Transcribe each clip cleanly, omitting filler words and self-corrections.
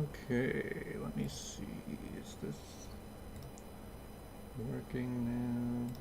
Okay, let me see. Is this working now?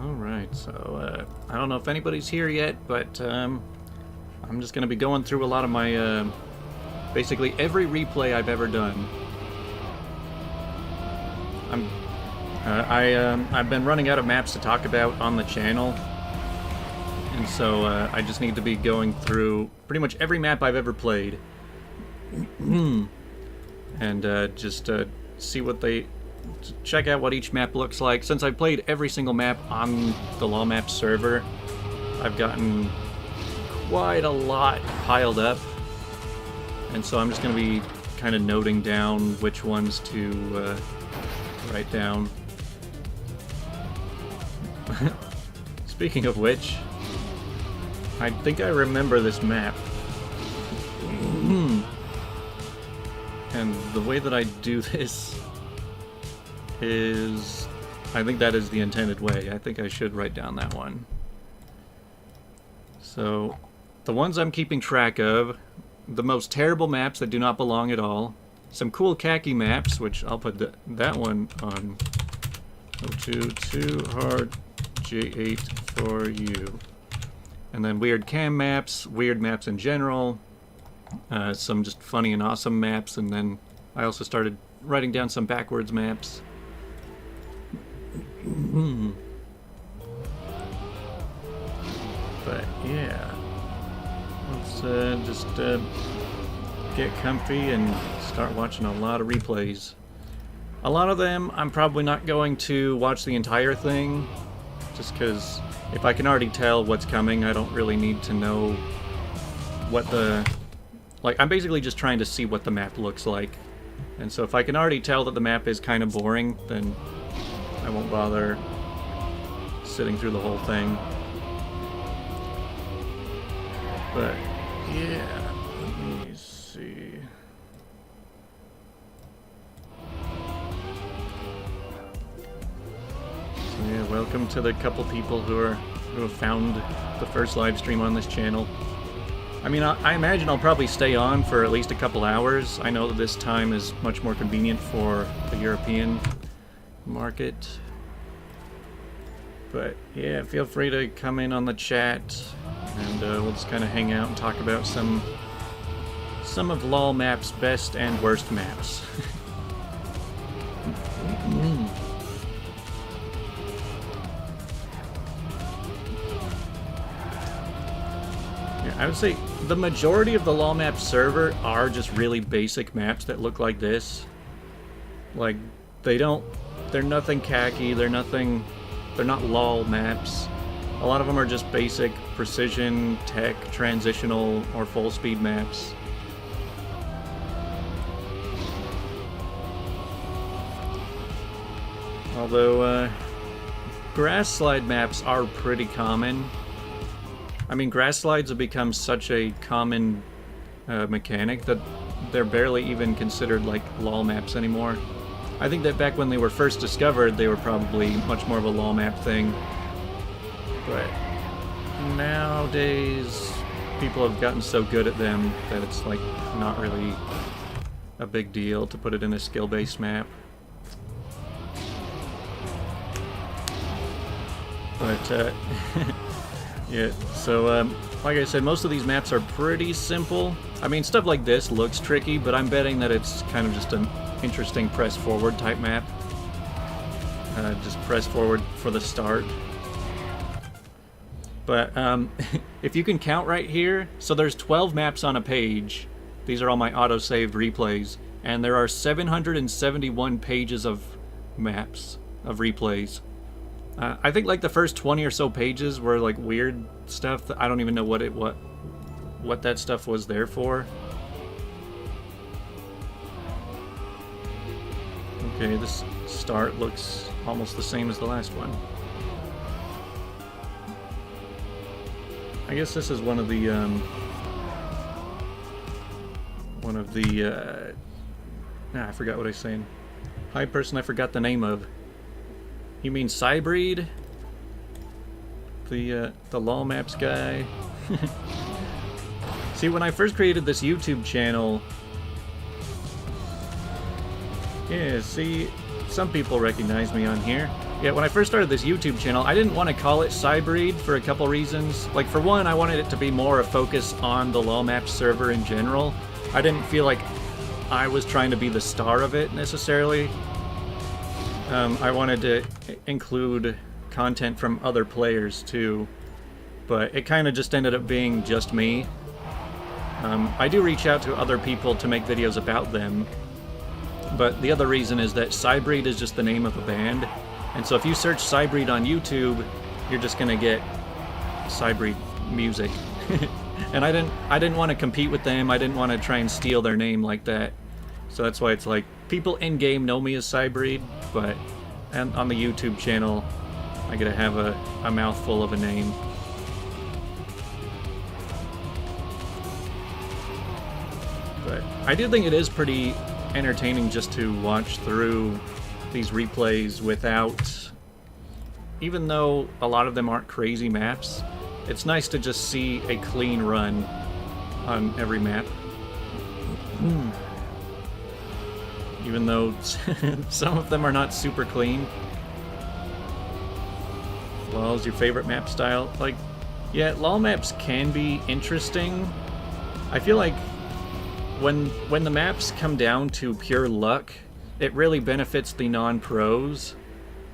Alright, so I don't know if anybody's here yet, but I'm just going to be going through a lot of my, basically every replay I've ever done. I've been running out of maps to talk about on the channel, and so I just need to be going through pretty much every map I've ever played, and just see what they... check out what each map looks like. Since I've played every single map on the LOLMAPS server, I've gotten quite a lot piled up, and so I'm just going to be kind of noting down which ones to write down. Speaking of which, I think I remember this map. And the way that I do this is... I think that is the intended way. I think I should write down that one. So, the ones I'm keeping track of, the most terrible maps that do not belong at all, some cool khaki maps, which I'll put that one on 02, too hard, J8 for you. And then weird cam maps, weird maps in general, some just funny and awesome maps, and then I also started writing down some backwards maps. But yeah, let's just get comfy and start watching a lot of replays. A lot of them I'm probably not going to watch the entire thing, just because if I can already tell what's coming, I don't really need to know what the... Like, I'm basically just trying to see what the map looks like. And so if I can already tell that the map is kind of boring, then I won't bother sitting through the whole thing. But, yeah, let me see. So yeah, welcome to the couple people who have found the first live stream on this channel. I mean, I imagine I'll probably stay on for at least a couple hours. I know that this time is much more convenient for the European market. But yeah, feel free to come in on the chat, and we'll just kind of hang out and talk about some of LOLMAPS' best and worst maps. I would say the majority of the LOLMAPS server are just really basic maps that look like this. Like, they're nothing khaki, they're not LOL maps. A lot of them are just basic precision, tech, transitional, or full speed maps. Although, grass slide maps are pretty common. I mean, grass slides have become such a common mechanic that they're barely even considered like LOL maps anymore. I think that back when they were first discovered, they were probably much more of a LOL map thing. But nowadays, people have gotten so good at them that it's like not really a big deal to put it in a skill-based map. But yeah, so like I said, most of these maps are pretty simple. I mean, stuff like this looks tricky, but I'm betting that it's kind of just an interesting press forward type map. Just press forward for the start. But if you can count right here, so there's 12 maps on a page. These are all my auto-saved replays, and there are 771 pages of maps, of replays. I think like the first 20 or so pages were like weird stuff that I don't even know what that stuff was there for. Okay, this start looks almost the same as the last one. I guess this is one of the I forgot what I was saying. Hi, person I forgot the name of. You mean Cybreed? The LOLMAPS guy? See, when I first created this YouTube channel... Yeah, see, some people recognize me on here. Yeah, when I first started this YouTube channel, I didn't want to call it Cybreed for a couple reasons. Like, for one, I wanted it to be more a focus on the LOLMAPS server in general. I didn't feel like I was trying to be the star of it, necessarily. I wanted to include content from other players, too. But it kind of just ended up being just me. I do reach out to other people to make videos about them. But the other reason is that Cybreed is just the name of a band. And so if you search Cybreed on YouTube, you're just gonna get Cybreed music. And I didn't want to compete with them. I didn't want to try and steal their name like that. So that's why it's like, people in-game know me as Cybreed, but on the YouTube channel, I gotta have a mouthful of a name. But I do think it is pretty entertaining just to watch through these replays without, even though a lot of them aren't crazy maps, it's nice to just see a clean run on every map. Even though some of them are not super clean. Well, is your favorite map style? Like, yeah, LOLMAPS can be interesting. I feel like when the maps come down to pure luck, it really benefits the non-pros,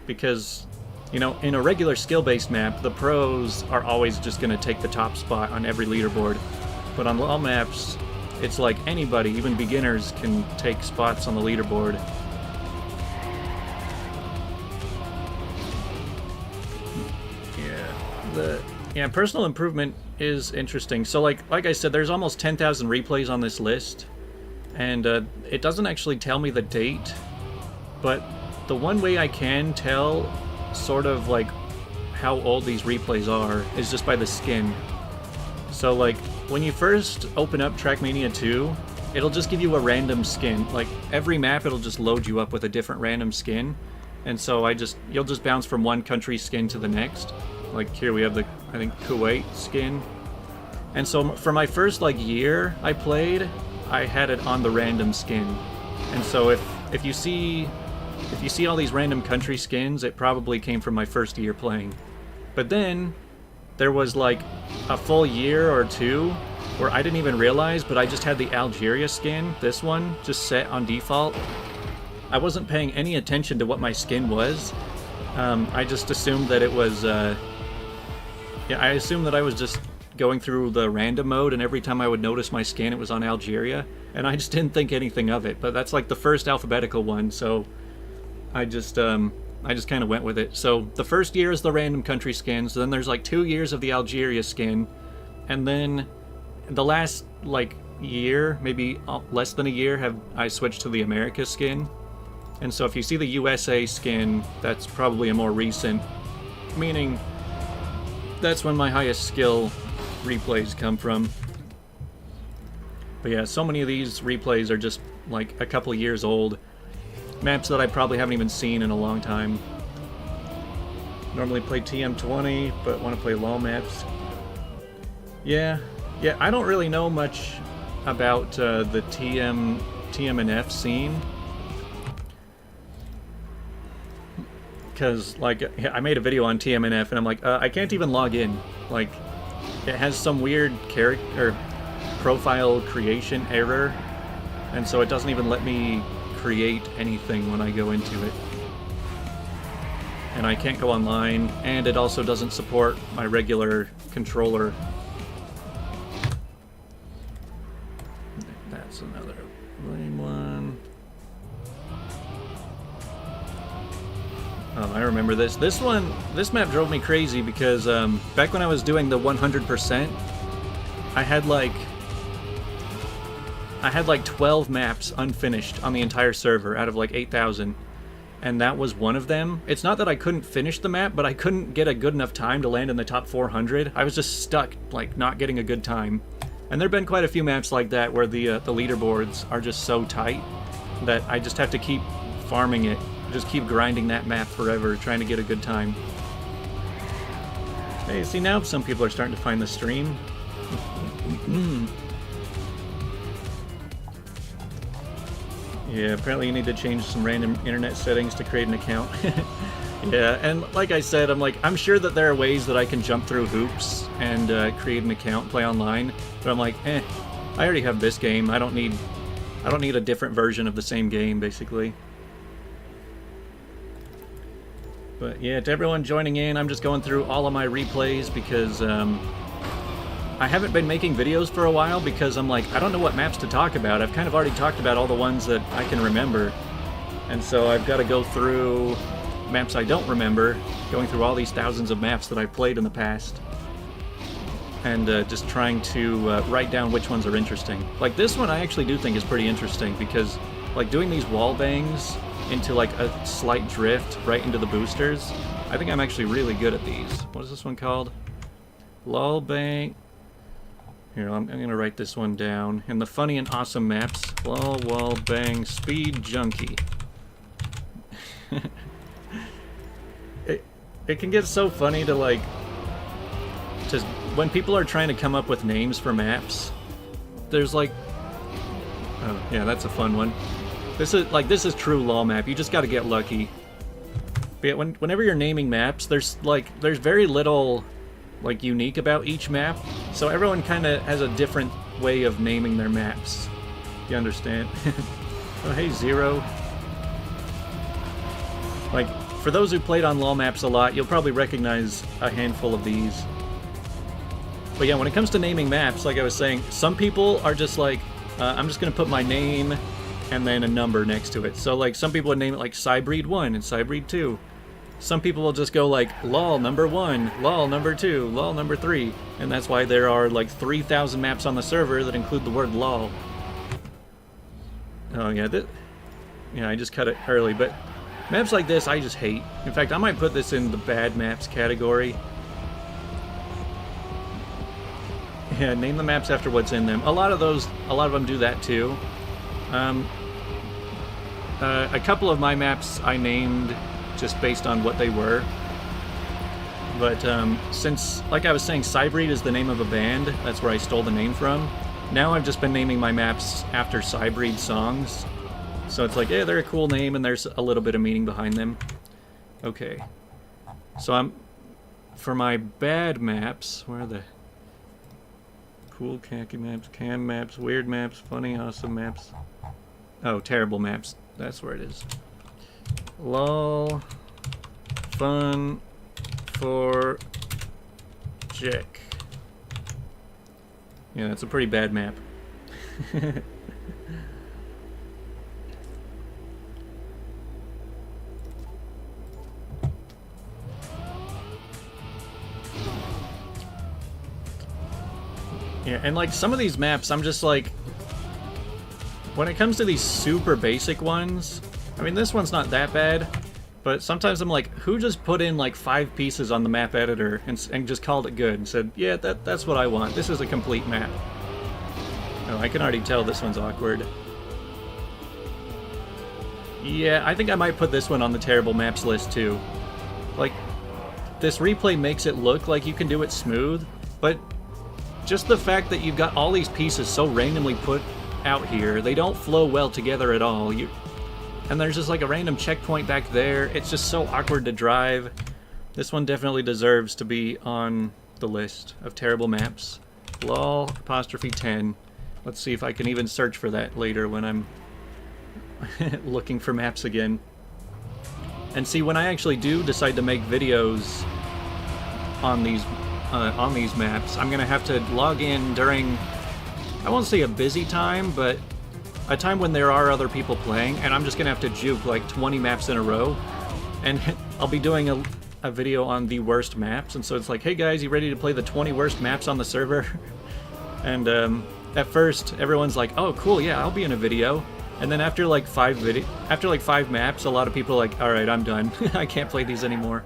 because, you know, in a regular skill-based map, the pros are always just going to take the top spot on every leaderboard. But on LOLMAPS, it's like anybody, even beginners, can take spots on the leaderboard. Yeah, personal improvement is interesting. So like I said, there's almost 10,000 replays on this list, and it doesn't actually tell me the date, but the one way I can tell sort of like how old these replays are is just by the skin. So like when you first open up Trackmania 2, it'll just give you a random skin. Like every map, it'll just load you up with a different random skin, and so you'll just bounce from one country skin to the next. Like here we have the, I think, Kuwait skin. And so for my first like year I played, I had it on the random skin. And so if you see all these random country skins, it probably came from my first year playing. But then there was like a full year or two where I didn't even realize, but I just had the Algeria skin, this one, just set on default. I wasn't paying any attention to what my skin was. I just assumed that it was I assumed that I was just going through the random mode, and every time I would notice my skin, it was on Algeria, and I just didn't think anything of it. But that's like the first alphabetical one, so I just kind of went with it. So the first year is the random country skins, then there's like 2 years of the Algeria skin, and then the last like year, maybe less than a year, I switched to the America skin. And so if you see the USA skin, that's probably a more recent, meaning that's when my highest skill replays come from. But yeah, so many of these replays are just like a couple years old. Maps that I probably haven't even seen in a long time. Normally play TM20, but want to play LOLMAPS. Yeah, I don't really know much about the TM&F scene. Because, like, I made a video on TM&F, and I'm like, I can't even log in. Like, it has some weird character profile creation error, and so it doesn't even let me create anything when I go into it. And I can't go online, and it also doesn't support my regular controller. That's another lame one. Oh, I remember this. This map drove me crazy because back when I was doing the 100%, I had like 12 maps unfinished on the entire server out of like 8,000. and that was one of them. It's not that I couldn't finish the map, but I couldn't get a good enough time to land in the top 400. I was just stuck, like, not getting a good time. And there have been quite a few maps like that where the leaderboards are just so tight that I just have to keep farming it. Just keep grinding that map forever, trying to get a good time. Hey, see, now some people are starting to find the stream. Yeah, apparently you need to change some random internet settings to create an account. Yeah, and like I said, I'm sure that there are ways that I can jump through hoops and create an account, play online. But I'm like, I already have this game. I don't need a different version of the same game, basically. But yeah, to everyone joining in, I'm just going through all of my replays because I haven't been making videos for a while because I'm like, I don't know what maps to talk about. I've kind of already talked about all the ones that I can remember. And so I've got to go through maps I don't remember, going through all these thousands of maps that I've played in the past. And just trying to write down which ones are interesting. Like this one I actually do think is pretty interesting because like doing these wall bangs into like a slight drift right into the boosters, I think I'm actually really good at these. What is this one called? Lol bang. Here, I'm going to write this one down. In the funny and awesome maps, lol wall bang speed junkie. It can get so funny to like, just when people are trying to come up with names for maps, there's like, oh yeah, that's a fun one. This is true lol map. You just got to get lucky. But yeah, whenever you're naming maps, there's very little like unique about each map, so everyone kind of has a different way of naming their maps. You understand? Oh hey Zero. Like for those who played on LOLMAPS a lot, you'll probably recognize a handful of these. But yeah, when it comes to naming maps, like I was saying, some people are just like, I'm just gonna put my name and then a number next to it. So like some people would name it like Cybreed 1 and Cybreed 2. Some people will just go like lol number 1, lol number 2, lol number 3, and that's why there are like 3,000 maps on the server that include the word lol. Oh yeah, yeah, I just cut it early, but maps like this I just hate. In fact, I might put this in the bad maps category. Yeah, name the maps after what's in them. A lot of them do that too. A couple of my maps I named just based on what they were. But since, like I was saying, Cybreed is the name of a band, that's where I stole the name from. Now I've just been naming my maps after Cybreed songs. So it's like, yeah, they're a cool name and there's a little bit of meaning behind them. Okay. So for my bad maps, where are the cool khaki maps, cam maps, weird maps, funny, awesome maps? Oh, terrible maps. That's where it is. Lol. Fun for Jack. Yeah, that's a pretty bad map. Yeah, and like some of these maps, I'm just like, when it comes to these super basic ones, I mean, this one's not that bad, but sometimes I'm like, who just put in like 5 pieces on the map editor and just called it good and said, yeah, that's what I want. This is a complete map. Oh, I can already tell this one's awkward. Yeah, I think I might put this one on the terrible maps list too. Like, this replay makes it look like you can do it smooth, but just the fact that you've got all these pieces so randomly put out here, they don't flow well together at all. And there's just like a random checkpoint back there. It's just so awkward to drive. This one definitely deserves to be on the list of terrible maps. Lol apostrophe 10. Let's see if I can even search for that later when I'm looking for maps again. And see, when I actually do decide to make videos on these maps, I'm gonna have to log in during, I won't say a busy time, but a time when there are other people playing, and I'm just gonna have to juke like 20 maps in a row, and I'll be doing a video on the worst maps, and so it's like, hey guys, you ready to play the 20 worst maps on the server? And at first, everyone's like, oh cool, yeah, I'll be in a video. And then after like 5 maps, a lot of people are like, all right, I'm done. I can't play these anymore.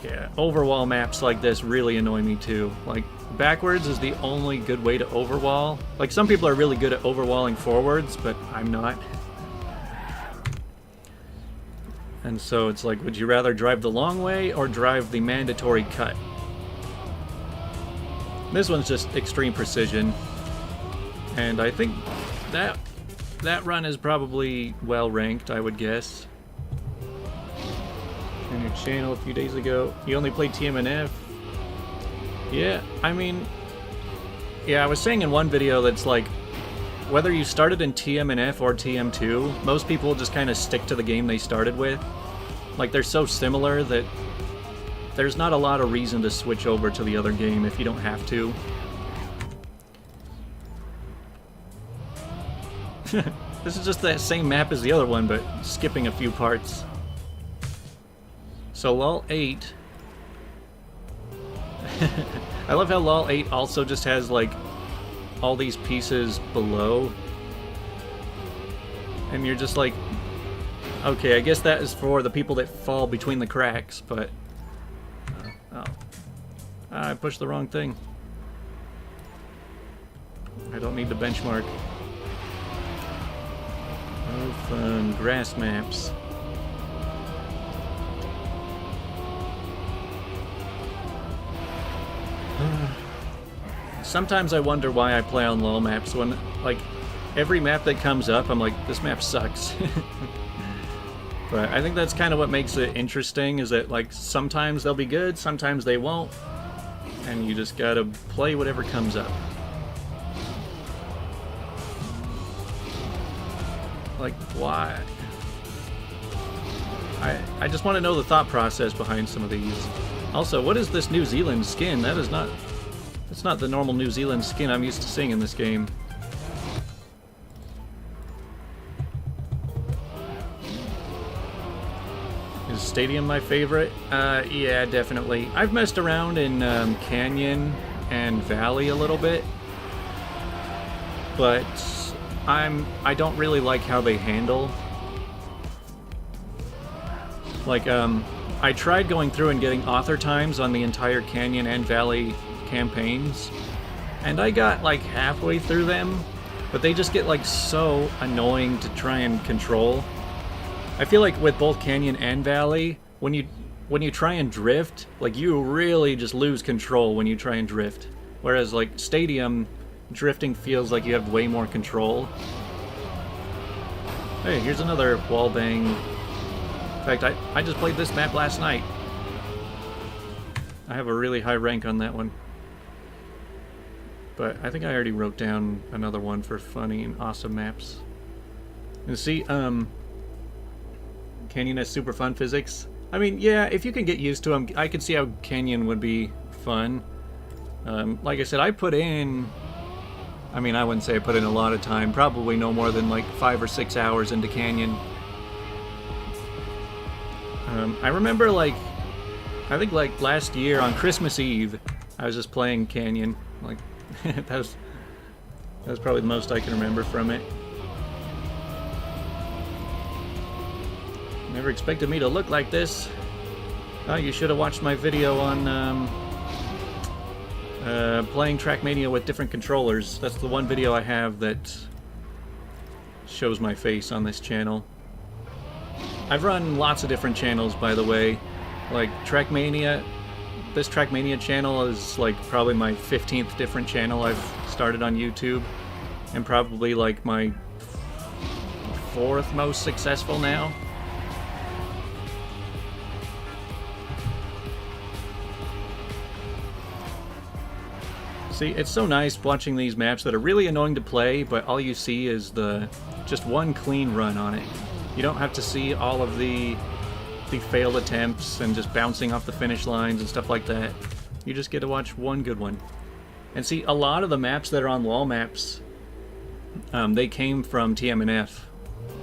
Yeah, overwall maps like this really annoy me too. Like, backwards is the only good way to overwall. Like, some people are really good at overwalling forwards, but I'm not. And so it's like, would you rather drive the long way or drive the mandatory cut? This one's just extreme precision. And I think that run is probably well ranked, I would guess. On your channel a few days ago, you only played TMNF? Yeah, I mean, yeah, I was saying in one video that's like, whether you started in TMNF or TM2, most people just kind of stick to the game they started with. Like, they're so similar that there's not a lot of reason to switch over to the other game if you don't have to. This is just that same map as the other one, but skipping a few parts. So LOL 8. I love how LOL 8 also just has like all these pieces below. And you're just like, okay, I guess that is for the people that fall between the cracks, but... Oh. I pushed the wrong thing. I don't need the benchmark. Oh, fun. Grass maps. Sometimes I wonder why I play on LOLMAPS when, like, every map that comes up, I'm like, this map sucks. But I think that's kind of what makes it interesting, is that, like, sometimes they'll be good, sometimes they won't, and you just gotta play whatever comes up. Like, why? I just want to know the thought process behind some of these. Also, what is this New Zealand skin? That is not... It's not the normal New Zealand skin I'm used to seeing in this game. Is Stadium my favorite? Yeah, definitely. I've messed around in Canyon and Valley a little bit, but I don't really like how they handle. Like, I tried going through and getting author times on the entire Canyon and Valley campaigns, and I got like halfway through them, but they just get like so annoying to try and control. I feel like with both Canyon and Valley, when you try and drift, like, you really just lose control when you try and drift. Whereas like Stadium, drifting feels like you have way more control. Hey, here's another wall bang. In fact, I just played this map last night. I have a really high rank on that one. But I think I already wrote down another one for funny and awesome maps. And see, Canyon has super fun physics. I mean, yeah, if you can get used to them, I could see how Canyon would be fun. Like I said, I put in... I mean, I wouldn't say I put in a lot of time. Probably no more than like 5 or 6 hours into Canyon. I remember, like... I think like last year on Christmas Eve, I was just playing Canyon. Like, that was probably the most I can remember from it. Never expected me to look like this. Oh, you should have watched my video on playing Trackmania with different controllers. That's the one video I have that shows my face on this channel. I've run lots of different channels, by the way. Like Trackmania, this Trackmania channel is like probably my 15th different channel I've started on YouTube, and probably like my 4th most successful now. See, it's so nice watching these maps that are really annoying to play, but all you see is just one clean run on it. You don't have to see all of the failed attempts and just bouncing off the finish lines and stuff like that. You just get to watch one good one. And see, a lot of the maps that are on LOLMAPS, they came from TMNF.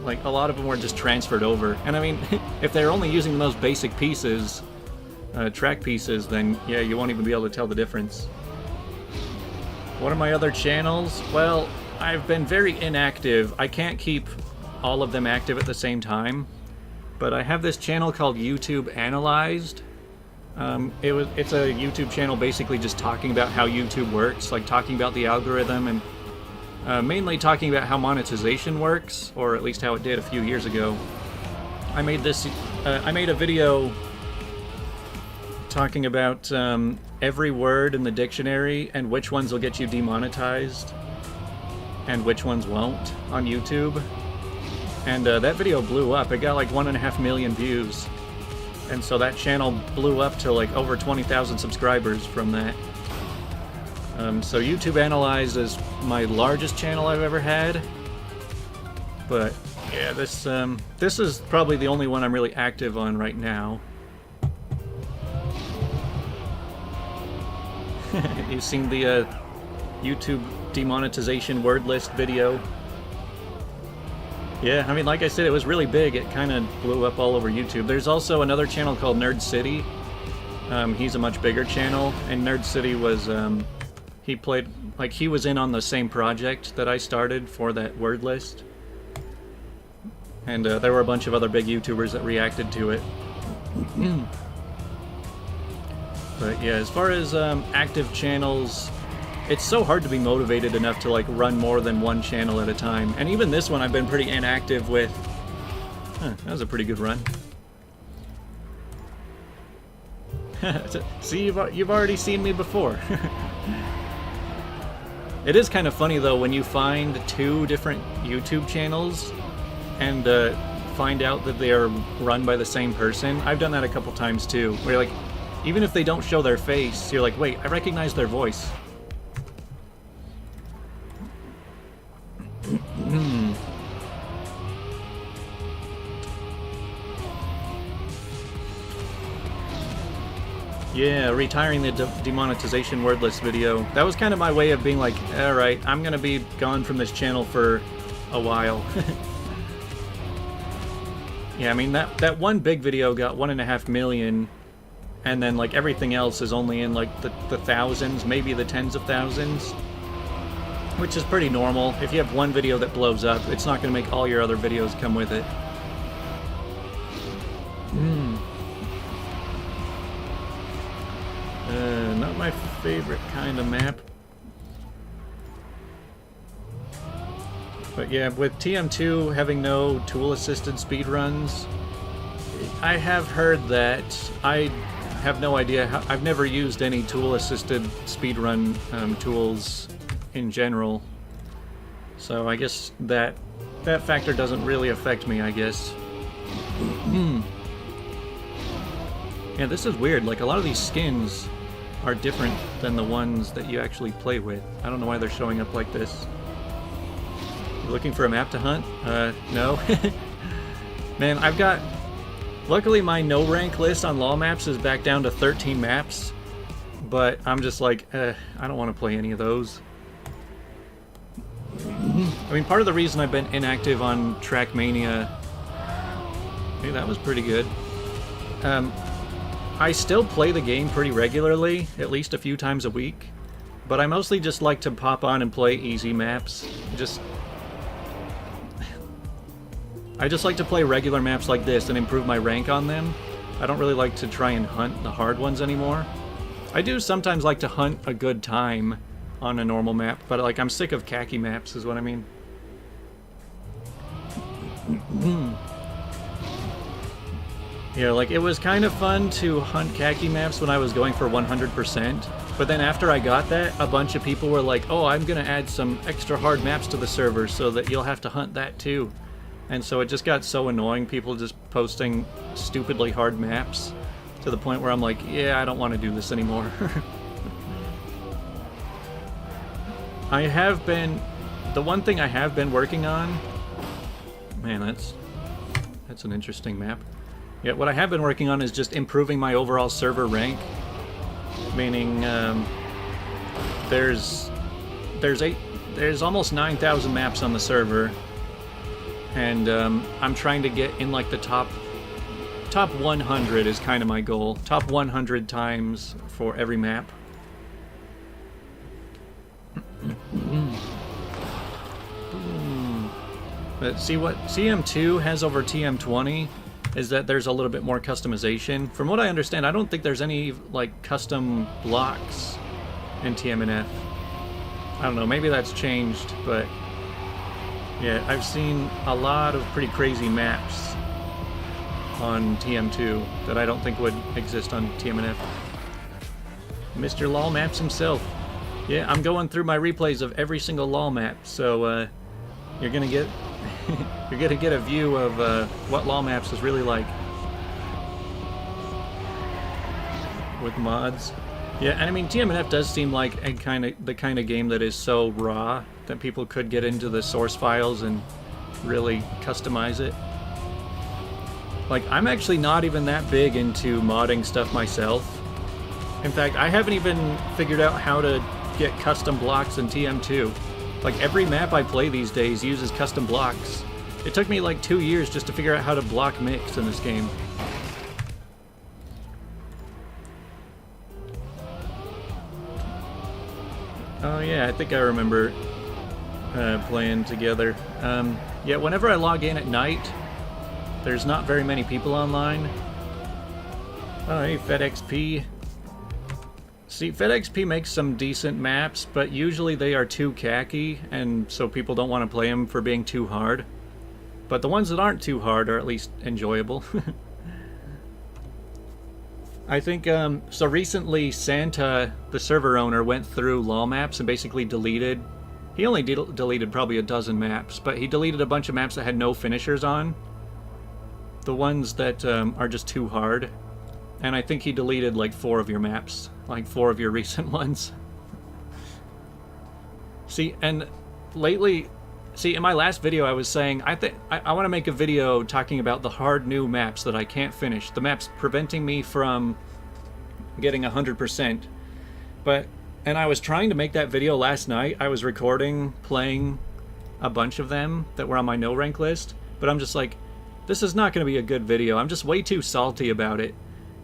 Like, a lot of them were just transferred over. And I mean, if they're only using the most basic pieces, track pieces, then yeah, you won't even be able to tell the difference. What are my other channels? Well, I've been very inactive. I can't keep all of them active at the same time, but I have this channel called YouTube Analyzed. It's a YouTube channel basically just talking about how YouTube works, like talking about the algorithm and mainly talking about how monetization works, or at least how it did a few years ago. I made a video talking about every word in the dictionary and which ones will get you demonetized and which ones won't on YouTube. And that video blew up. It got like 1.5 million views. And so that channel blew up to like over 20,000 subscribers from that. So YouTube Analyzed is my largest channel I've ever had. But yeah, this is probably the only one I'm really active on right now. You've seen the YouTube demonetization word list video. Yeah, I mean, like I said, it was really big. It kind of blew up all over YouTube. There's also another channel called Nerd City. He's a much bigger channel, and Nerd City was, he was in on the same project that I started for that word list. And there were a bunch of other big YouTubers that reacted to it. But yeah, as far as active channels, it's so hard to be motivated enough to like run more than one channel at a time. And even this one I've been pretty inactive with. Huh, that was a pretty good run. See, you've already seen me before. It is kind of funny though when you find two different YouTube channels and find out that they are run by the same person. I've done that a couple times too, where you're like, even if they don't show their face, you're like, wait, I recognize their voice. Yeah, retiring the demonetization word list video. That was kind of my way of being like, alright, I'm gonna be gone from this channel for a while. Yeah, I mean, that one big video got 1.5 million, and then like everything else is only in like the thousands, maybe the tens of thousands. Which is pretty normal. If you have one video that blows up, it's not going to make all your other videos come with it. Not my favorite kind of map. But yeah, with TM2 having no tool-assisted speedruns, I have heard that. I have no idea how. I've never used any tool-assisted speedrun tools in general, so I guess that factor doesn't really affect me, I guess. Yeah, this is weird. Like, a lot of these skins are different than the ones that you actually play with. I don't know why they're showing up like this. You looking for a map to hunt? No. Man, I've got... Luckily, my no-rank list on LOLMAPS is back down to 13 maps, but I'm just like, I don't want to play any of those. I mean, part of the reason I've been inactive on Trackmania... Hey, that was pretty good. I still play the game pretty regularly, at least a few times a week, but I mostly just like to pop on and play easy maps. I just like to play regular maps like this and improve my rank on them. I don't really like to try and hunt the hard ones anymore. I do sometimes like to hunt a good time on a normal map, but like I'm sick of khaki maps is what I mean. Yeah, like it was kind of fun to hunt khaki maps when I was going for 100%, but then after I got that, a bunch of people were like, oh, I'm gonna add some extra hard maps to the server so that you'll have to hunt that too. And so it just got so annoying, people just posting stupidly hard maps, to the point where I'm like, yeah, I don't want to do this anymore. I have been... The one thing I have been working on... Man, that's an interesting map. Yeah, what I have been working on is just improving my overall server rank. Meaning, there's almost 9,000 maps on the server. And I'm trying to get in like the top 100 is kind of my goal. Top 100 times for every map. But see, what TM2 has over TM20 is that there's a little bit more customization. From what I understand, I don't think there's any like custom blocks in TMNF. I don't know, maybe that's changed, but yeah, I've seen a lot of pretty crazy maps on TM2 that I don't think would exist on TMNF. Mr. LOLMAPS himself. Yeah, I'm going through my replays of every single LOL map, so you're gonna get you're gonna get a view of what LOLMAPS is really like with mods. Yeah, and I mean TMNF does seem like the kind of game that is so raw that people could get into the source files and really customize it. Like, I'm actually not even that big into modding stuff myself. In fact, I haven't even figured out how to get custom blocks in TM2. Like, every map I play these days uses custom blocks. It took me like 2 years just to figure out how to block mix in this game. Oh yeah, I think I remember playing together. Yeah, whenever I log in at night, there's not very many people online. Oh, hey, FedXP. See, FedXP makes some decent maps, but usually they are too khaki, and so people don't want to play them for being too hard. But the ones that aren't too hard are at least enjoyable. I think, so recently Santa, the server owner, went through LOLMAPS and basically deleted... He only deleted probably a dozen maps, but he deleted a bunch of maps that had no finishers on. The ones that are just too hard. And I think he deleted like 4 of your maps. Like 4 of your recent ones. See, and lately... See, in my last video I was saying, I want to make a video talking about the hard new maps that I can't finish. The maps preventing me from getting 100%. And I was trying to make that video last night. I was recording, playing a bunch of them that were on my no rank list. But I'm just like, this is not going to be a good video. I'm just way too salty about it.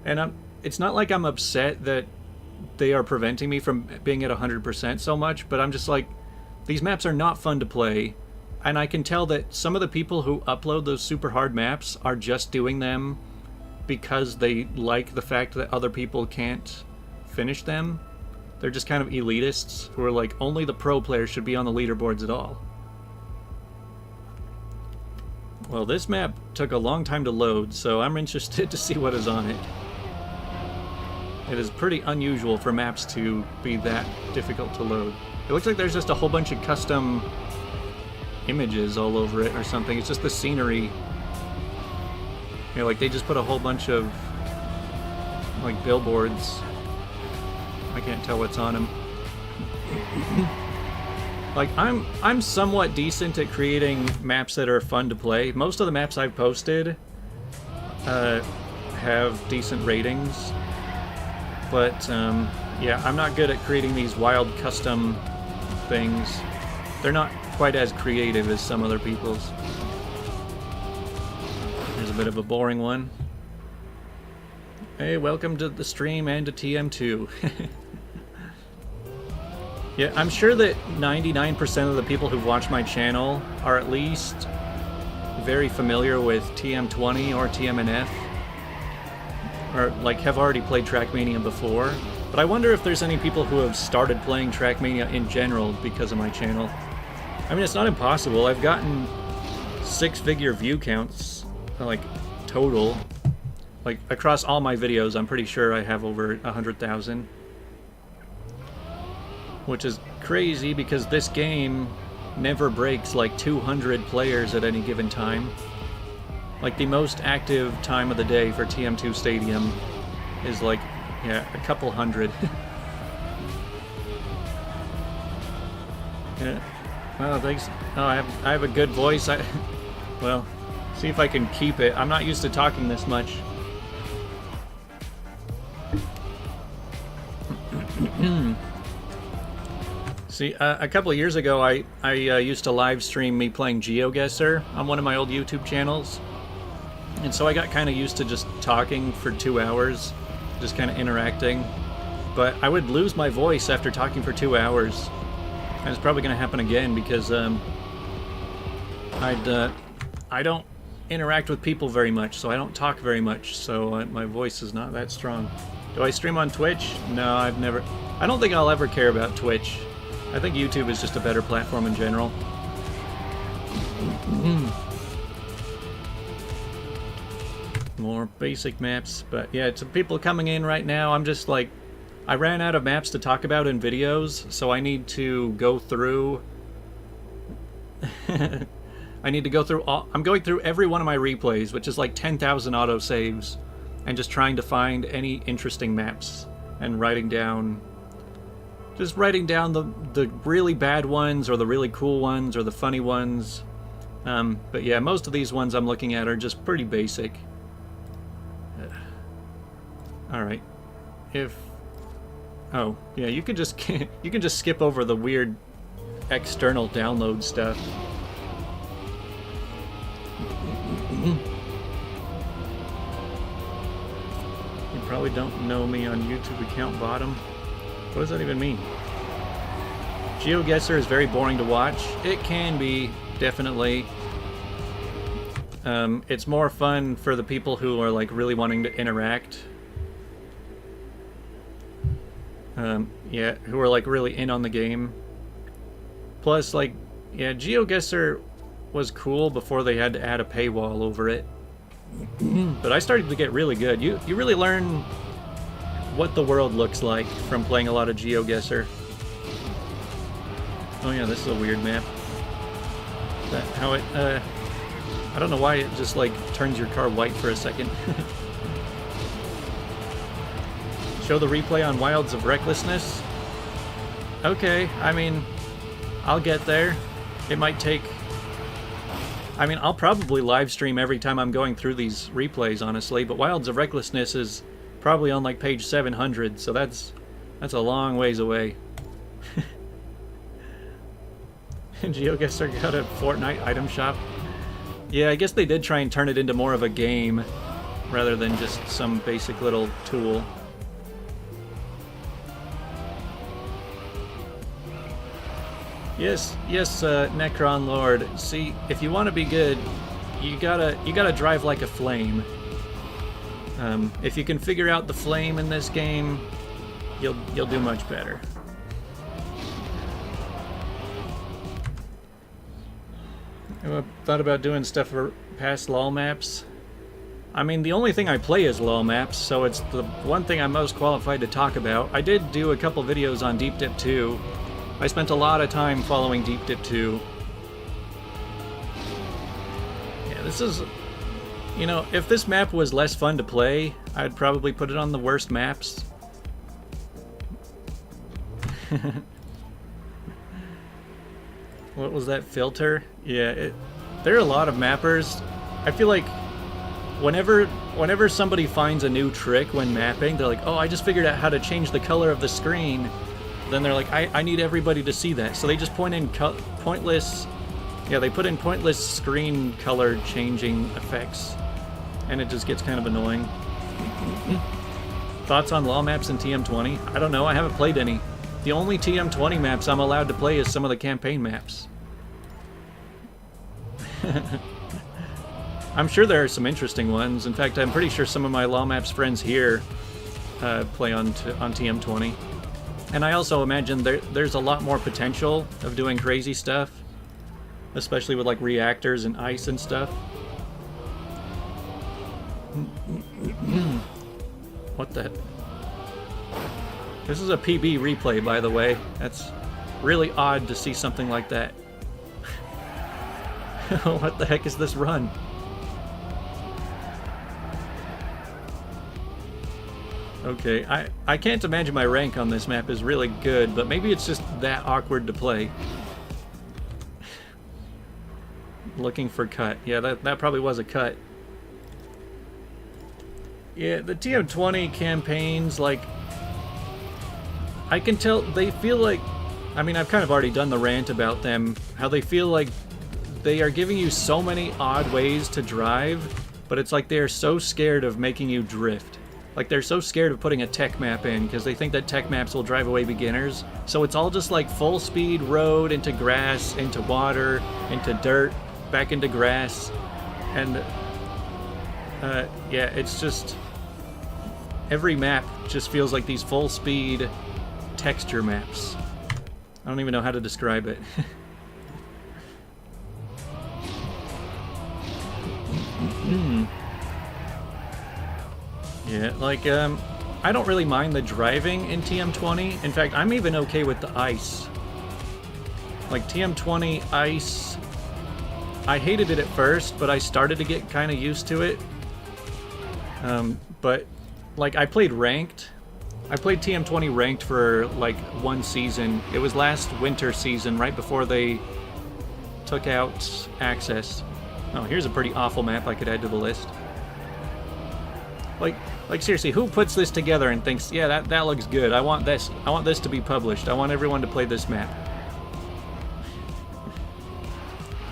And it's not like I'm upset that they are preventing me from being at 100% so much, but I'm just like, these maps are not fun to play, and I can tell that some of the people who upload those super hard maps are just doing them because they like the fact that other people can't finish them. They're just kind of elitists who are like, only the pro players should be on the leaderboards at all. Well, this map took a long time to load, so I'm interested to see what is on it. It is pretty unusual for maps to be that difficult to load. It looks like there's just a whole bunch of custom images all over it or something. It's just the scenery. You know, like they just put a whole bunch of like billboards. I can't tell what's on them. Like I'm somewhat decent at creating maps that are fun to play. Most of the maps I've posted have decent ratings. But yeah, I'm not good at creating these wild custom things. They're not quite as creative as some other people's. There's a bit of a boring one. Hey, welcome to the stream and to TM2. Yeah, I'm sure that 99% of the people who've watched my channel are at least very familiar with TM20 or TMNF. Or, like, have already played Trackmania before. But I wonder if there's any people who have started playing Trackmania in general because of my channel. I mean, it's not impossible. I've gotten 6-figure view counts, like, total. Like, across all my videos, I'm pretty sure I have over 100,000. Which is crazy because this game never breaks, like, 200 players at any given time. Like, the most active time of the day for TM2 Stadium is, like, yeah, a couple hundred. Yeah. Well, thanks. Oh, I have a good voice. Well, see if I can keep it. I'm not used to talking this much. See, a couple of years ago, I used to live stream me playing GeoGuessr on one of my old YouTube channels. And so I got kind of used to just talking for 2 hours, just kind of interacting. But I would lose my voice after talking for 2 hours. And it's probably going to happen again because I don't interact with people very much, so I don't talk very much, so my voice is not that strong. Do I stream on Twitch? No, I've never... I don't think I'll ever care about Twitch. I think YouTube is just a better platform in general. More basic maps, but yeah, it's people coming in right now. I'm just like... I ran out of maps to talk about in videos, so I need to go through... I need to go through all... I'm going through every one of my replays, which is like 10,000 autosaves, and just trying to find any interesting maps, and writing down... Just writing down the really bad ones, or the really cool ones, or the funny ones. But yeah, most of these ones I'm looking at are just pretty basic. Alright. Oh, yeah, you can just skip over the weird external download stuff. You probably don't know me on YouTube account bottom. What does that even mean? GeoGuessr is very boring to watch. It can be, definitely. It's more fun for the people who are like really wanting to interact. Yeah, who are like really in on the game. Plus, like, yeah, GeoGuessr was cool before they had to add a paywall over it. But I started to get really good. You really learn what the world looks like from playing a lot of GeoGuessr. Oh yeah, this is a weird map. How it, I don't know why it just like turns your car white for a second. Show the replay on Wilds of Recklessness. Okay, I mean, I'll get there. It might take... I mean, I'll probably live stream every time I'm going through these replays, honestly, but Wilds of Recklessness is probably on like page 700, so that's a long ways away. GeoGuessr got a Fortnite item shop. Yeah, I guess they did try and turn it into more of a game rather than just some basic little tool. Yes, Necron Lord. See, if you want to be good, you gotta drive like a flame. If you can figure out the flame in this game, you'll do much better. I thought about doing stuff for past LOLMAPS. I mean, the only thing I play is LOLMAPS, so it's the one thing I'm most qualified to talk about. I did do a couple videos on Deep Dip 2. I spent a lot of time following Deep Dip 2. Yeah, this is... You know, if this map was less fun to play, I'd probably put it on the worst maps. What was that filter? Yeah, there are a lot of mappers. I feel like whenever somebody finds a new trick when mapping, they're like, oh, I just figured out how to change the color of the screen. Then they're like, I need everybody to see that. So they just point in pointless... Yeah, they put in pointless screen color changing effects. And it just gets kind of annoying. Thoughts on LOLMAPS and TM20? I don't know, I haven't played any. The only TM20 maps I'm allowed to play is some of the campaign maps. I'm sure there are some interesting ones. In fact, I'm pretty sure some of my LOLMAPS friends here play on TM20. And I also imagine there's a lot more potential of doing crazy stuff. Especially with like reactors and ice and stuff. What the... This is a PB replay, by the way. That's really odd to see something like that. What the heck is this run? Okay, I can't imagine my rank on this map is really good, but maybe it's just that awkward to play. Looking for cut. Yeah, that probably was a cut. Yeah, the TM20 campaigns, like... I can tell they feel like... I mean, I've kind of already done the rant about them. How they feel like they are giving you so many odd ways to drive, but it's like they're so scared of making you drift. Like, they're so scared of putting a tech map in, because they think that tech maps will drive away beginners. So it's all just like full speed road into grass, into water, into dirt. back into grass, and yeah, it's just every map just feels like these full speed texture maps. I don't even know how to describe it. Yeah, like, I don't really mind the driving in TM20. In fact, I'm even okay with the ice. Like, TM20 ice, I hated it at first, but I started to get kind of used to it. But, like, I played ranked. I played TM20 ranked for, like, one season. It was last winter season, right before they took out access. Oh, here's a pretty awful map I could add to the list. Like seriously, who puts this together and thinks, yeah, that looks good. I want this to be published. I want everyone to play this map.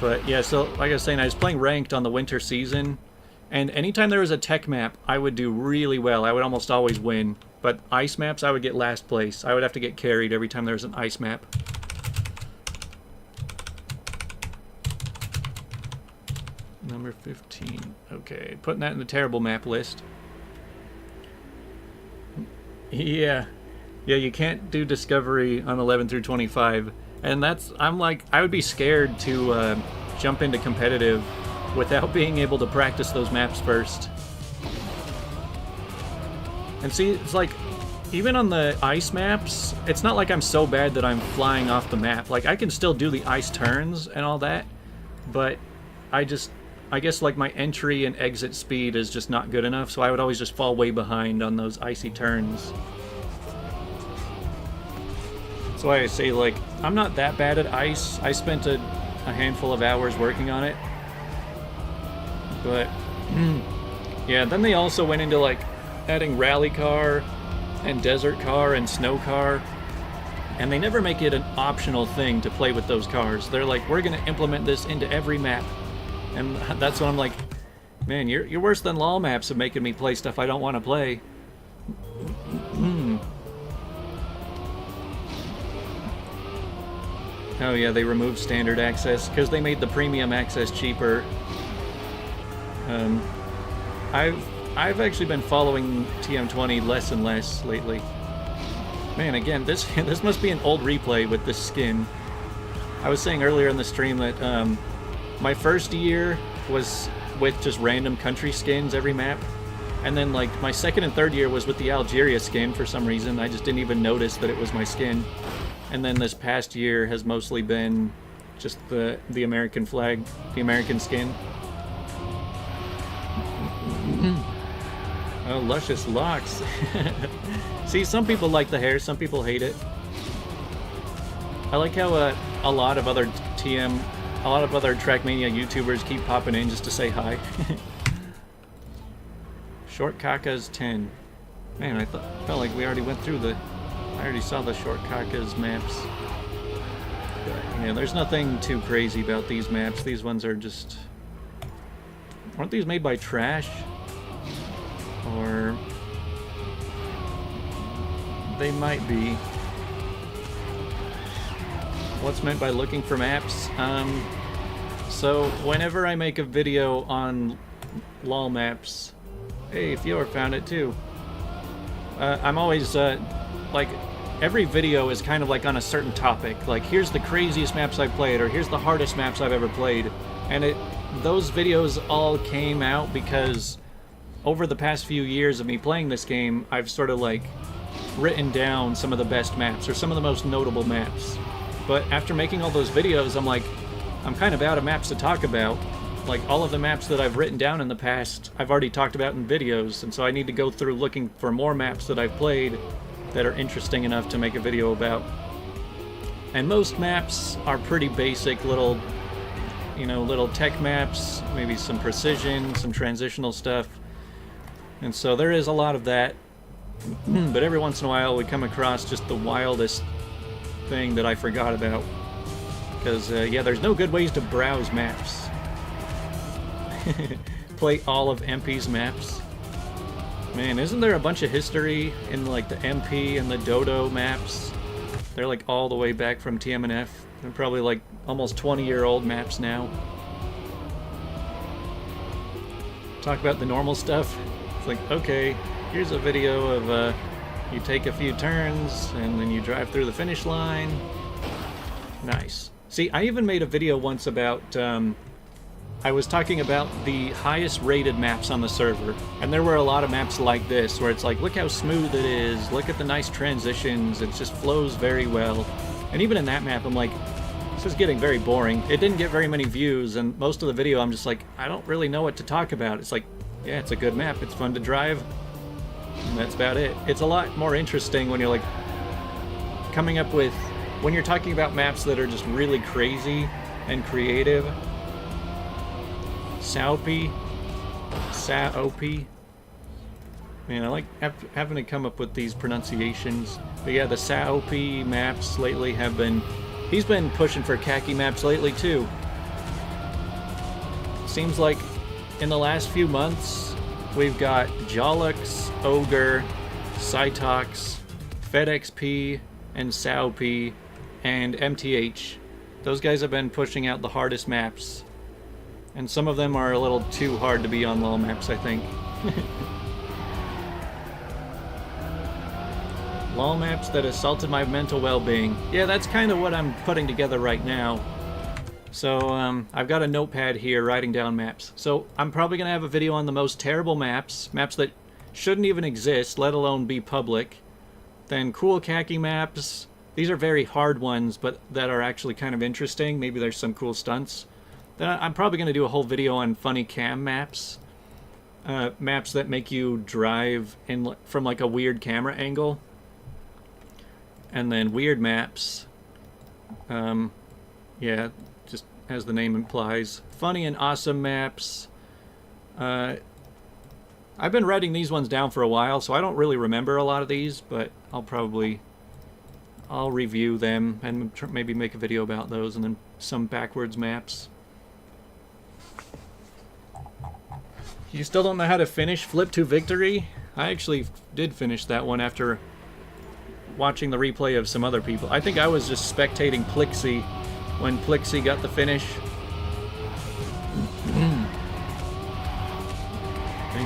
But yeah, so like I was saying, I was playing ranked on the winter season, and anytime there was a tech map, I would do really well. I would almost always win. But ice maps, I would get last place. I would have to get carried every time there was an ice map. Number 15. Okay, putting that in the terrible map list. Yeah, you can't do Discovery on 11 through 25, and that's, I'm like, I would be scared to jump into competitive without being able to practice those maps first. And see, it's like, even on the ice maps, it's not like I'm so bad that I'm flying off the map. Like, I can still do the ice turns and all that, but I guess like my entry and exit speed is just not good enough, so I would always just fall way behind on those icy turns. That's why I say, like, I'm not that bad at ice. I spent a handful of hours working on it. But, yeah, then they also went into, like, adding rally car and desert car and snow car, and they never make it an optional thing to play with those cars. They're like, we're going to implement this into every map. And that's when I'm like, man, you're worse than LOLMAPS of making me play stuff I don't want to play. Oh yeah, they removed standard access because they made the premium access cheaper. I've actually been following TM20 less and less lately. Man, again, this must be an old replay with this skin. I was saying earlier in the stream that my first year was with just random country skins every map, and then like my second and third year was with the Algeria skin for some reason. I just didn't even notice that it was my skin. And then this past year has mostly been just the American flag, the American skin. Oh, luscious locks. See, some people like the hair, some people hate it. I like how a lot of other Trackmania YouTubers keep popping in just to say hi. Short Kakas 10. Man, I felt like we already went through I already saw the Short Kakas maps. But, yeah, there's nothing too crazy about these maps. These ones are just... Aren't these made by Trash? Or... They might be. What's meant by looking for maps? So whenever I make a video on LOLMAPS, hey, Fior found it too. I'm always like, every video is kind of like on a certain topic. Like, here's the craziest maps I've played, or here's the hardest maps I've ever played. And those videos all came out because over the past few years of me playing this game, I've sort of like written down some of the best maps or some of the most notable maps. But after making all those videos, I'm like, I'm kind of out of maps to talk about. Like, all of the maps that I've written down in the past, I've already talked about in videos, and so I need to go through looking for more maps that I've played that are interesting enough to make a video about. And most maps are pretty basic, little tech maps, maybe some precision, some transitional stuff. And so there is a lot of that. But every once in a while we come across just the wildest thing that I forgot about. Because, yeah, there's no good ways to browse maps. Play all of MP's maps. Man, isn't there a bunch of history in, like, the MP and the Dodo maps? They're, like, all the way back from TMNF. They're probably, like, almost 20-year-old maps now. talk about the normal stuff. It's like, okay, here's a video of you take a few turns and then you drive through the finish line. Nice. See, I even made a video once about, I was talking about the highest rated maps on the server, and there were a lot of maps like this, where it's like, look how smooth it is, look at the nice transitions, it just flows very well. And even in that map, I'm like, this is getting very boring. It didn't get very many views, and most of the video I'm just like, I don't really know what to talk about. It's like, yeah, it's a good map, it's fun to drive, and that's about it. It's a lot more interesting when you're like, coming up with, when you're talking about maps that are just really crazy and creative. Saopi. Man, I like having to come up with these pronunciations. But yeah, the Saopi maps lately have been... He's been pushing for khaki maps lately too. Seems like in the last few months, we've got Jolux, Ogre, Cytox, FedXP, and Saopi, and MTH. Those guys have been pushing out the hardest maps. And some of them are a little too hard to be on LOLMAPS, I think. LOLMAPS that assaulted my mental well-being. Yeah, that's kind of what I'm putting together right now. So, I've got a notepad here writing down maps. So, I'm probably going to have a video on the most terrible maps. Maps that shouldn't even exist, let alone be public. Then cool khaki maps. These are very hard ones, but that are actually kind of interesting. Maybe there's some cool stunts. Then I'm probably going to do a whole video on funny cam maps. Maps that make you drive in from like a weird camera angle. And then weird maps. Yeah, just as the name implies. Funny and awesome maps. I've been writing these ones down for a while, so I don't really remember a lot of these, but I'll review them and maybe make a video about those, and then some backwards maps. You still don't know how to finish Flip to Victory? I actually did finish that one after watching the replay of some other people. I think I was just spectating Plixie when Plixie got the finish. Dang,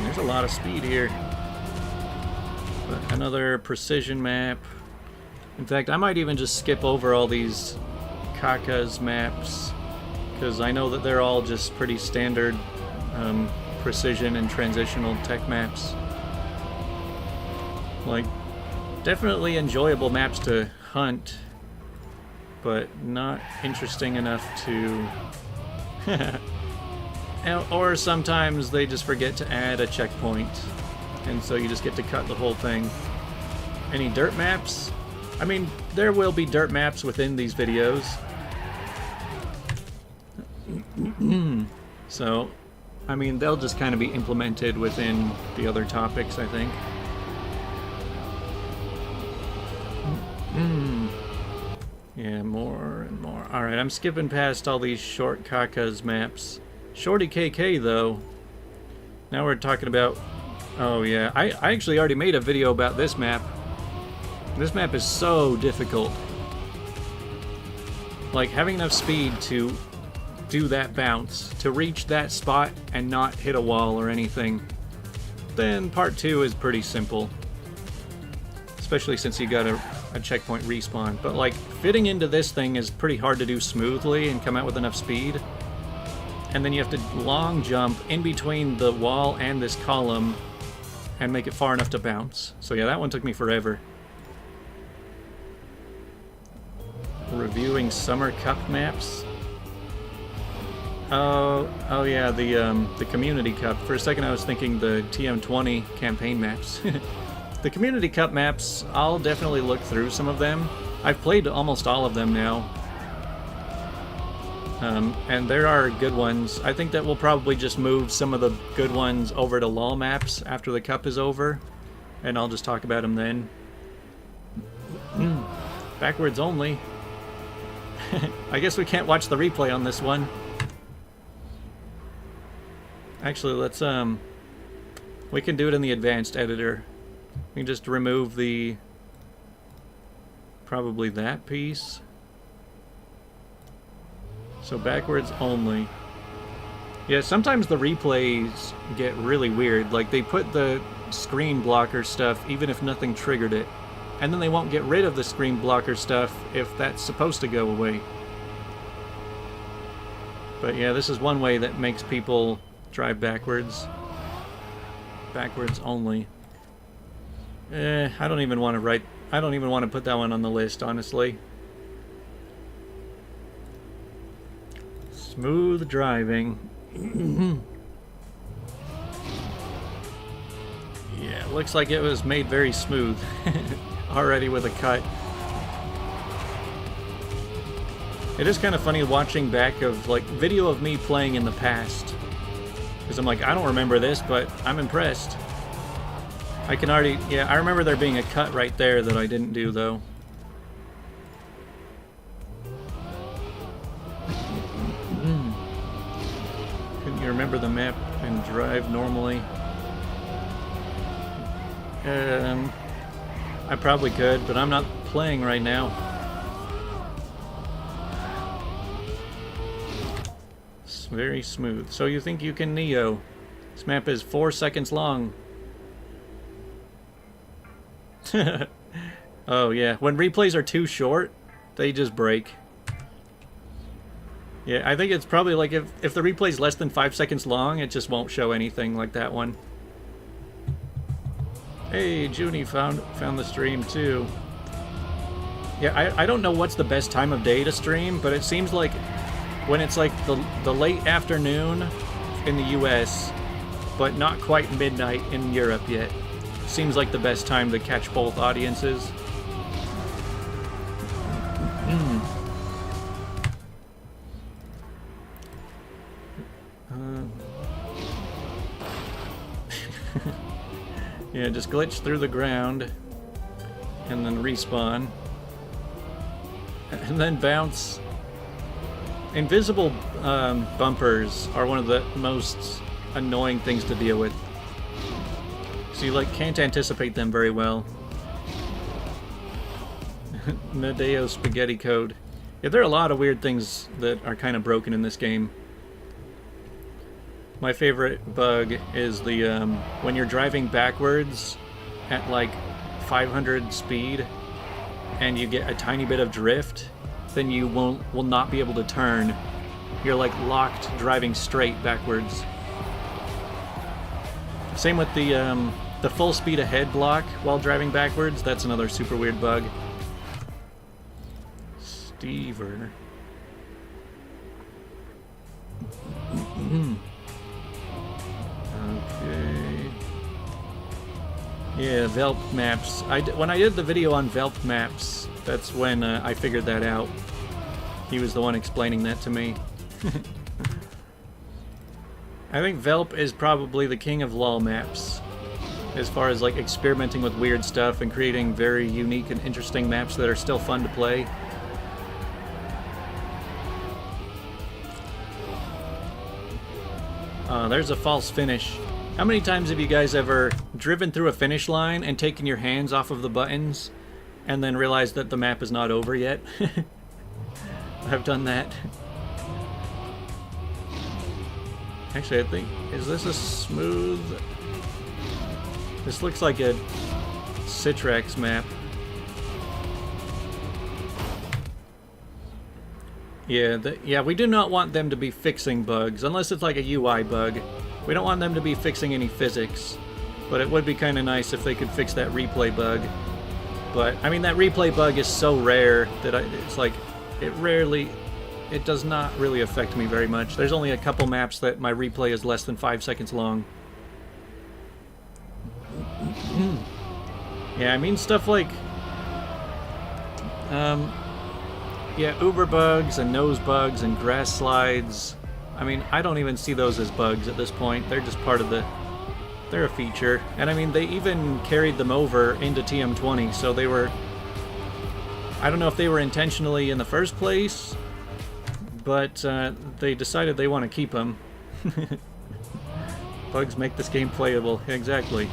there's a lot of speed here. But another precision map. In fact, I might even just skip over all these Kaka's maps, because I know that they're all just pretty standard precision and transitional tech maps. Like, definitely enjoyable maps to hunt, but not interesting enough to... Or sometimes they just forget to add a checkpoint, and so you just get to cut the whole thing. Any dirt maps? I mean, there will be dirt maps within these videos. So, I mean, they'll just kind of be implemented within the other topics, I think. Yeah, more and more. Alright, I'm skipping past all these short Kaka's maps. Shorty KK, though. Now we're talking about... Oh, yeah. I actually already made a video about this map. This map is so difficult. Like, having enough speed to do that bounce, to reach that spot and not hit a wall or anything. Then part 2 is pretty simple. Especially since you got a checkpoint respawn. But, like, fitting into this thing is pretty hard to do smoothly and come out with enough speed. And then you have to long jump in between the wall and this column and make it far enough to bounce. So yeah, that one took me forever. Reviewing Summer Cup maps. Oh yeah, the Community Cup. For a second I was thinking the TM20 campaign maps. The Community Cup maps, I'll definitely look through some of them. I've played almost all of them now. And there are good ones. I think that we'll probably just move some of the good ones over to LOLMAPS after the cup is over. And I'll just talk about them then. Backwards only. I guess we can't watch the replay on this one. Actually, let's, we can do it in the advanced editor. We can just remove the... probably that piece. So backwards only. Yeah, sometimes the replays get really weird. Like, they put the screen blocker stuff even if nothing triggered it. And then they won't get rid of the screen blocker stuff if that's supposed to go away. But yeah, this is one way that makes people drive backwards. Backwards only. I don't even want to put that one on the list, honestly. Smooth driving. Yeah, looks like it was made very smooth. Already with a cut. It is kind of funny watching back of, like, video of me playing in the past. Because I'm like, I don't remember this, but I'm impressed. I can already... Yeah, I remember there being a cut right there that I didn't do, though. Couldn't you remember the map and drive normally? I probably could, but I'm not playing right now. It's very smooth. So you think you can Neo? This map is 4 seconds long. Oh yeah, when replays are too short, they just break. Yeah, I think it's probably like if the replay's less than 5 seconds long, it just won't show anything like that one. Hey, Junie found the stream too. Yeah, I don't know what's the best time of day to stream, but it seems like when it's like the late afternoon in the US, but not quite midnight in Europe yet. Seems like the best time to catch both audiences. Yeah, just glitch through the ground and then respawn and then bounce. Invisible bumpers are one of the most annoying things to deal with. So you like can't anticipate them very well. Nadeo spaghetti code. Yeah, there are a lot of weird things that are kind of broken in this game. My favorite bug is the when you're driving backwards at like 500 speed and you get a tiny bit of drift, then you will not be able to turn. You're like locked driving straight backwards. Same with the full speed ahead block while driving backwards. That's another super weird bug. Stever. Okay. Yeah, LOLMAPS. When I did the video on LOLMAPS, that's when I figured that out. He was the one explaining that to me. I think Velp is probably the king of LOLMAPS, as far as like experimenting with weird stuff and creating very unique and interesting maps that are still fun to play. There's a false finish. How many times have you guys ever driven through a finish line and taken your hands off of the buttons and then realized that the map is not over yet? I've done that. Actually, I think... Is this a smooth... This looks like a Citrax map. Yeah, we do not want them to be fixing bugs, unless it's like a UI bug. We don't want them to be fixing any physics. But it would be kind of nice if they could fix that replay bug. But, I mean, that replay bug is so rare that it's like... It does not really affect me very much. There's only a couple maps that my replay is less than 5 seconds long. Yeah, I mean stuff like... yeah, Uber bugs and nose bugs and grass slides. I mean, I don't even see those as bugs at this point. They're just part of the... They're a feature. And I mean, they even carried them over into TM20, so they were... I don't know if they were intentionally in the first place, but they decided they want to keep them. Bugs make this game playable. Exactly.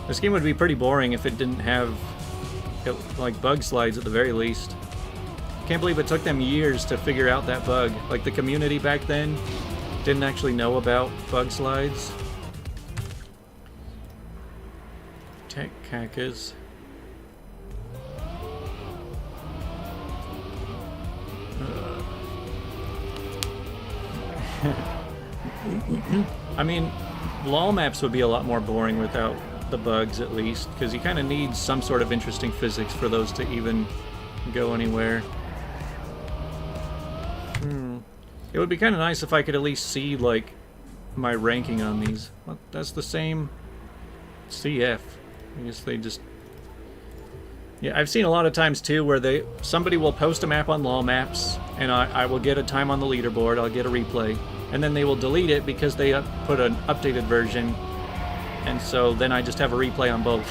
This game would be pretty boring if it didn't have, like, bug slides at the very least. Can't believe it took them years to figure out that bug. Like, the community back then didn't actually know about bug slides. Tech cacas. I mean, LOLMAPS would be a lot more boring without the bugs, at least, because you kind of need some sort of interesting physics for those to even go anywhere. It would be kind of nice if I could at least see, like, my ranking on these. Well, that's the same CF. I guess they just... Yeah, I've seen a lot of times, too, where somebody will post a map on LOLMAPS, and I will get a time on the leaderboard, I'll get a replay, and then they will delete it because they put an updated version, and so then I just have a replay on both.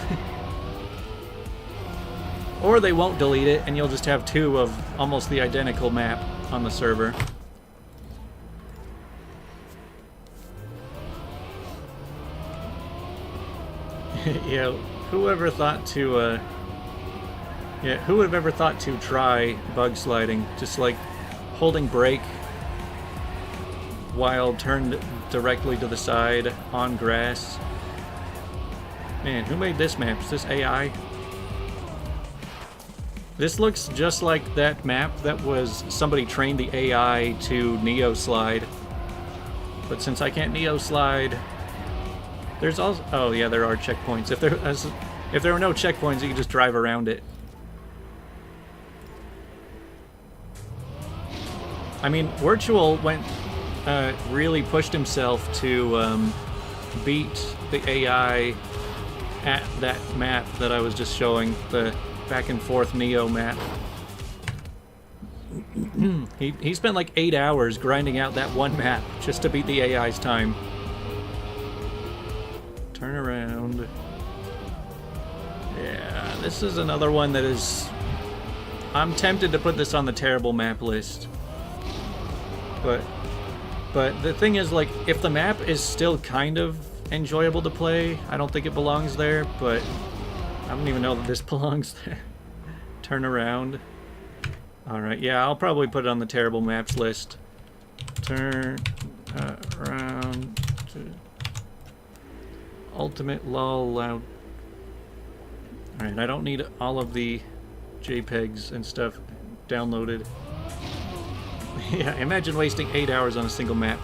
Or they won't delete it, and you'll just have two of almost the identical map on the server. Yeah, who would have ever thought to try bug sliding? Just like holding brake while turned directly to the side on grass. Man, who made this map? Is this AI? This looks just like that map that was somebody trained the AI to Neo slide. But since I can't Neo slide, there's also... Oh yeah, there are checkpoints. If there were no checkpoints, you could just drive around it. I mean, Virtual really pushed himself to beat the AI at that map that I was just showing, the back and forth Neo map. He spent like 8 hours grinding out that one map just to beat the AI's time. Turn around. Yeah, this is another one that is... I'm tempted to put this on the terrible map list. But the thing is, like, if the map is still kind of enjoyable to play, I don't think it belongs there, but I don't even know that this belongs there. Turn around. Alright, yeah, I'll probably put it on the terrible maps list. Turn around to ultimate lol loud. Alright, I don't need all of the JPEGs and stuff downloaded. Yeah, imagine wasting 8 hours on a single map.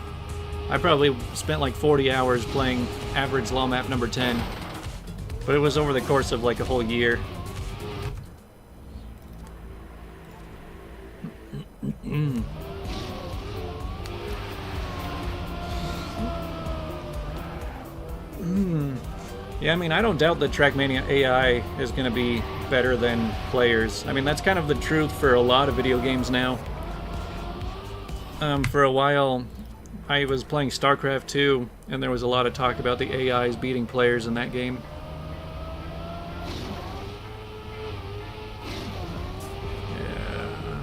I probably spent like 40 hours playing average LOL map number 10. But it was over the course of like a whole year. Yeah, I mean, I don't doubt that Trackmania AI is going to be better than players. I mean, that's kind of the truth for a lot of video games now. For a while, I was playing StarCraft 2, and there was a lot of talk about the AIs beating players in that game. Yeah.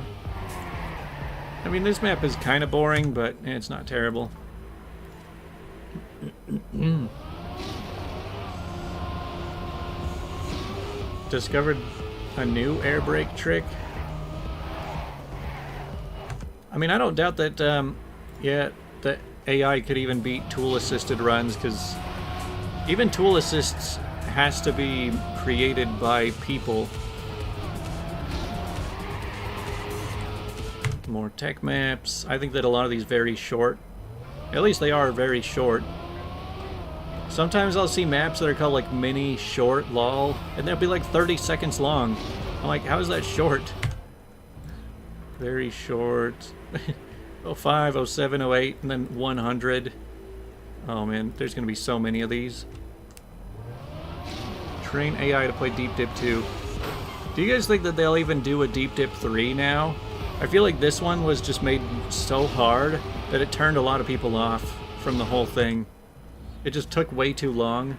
I mean, this map is kind of boring, but it's not terrible. Discovered a new air brake trick. I mean, I don't doubt that, that AI could even beat tool-assisted runs, because even tool assists has to be created by people. More tech maps. I think that a lot of these very short. At least they are very short. Sometimes I'll see maps that are called like mini short lol, and they'll be like 30 seconds long. I'm like, how is that short? Very short. 05, 07, 08, and then 100. Oh man, there's gonna be so many of these. Train AI to play Deep Dip 2. Do you guys think that they'll even do a Deep Dip 3 now? I feel like this one was just made so hard that it turned a lot of people off from the whole thing. It just took way too long.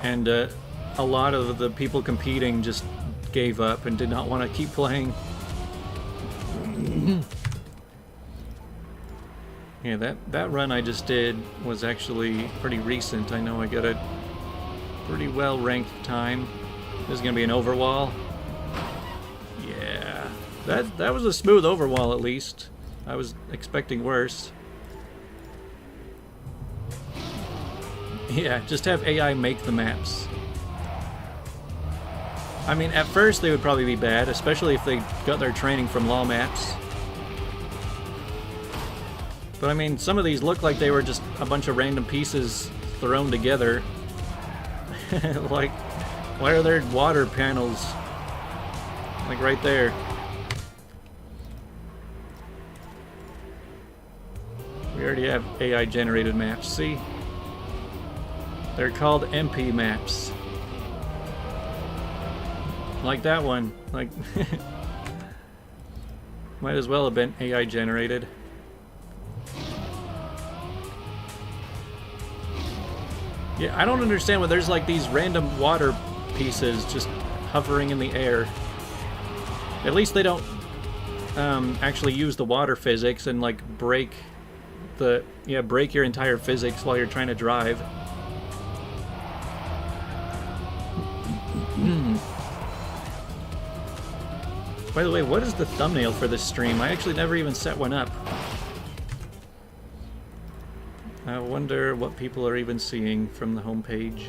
And a lot of the people competing just gave up and did not want to keep playing. Yeah, that run I just did was actually pretty recent. I know I got a pretty well ranked time. This is gonna be an overwall. Yeah, that was a smooth overwall at least. I was expecting worse. Yeah, just have AI make the maps. I mean, at first they would probably be bad, especially if they got their training from LOLMAPS. But I mean, some of these look like they were just a bunch of random pieces thrown together. Like, why are there water panels? Like right there. We already have AI generated maps, see? They're called MP maps. Like that one. Like, might as well have been AI generated. Yeah, I don't understand why there's like these random water pieces just hovering in the air. At least they don't actually use the water physics and like break your entire physics while you're trying to drive. By the way, what is the thumbnail for this stream? I actually never even set one up. I wonder what people are even seeing from the homepage.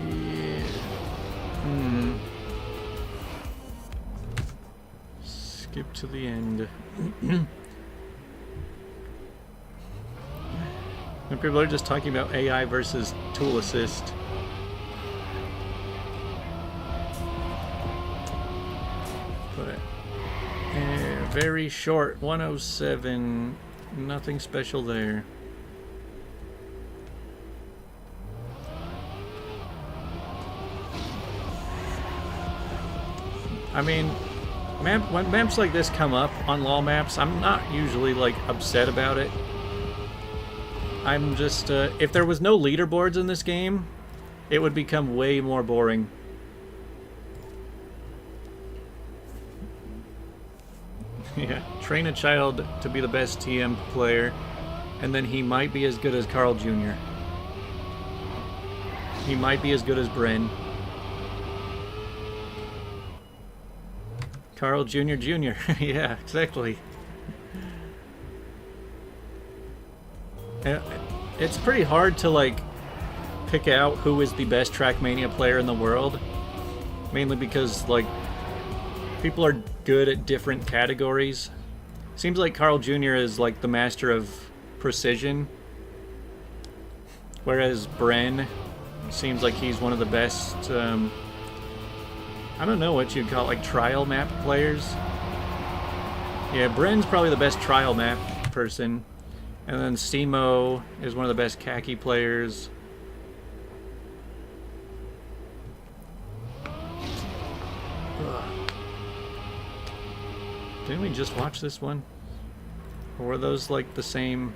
Yeah. Skip to the end. And people are just talking about AI versus tool assist. But very short, 107. Nothing special there. I mean, when maps like this come up on LOLMAPS, I'm not usually like upset about it. I'm just, if there was no leaderboards in this game, it would become way more boring. Yeah, train a child to be the best TM player, and then he might be as good as Carl Jr. He might be as good as Bren. Carl Jr. Jr. Yeah, exactly. It's pretty hard to like pick out who is the best Trackmania player in the world, mainly because like people are good at different categories. Seems like Carl Jr. is like the master of precision, whereas Bren seems like he's one of the best, I don't know what you'd call like trial map players. Yeah, Bren's probably the best trial map person. And then Steamo is one of the best khaki players. Ugh. Didn't we just watch this one? Or were those like the same?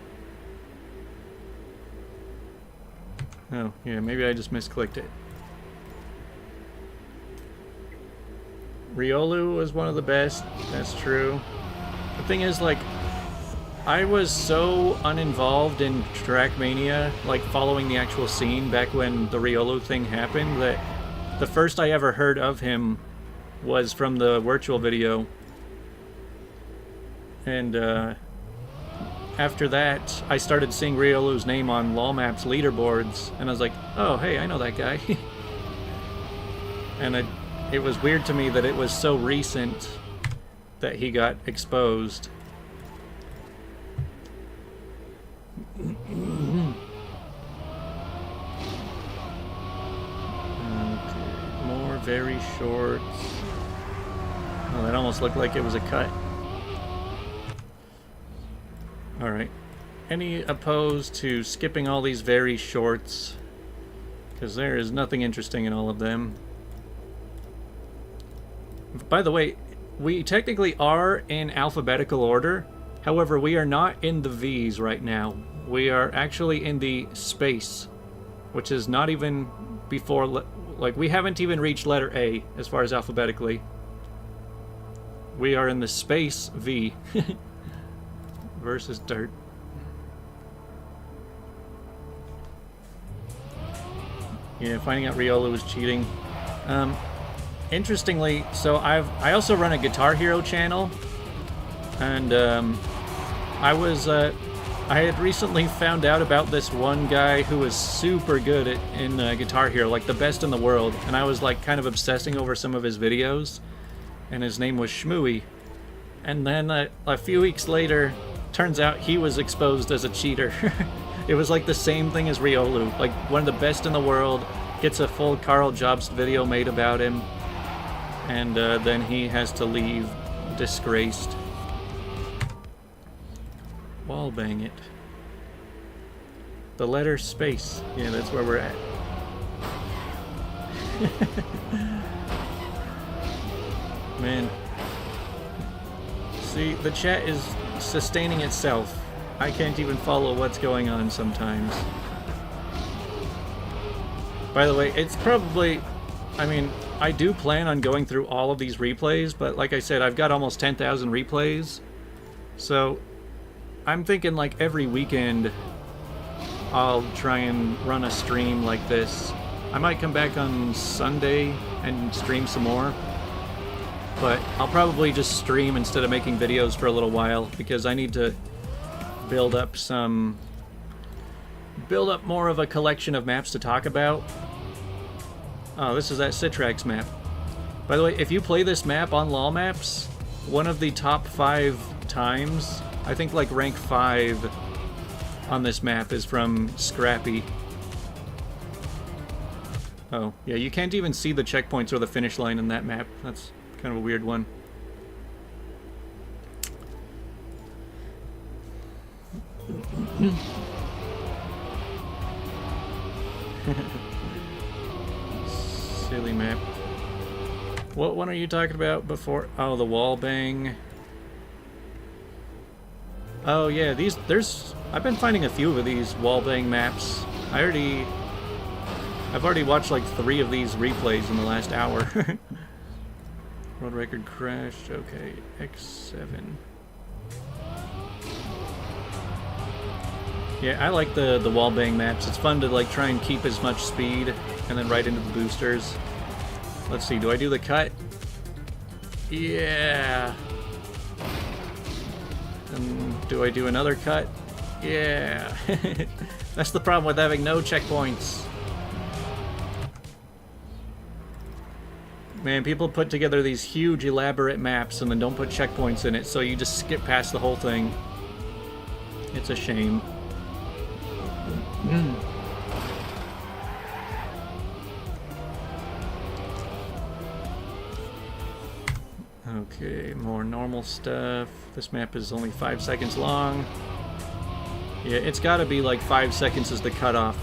Oh, yeah, maybe I just misclicked it. Riolu was one of the best, that's true. The thing is, like, I was so uninvolved in Trackmania, like following the actual scene back when the Riolu thing happened, that the first I ever heard of him was from the virtual video. And after that, I started seeing Riolu's name on LOLMAPS leaderboards, and I was like, oh, hey, I know that guy. And it was weird to me that it was so recent that he got exposed. Okay, more very shorts. Oh, that almost looked like it was a cut. Alright. Any opposed to skipping all these very shorts? Because there is nothing interesting in all of them. By the way, we technically are in alphabetical order. However, we are not in the V's right now. We are actually in the space, which is not even before, like, we haven't even reached letter A as far as alphabetically. We are in the space V. Versus dirt. Yeah, finding out Riolu was cheating. interestingly, so I also run a Guitar Hero channel, and I had recently found out about this one guy who was super good in Guitar Hero, like the best in the world, and I was like kind of obsessing over some of his videos, and his name was Shmooey. And then a few weeks later, turns out he was exposed as a cheater. It was like the same thing as Riolu, like one of the best in the world, gets a full Carl Jobst video made about him, and then he has to leave disgraced. Wall bang it. The letter space. Yeah, that's where we're at. Man. See, the chat is sustaining itself. I can't even follow what's going on sometimes. By the way, it's probably... I mean, I do plan on going through all of these replays, but like I said, I've got almost 10,000 replays. So, I'm thinking like every weekend I'll try and run a stream like this. I might come back on Sunday and stream some more. But I'll probably just stream instead of making videos for a little while, because I need to build up more of a collection of maps to talk about. Oh, this is that Citrax map. By the way, if you play this map on LOLMAPS, one of the top 5 times, I think like rank 5 on this map, is from Scrappy. Oh, yeah, you can't even see the checkpoints or the finish line in that map. That's kind of a weird one. Silly map. What one are you talking about before? Oh, the wall bang. Oh yeah, I've been finding a few of these wall bang maps. I've already watched like 3 of these replays in the last hour. World record crashed. Okay, X7. Yeah, I like the wall bang maps. It's fun to like try and keep as much speed and then right into the boosters. Let's see, do I do the cut? Yeah. And do I do another cut? Yeah. That's the problem with having no checkpoints. Man, people put together these huge elaborate maps and then don't put checkpoints in it, so you just skip past the whole thing. It's a shame. Okay, more normal stuff. This map is only 5 seconds long. Yeah, it's gotta be like 5 seconds is the cutoff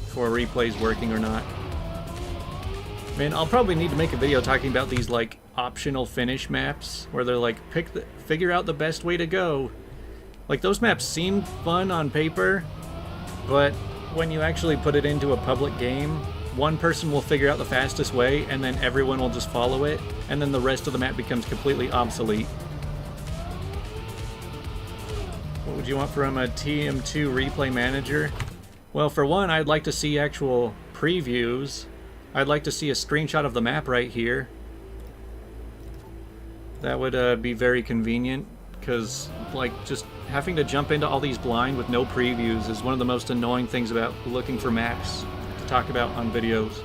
for a replay's working or not. Man, I'll probably need to make a video talking about these like optional finish maps where they're like figure out the best way to go. Like those maps seem fun on paper, but when you actually put it into a public game, one person will figure out the fastest way and then everyone will just follow it, and then the rest of the map becomes completely obsolete. What would you want from a TM2 replay manager? Well, for one, I'd like to see actual previews. I'd like to see a screenshot of the map right here. That would be very convenient, because like just having to jump into all these blind with no previews is one of the most annoying things about looking for maps to talk about on videos.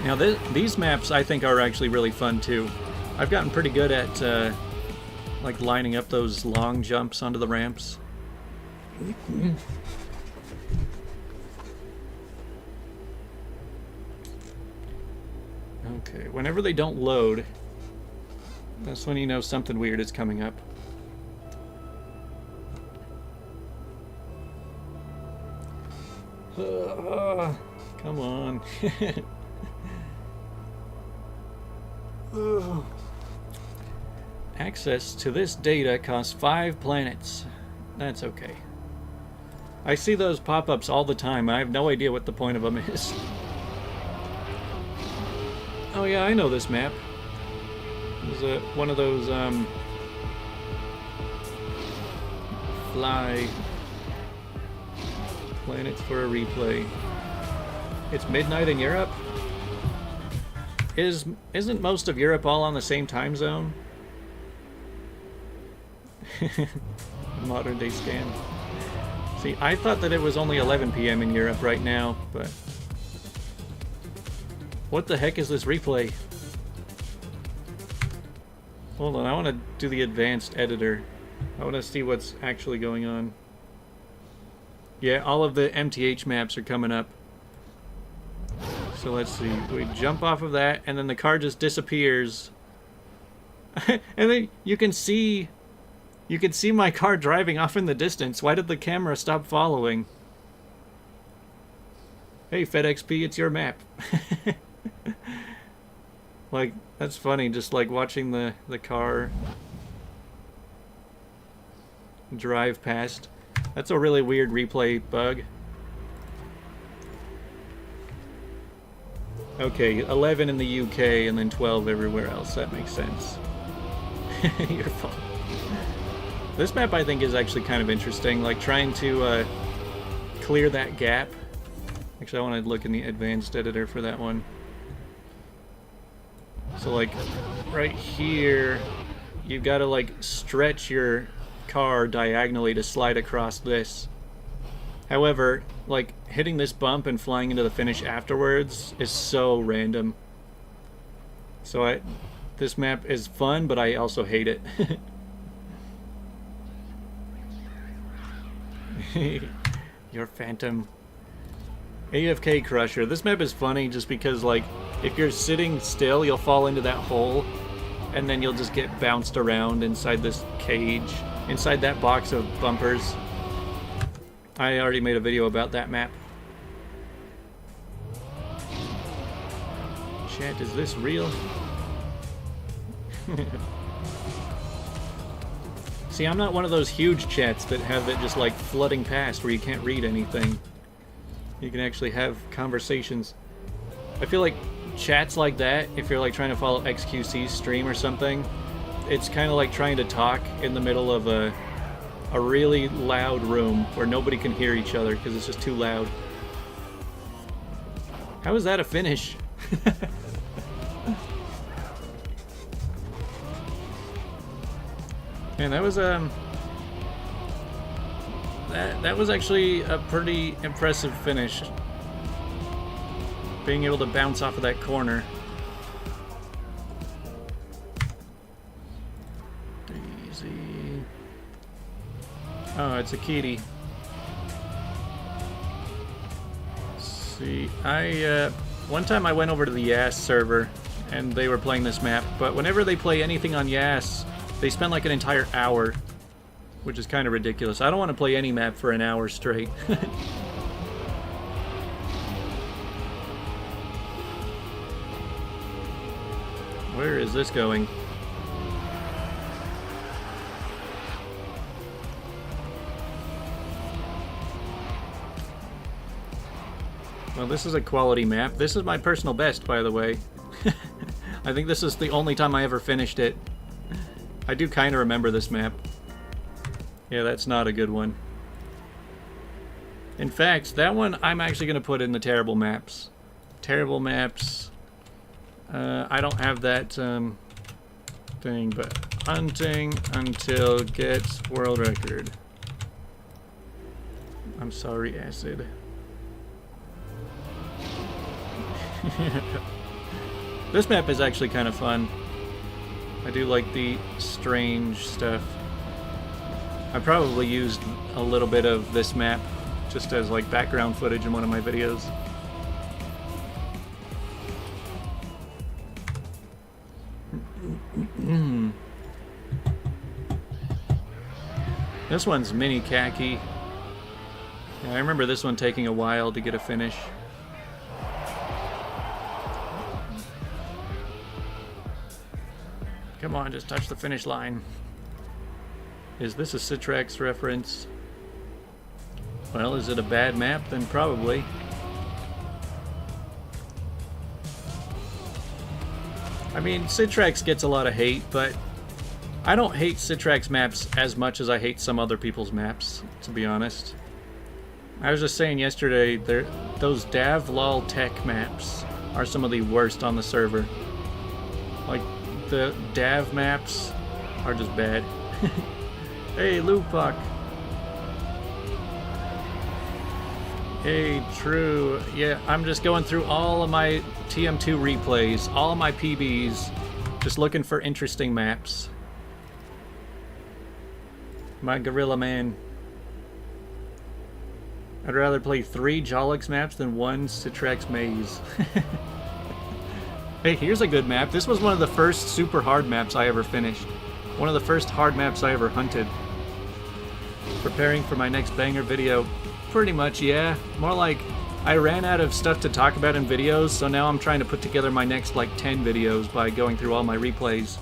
Now these maps I think are actually really fun too. I've gotten pretty good at like lining up those long jumps onto the ramps. Okay, whenever they don't load, that's when you know something weird is coming up. Come on. Access to this data costs 5 planets. That's okay. I see those pop-ups all the time. I have no idea what the point of them is. Oh yeah, I know this map. It was one of those fly planets for a replay. It's midnight in Europe? isn't most of Europe all on the same time zone? Modern day scam. See, I thought that it was only 11 p.m. in Europe right now, but what the heck is this replay? Hold on, I want to do the advanced editor. I want to see what's actually going on. Yeah, all of the MTH maps are coming up. So let's see. We jump off of that, and then the car just disappears. And then you can see my car driving off in the distance. Why did the camera stop following? Hey, FedXP, it's your map. Like, that's funny, just like watching the car drive past. That's a really weird replay bug. Okay, 11 in the UK and then 12 everywhere else. That makes sense. Your fault. This map I think is actually kind of interesting, like trying to clear that gap. Actually, I want to look in the advanced editor for that one. So like right here, you've got to like stretch your car diagonally to slide across this. However, like hitting this bump and flying into the finish afterwards is so random. So this map is fun, but I also hate it. Your Phantom. AFK Crusher. This map is funny just because, like, if you're sitting still, you'll fall into that hole, and then you'll just get bounced around inside this cage, inside that box of bumpers. I already made a video about that map. Chat, is this real? See, I'm not one of those huge chats that have it just like flooding past where you can't read anything. You can actually have conversations. I feel like chats like that, if you're like trying to follow XQC's stream or something, it's kind of like trying to talk in the middle of a really loud room where nobody can hear each other because it's just too loud. How is that a finish? Man, that was that was actually a pretty impressive finish. Being able to bounce off of that corner. Easy. Oh, it's a kitty. Let's see, one time I went over to the Yas server and they were playing this map, but whenever they play anything on Yas, they spend like an entire hour, which is kind of ridiculous. I don't want to play any map for an hour straight. Where is this going? Well, this is a quality map. This is my personal best, by the way. I think this is the only time I ever finished it. I do kind of remember this map. Yeah, that's not a good one. In fact, that one I'm actually going to put in the terrible maps. Terrible maps. I don't have that thing, but hunting until gets world record. I'm sorry, Acid. This map is actually kind of fun. I do like the strange stuff. I probably used a little bit of this map just as like background footage in one of my videos. This one's mini khaki. Yeah, I remember this one taking a while to get a finish. Come on, just touch the finish line. Is this a Citrax reference? Well, is it a bad map? Then probably. I mean, Citrax gets a lot of hate, but I don't hate Citrax maps as much as I hate some other people's maps, to be honest. I was just saying yesterday, those Dav Lol Tech maps are some of the worst on the server. Like, the DAV maps are just bad. Hey, Lupak! Hey, true. Yeah, I'm just going through all of my TM2 replays, all of my PBs, just looking for interesting maps. My gorilla man. I'd rather play 3 Jolix maps than 1 Citrax maze. Hey, here's a good map. This was one of the first super hard maps I ever finished. One of the first hard maps I ever hunted. Preparing for my next banger video. Pretty much, yeah. More like I ran out of stuff to talk about in videos, so now I'm trying to put together my next like 10 videos by going through all my replays.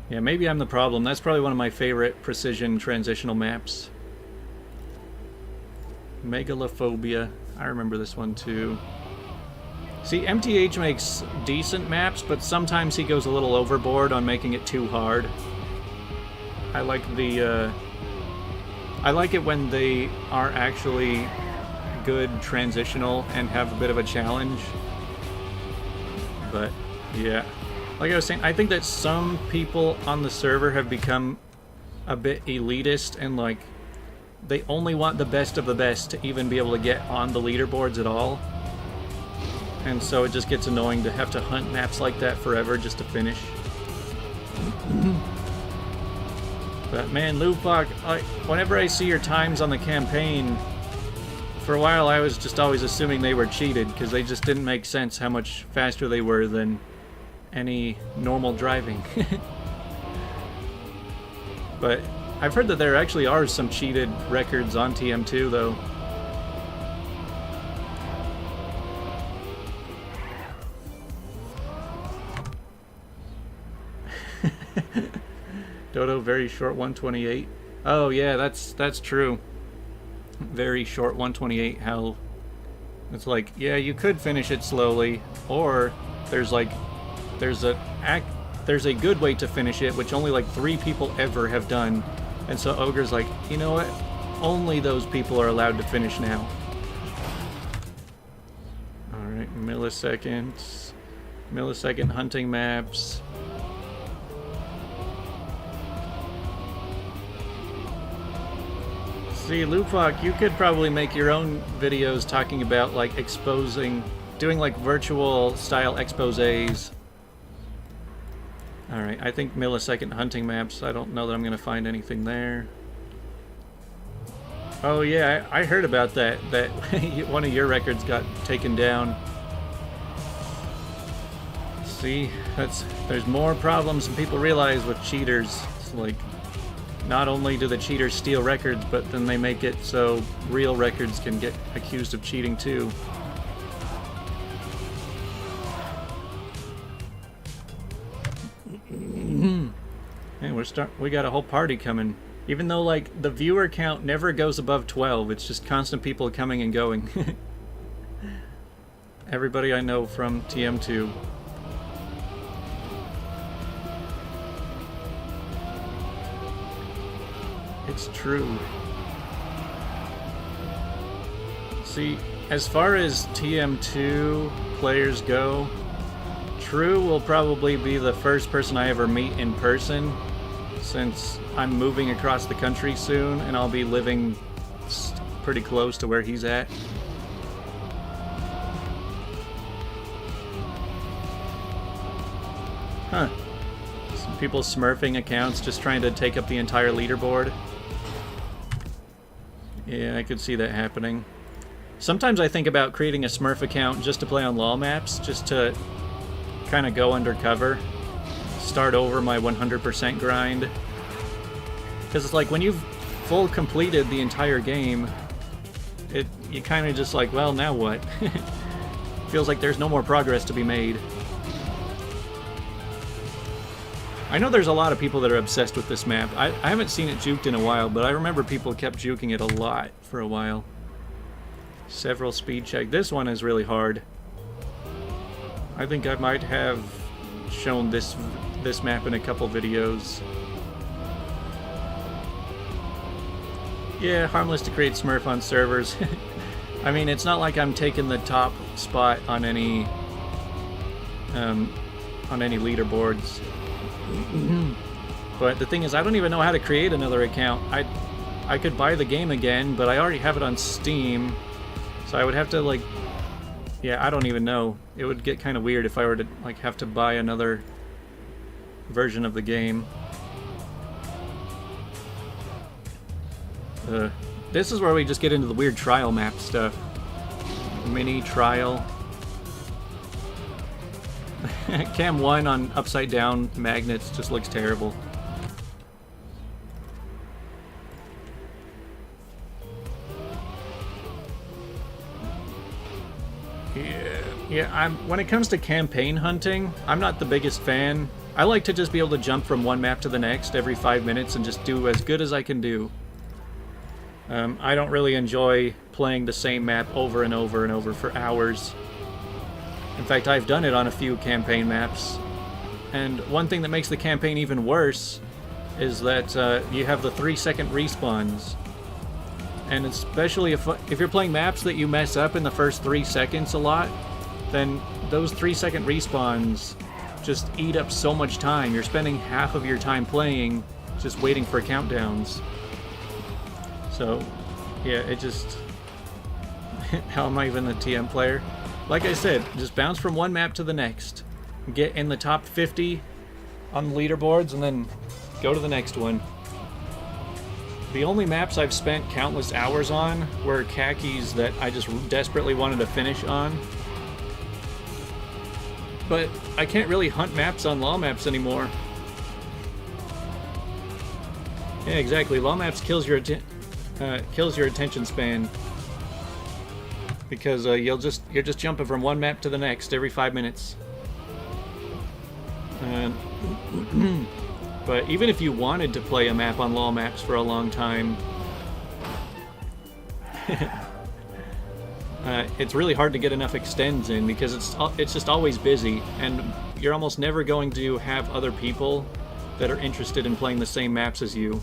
Yeah, maybe I'm the problem. That's probably one of my favorite precision transitional maps. Megalophobia. I remember this one too. See, MTH makes decent maps, but sometimes he goes a little overboard on making it too hard. I like the, I like it when they are actually good transitional and have a bit of a challenge. But, yeah. Like I was saying, I think that some people on the server have become a bit elitist and, like, they only want the best of the best to even be able to get on the leaderboards at all. And so it just gets annoying to have to hunt maps like that forever just to finish. But man, Lupak, whenever I see your times on the campaign, for a while I was just always assuming they were cheated, because they just didn't make sense how much faster they were than any normal driving. But I've heard that there actually are some cheated records on TM2, though. Dodo, very short 128. Oh yeah, that's true. Very short 128. How it's like, yeah, you could finish it slowly, or there's a good way to finish it, which only like 3 people ever have done. And so Ogre's like, you know what? Only those people are allowed to finish now. Alright, milliseconds. Millisecond hunting maps. See, Lupak, you could probably make your own videos talking about, like, doing, like, virtual style exposés. Alright, I think millisecond hunting maps, I don't know that I'm going to find anything there. Oh yeah, I heard about that one of your records got taken down. See, there's more problems than people realize with cheaters. It's like, not only do the cheaters steal records, but then they make it so real records can get accused of cheating too. And we got a whole party coming. Even though, like, the viewer count never goes above 12, it's just constant people coming and going. Everybody I know from TM2. It's true. See, as far as TM2 players go, True will probably be the first person I ever meet in person, since I'm moving across the country soon and I'll be living pretty close to where he's at. Huh. Some people smurfing accounts just trying to take up the entire leaderboard. Yeah, I could see that happening. Sometimes I think about creating a Smurf account just to play on LOLMAPS, just to kind of go undercover, start over my 100% grind. Because it's like, when you've full completed the entire game, you kind of just like, well, now what? Feels like there's no more progress to be made. I know there's a lot of people that are obsessed with this map. I haven't seen it juked in a while, but I remember people kept juking it a lot for a while. Several speed check. This one is really hard. I think I might have shown this map in a couple videos. Yeah, harmless to create Smurf on servers. I mean, it's not like I'm taking the top spot on any leaderboards. But the thing is, I don't even know how to create another account. I could buy the game again, but I already have it on Steam, so I would have to, like, yeah, I don't even know. It would get kind of weird if I were to, like, have to buy another version of the game. This is where we just get into the weird trial map stuff. Mini trial. Cam 1 on upside down magnets just looks terrible. Yeah, when it comes to campaign hunting, I'm not the biggest fan. I like to just be able to jump from one map to the next every 5 minutes and just do as good as I can do. I don't really enjoy playing the same map over and over and over for hours. In fact, I've done it on a few campaign maps. And one thing that makes the campaign even worse is that you have the 3-second respawns. And especially if you're playing maps that you mess up in the first 3 seconds a lot, then those 3-second respawns just eat up so much time. You're spending half of your time playing just waiting for countdowns. So, yeah, it just... How am I even a TM player? Like I said, just bounce from one map to the next. Get in the top 50 on the leaderboards and then go to the next one. The only maps I've spent countless hours on were khakis that I just desperately wanted to finish on. But I can't really hunt maps on LOLMAPS anymore. Yeah, exactly. LOLMAPS kills your attention span. Because you're just jumping from one map to the next every 5 minutes. But even if you wanted to play a map on LOLMAPS for a long time, it's really hard to get enough extends in because it's just always busy, and you're almost never going to have other people that are interested in playing the same maps as you.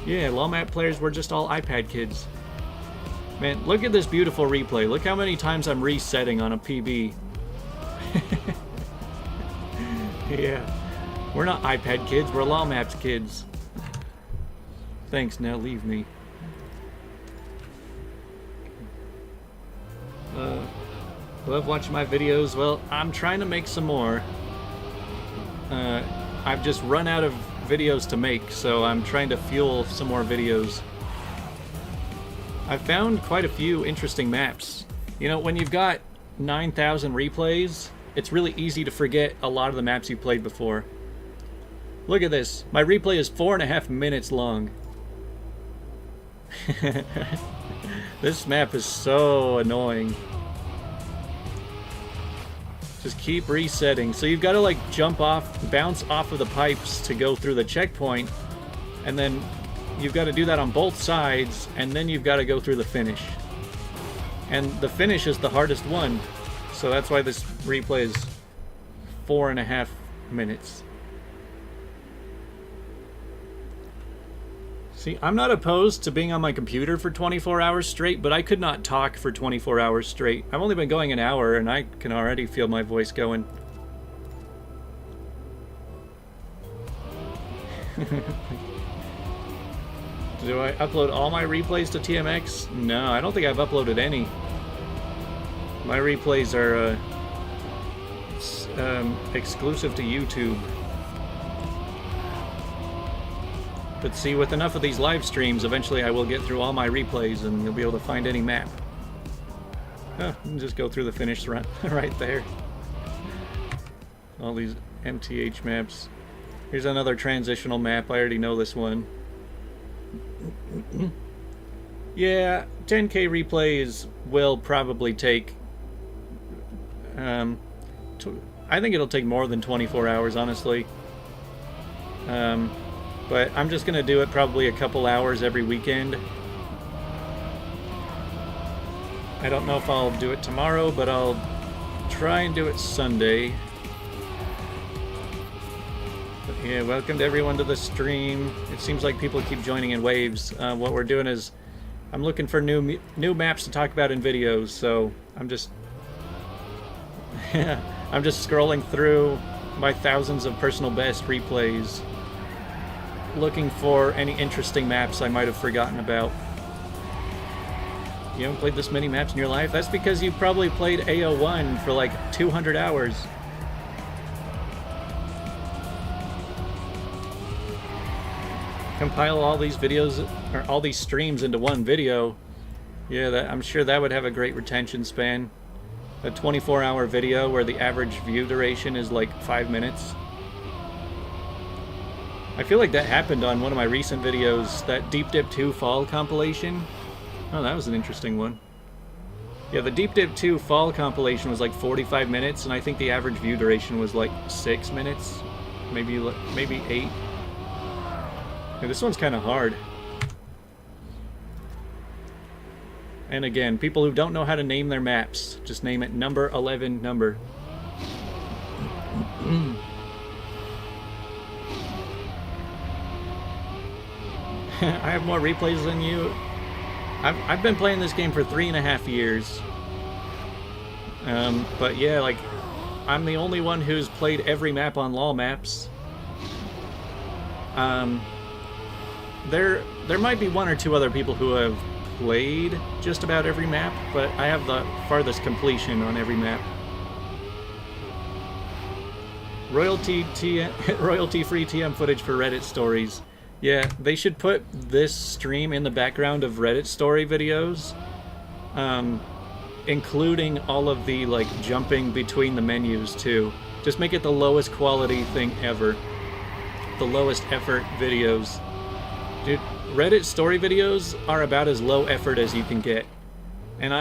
Yeah, LOLMAP players were just all iPad kids. Man, look at this beautiful replay. Look how many times I'm resetting on a PB. Yeah. We're not iPad kids, we're LOLMAPS kids. Thanks, now leave me. Love watching my videos. Well, I'm trying to make some more. I've just run out of videos to make, so I'm trying to fuel some more videos. I've found quite a few interesting maps. You know, when you've got 9,000 replays, it's really easy to forget a lot of the maps you played before. Look at this. My replay is 4.5 minutes long. This map is so annoying. Just keep resetting. So you've got to like jump off, bounce off of the pipes to go through the checkpoint, and then you've got to do that on both sides, and then you've got to go through the finish. And the finish is the hardest one. So that's why this replay is 4.5 minutes. See, I'm not opposed to being on my computer for 24 hours straight, but I could not talk for 24 hours straight. I've only been going an hour, and I can already feel my voice going. Do I upload all my replays to TMX? No, I don't think I've uploaded any. My replays are exclusive to YouTube. But see, with enough of these live streams, eventually I will get through all my replays and you'll be able to find any map. Oh, you can just go through the finish run right there. All these MTH maps. Here's another transitional map. I already know this one. Yeah, 10K replays will probably take... I think it'll take more than 24 hours, honestly. But I'm just going to do it probably a couple hours every weekend. I don't know if I'll do it tomorrow, but I'll try and do it Sunday. But yeah, welcome to everyone to the stream. It seems like people keep joining in waves. What we're doing is I'm looking for new maps to talk about in videos, so I'm just I'm just scrolling through my thousands of personal best replays, looking for any interesting maps I might have forgotten about. You haven't played this many maps in your life? That's because you probably played AO1 for like 200 hours. Compile all these videos, or all these streams into one video. Yeah, I'm sure that would have a great retention span. A 24-hour video where the average view duration is like 5 minutes. I feel like that happened on one of my recent videos, that Deep Dip 2 Fall compilation. Oh, that was an interesting one. Yeah, the Deep Dip 2 Fall compilation was like 45 minutes, and I think the average view duration was like 6 minutes. Maybe 8. Yeah, this one's kind of hard. And again, people who don't know how to name their maps, just name it number 11 number. I have more replays than you. I've been playing this game for 3.5 years. But yeah, like, I'm the only one who's played every map on LOLMAPS. There might be one or two other people who have played just about every map, but I have the farthest completion on every map. Royalty-free TM footage for Reddit stories. Yeah, they should put this stream in the background of Reddit story videos, including all of the, like, jumping between the menus, too. Just make it the lowest quality thing ever. The lowest effort videos. Dude, Reddit story videos are about as low effort as you can get. And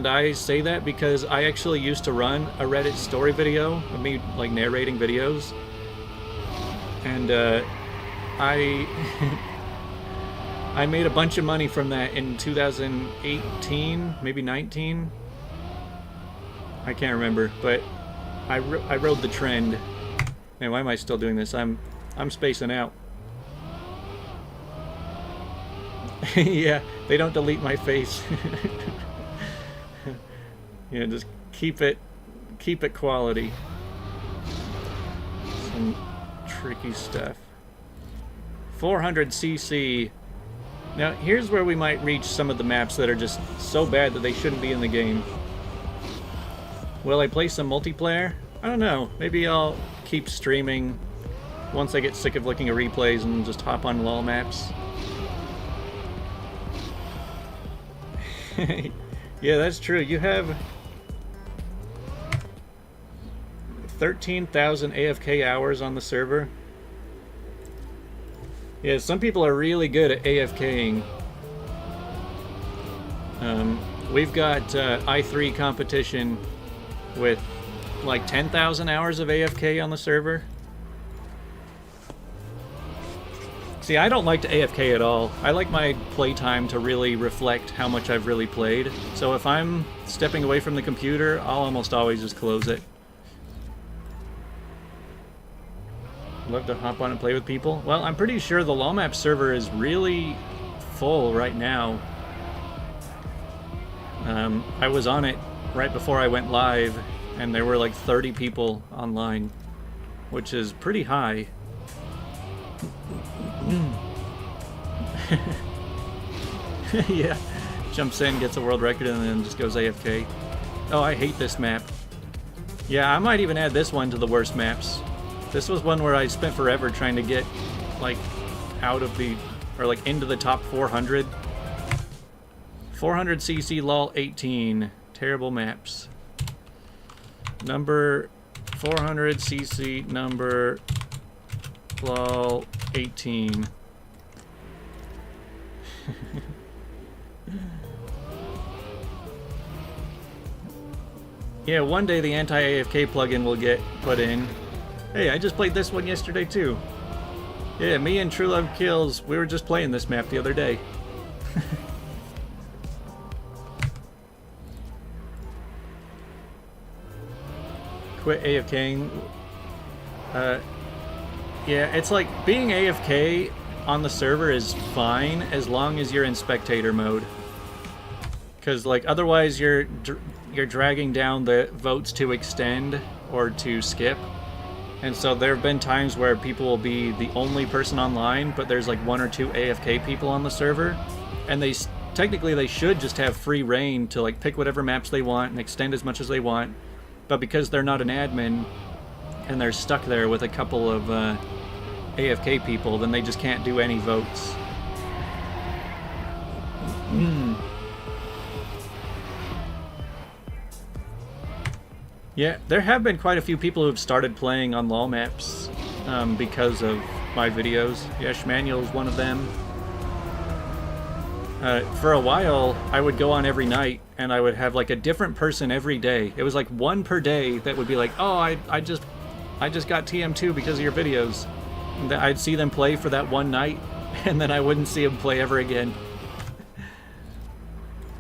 I say that because I actually used to run a Reddit story video of me, like, narrating videos. And, I made a bunch of money from that in 2018, maybe 19. I can't remember, but I rode the trend. Man, why am I still doing this? I'm spacing out. Yeah, they don't delete my face. Yeah, just keep it quality. Some tricky stuff. 400cc. Now, here's where we might reach some of the maps that are just so bad that they shouldn't be in the game. Will I play some multiplayer? I don't know. Maybe I'll keep streaming once I get sick of looking at replays and just hop on LOLMAPS. Yeah, that's true. You have 13,000 AFK hours on the server. Yeah, some people are really good at AFKing. We've got I3 competition with like 10,000 hours of AFK on the server. See, I don't like to AFK at all. I like my playtime to really reflect how much I've really played. So if I'm stepping away from the computer, I'll almost always just close it. Love to hop on and play with people. Well, I'm pretty sure the LOLMAPS server is really full right now. I was on it right before I went live, and there were like 30 people online, which is pretty high. Yeah, jumps in, gets a world record, and then just goes AFK. Oh, I hate this map. Yeah, I might even add this one to the worst maps. This was one where I spent forever trying to get, like, out of the, or like into the top 400. 400cc LOL 18. Terrible maps. Number 400cc number LOL 18. Yeah, one day the anti-AFK plugin will get put in. Hey, I just played this one yesterday too. Yeah, me and True Love Kills, we were just playing this map the other day. Quit AFKing. Yeah, it's like being AFK on the server is fine as long as you're in spectator mode. Because, like, otherwise you're dragging down the votes to extend or to skip. And so there have been times where people will be the only person online, but there's like 1 or 2 AFK people on the server. And technically they should just have free reign to like pick whatever maps they want and extend as much as they want. But because they're not an admin and they're stuck there with a couple of AFK people, then they just can't do any votes. Yeah, there have been quite a few people who have started playing on LOLMAPS because of my videos. Yeah, Schmanuel's one of them. For a while, I would go on every night, and I would have like a different person every day. It was like one per day that would be like, oh, I just got TM2 because of your videos. And I'd see them play for that one night, and then I wouldn't see them play ever again.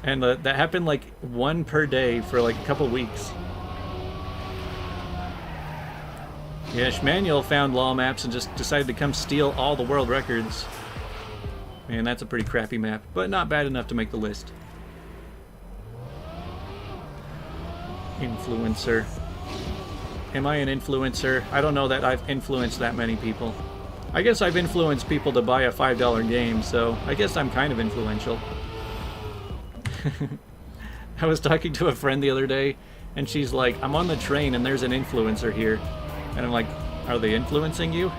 And that happened like one per day for like a couple weeks. Yeah, Schmanuel found LOLMAPS and just decided to come steal all the world records. Man, that's a pretty crappy map, but not bad enough to make the list. Influencer. Am I an influencer? I don't know that I've influenced that many people. I guess I've influenced people to buy a $5 game, so I guess I'm kind of influential. I was talking to a friend the other day, and she's like, I'm on the train and there's an influencer here. And I'm like, are they influencing you?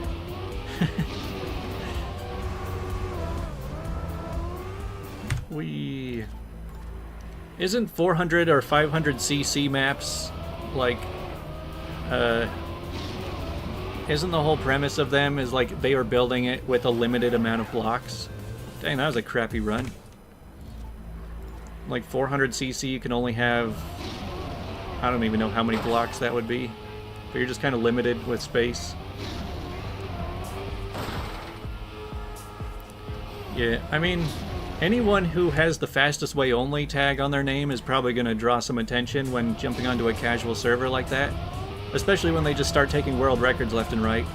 Isn't 400 or 500 CC maps, like, isn't the whole premise of them is like they are building it with a limited amount of blocks? Dang, that was a crappy run. Like 400 CC, you can only have, I don't even know how many blocks that would be. But you're just kind of limited with space. Yeah, I mean, anyone who has the fastest way only tag on their name is probably going to draw some attention when jumping onto a casual server like that. Especially when they just start taking world records left and right.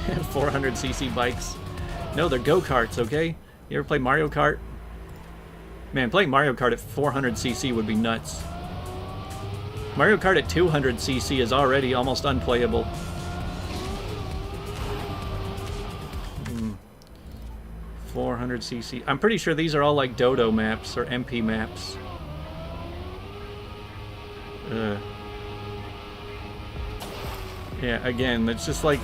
400cc bikes. No, they're go-karts, okay? You ever play Mario Kart? Man, playing Mario Kart at 400cc would be nuts. Mario Kart at 200cc is already almost unplayable. 400cc. I'm pretty sure these are all like Dodo maps or MP maps. Yeah, again, it's just like,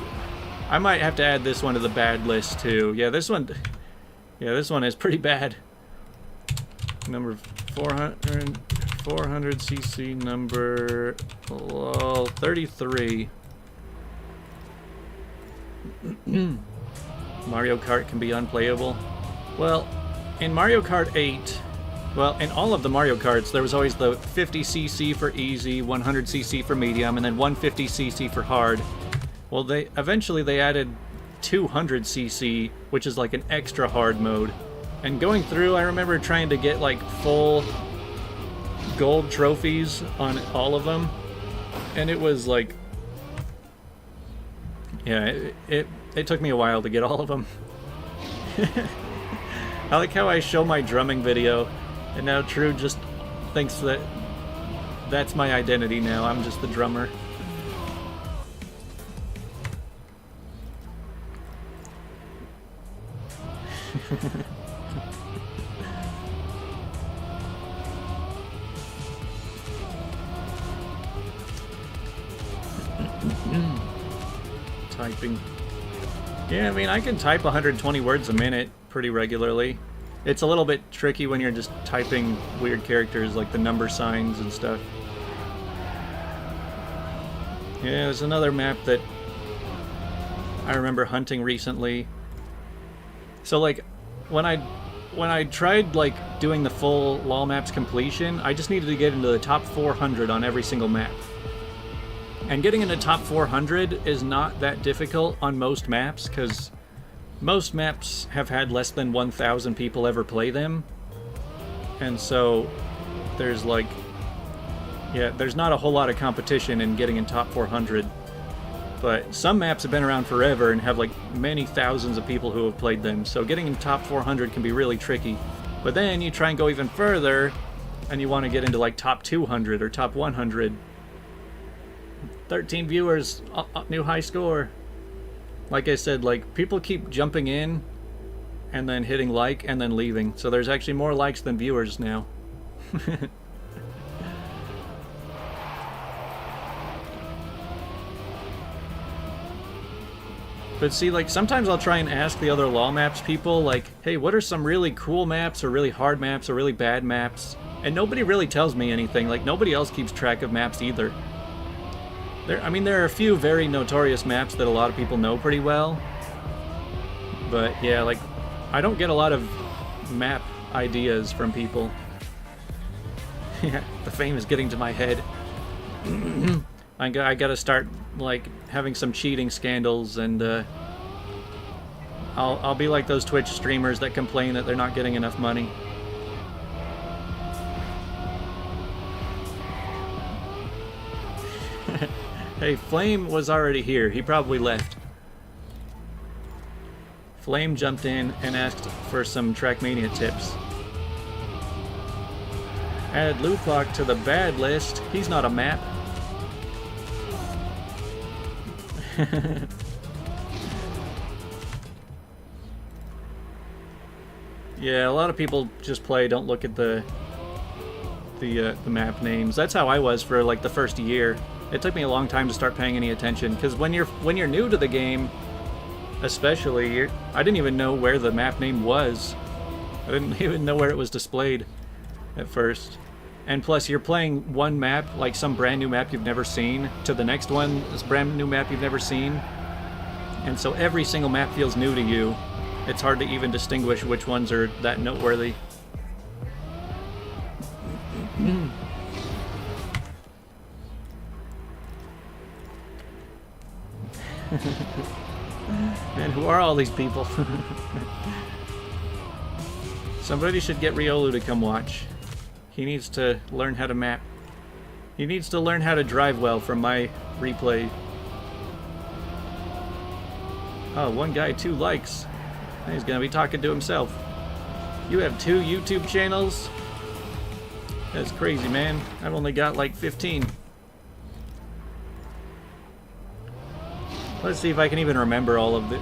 I might have to add this one to the bad list too. Yeah, this one is pretty bad. Number 400cc number 33. Mario Kart can be unplayable. Well, in Mario Kart 8, well, in all of the Mario Karts, there was always the 50cc for easy, 100cc for medium, and then 150cc for hard. Well, eventually they added 200cc, which is like an extra hard mode. And going through, I remember trying to get like full gold trophies on all of them, and it was like, yeah, it took me a while to get all of them. I like how I show my drumming video, and now True just thinks that that's my identity now. I'm just the drummer. Typing. Yeah, I mean, I can type 120 words a minute pretty regularly. It's a little bit tricky when you're just typing weird characters like the number signs and stuff. Yeah, there's another map that I remember hunting recently. So like, when I tried like doing the full LOLMAPS completion, I just needed to get into the top 400 on every single map. And getting into top 400 is not that difficult on most maps, because most maps have had less than 1,000 people ever play them. And so there's like, yeah, there's not a whole lot of competition in getting in top 400. But some maps have been around forever and have like many thousands of people who have played them, so getting in top 400 can be really tricky. But then you try and go even further, and you want to get into like top 200 or top 100. 13 viewers, new high score. Like I said, like people keep jumping in and then hitting like and then leaving. So there's actually more likes than viewers now. But see, like, sometimes I'll try and ask the other LOLMAPS people, like, hey, what are some really cool maps, or really hard maps, or really bad maps? And nobody really tells me anything. Like, nobody else keeps track of maps either. I mean, there are a few very notorious maps that a lot of people know pretty well. But, yeah, like, I don't get a lot of map ideas from people. Yeah, the fame is getting to my head. I gotta start, like, having some cheating scandals, and I'll be like those Twitch streamers that complain that they're not getting enough money. Hey, Flame was already here. He probably left. Flame jumped in and asked for some Trackmania tips. Add Lupoc to the bad list. He's not a map. Yeah, a lot of people just play, don't look at the map names. That's how I was for like the first year. It took me a long time to start paying any attention, because when you're new to the game, especially, I didn't even know where the map name was. I didn't even know where it was displayed at first. And plus, you're playing one map, like some brand new map you've never seen, to the next one, this brand new map you've never seen. And so every single map feels new to you. It's hard to even distinguish which ones are that noteworthy. Man, who are all these people? Somebody should get Riolu to come watch. He needs to learn how to map. He needs to learn how to drive well from my replay. Oh, one guy, 2 likes. He's gonna be talking to himself. You have 2 YouTube channels? That's crazy, man. I've only got like 15. Let's see if I can even remember all of it.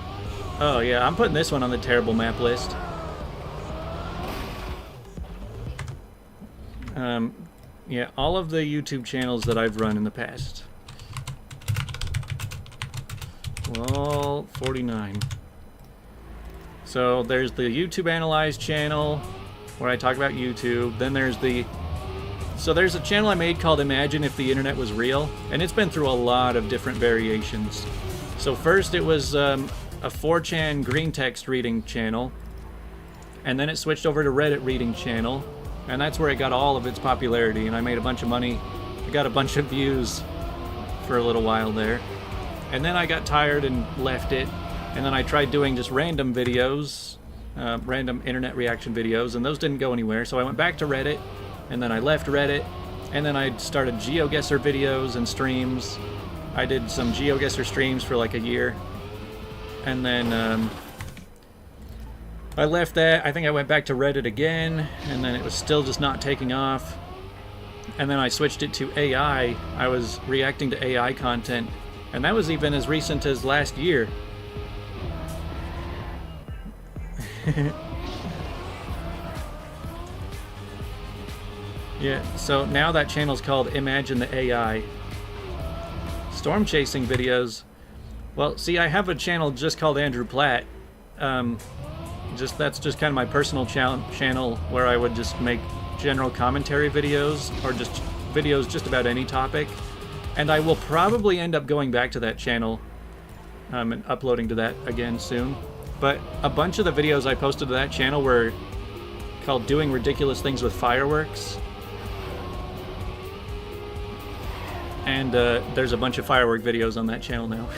Oh yeah, I'm putting this one on the terrible map list. Yeah, all of the YouTube channels that I've run in the past. Well, 49. So there's the YouTube Analyze channel, where I talk about YouTube. Then there's there's a channel I made called Imagine If the Internet Was Real, and it's been through a lot of different variations. So first it was a 4chan green text reading channel, and then it switched over to Reddit reading channel. And that's where it got all of its popularity, and I made a bunch of money. I got a bunch of views for a little while there. And then I got tired and left it, and then I tried doing just random videos, random internet reaction videos, and those didn't go anywhere, so I went back to Reddit, and then I left Reddit, and then I started GeoGuessr videos and streams. I did some GeoGuessr streams for like a year, and then I left that. I think I went back to Reddit again, and then it was still just not taking off. And then I switched it to AI. I was reacting to AI content, and that was even as recent as last year. Yeah, so now that channel's called Imagine the AI. Storm chasing videos. Well, see, I have a channel just called Andrew Platt. That's just kind of my personal channel where I would just make general commentary videos, or just videos just about any topic. And I will probably end up going back to that channel and uploading to that again soon. But a bunch of the videos I posted to that channel were called Doing Ridiculous Things with Fireworks. And there's a bunch of firework videos on that channel now.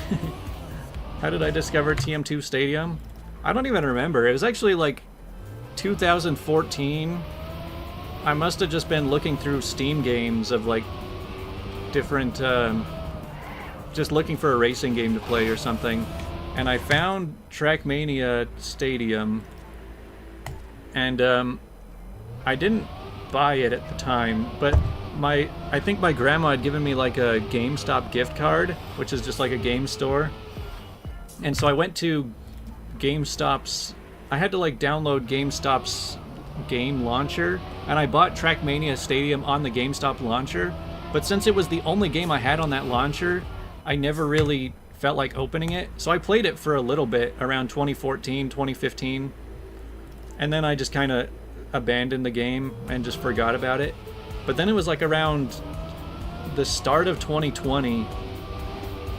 How did I discover TM2 Stadium? I don't even remember. It was actually like 2014. I must have just been looking through Steam games of like different just looking for a racing game to play or something, and I found Trackmania Stadium, and I didn't buy it at the time, but I think my grandma had given me like a GameStop gift card, which is just like a game store, and so I went to GameStop's. I had to like download GameStop's game launcher, and I bought Trackmania Stadium on the GameStop launcher, but since it was the only game I had on that launcher, I never really felt like opening it, so I played it for a little bit around 2014, 2015, and then I just kind of abandoned the game and just forgot about it. But then it was like around the start of 2020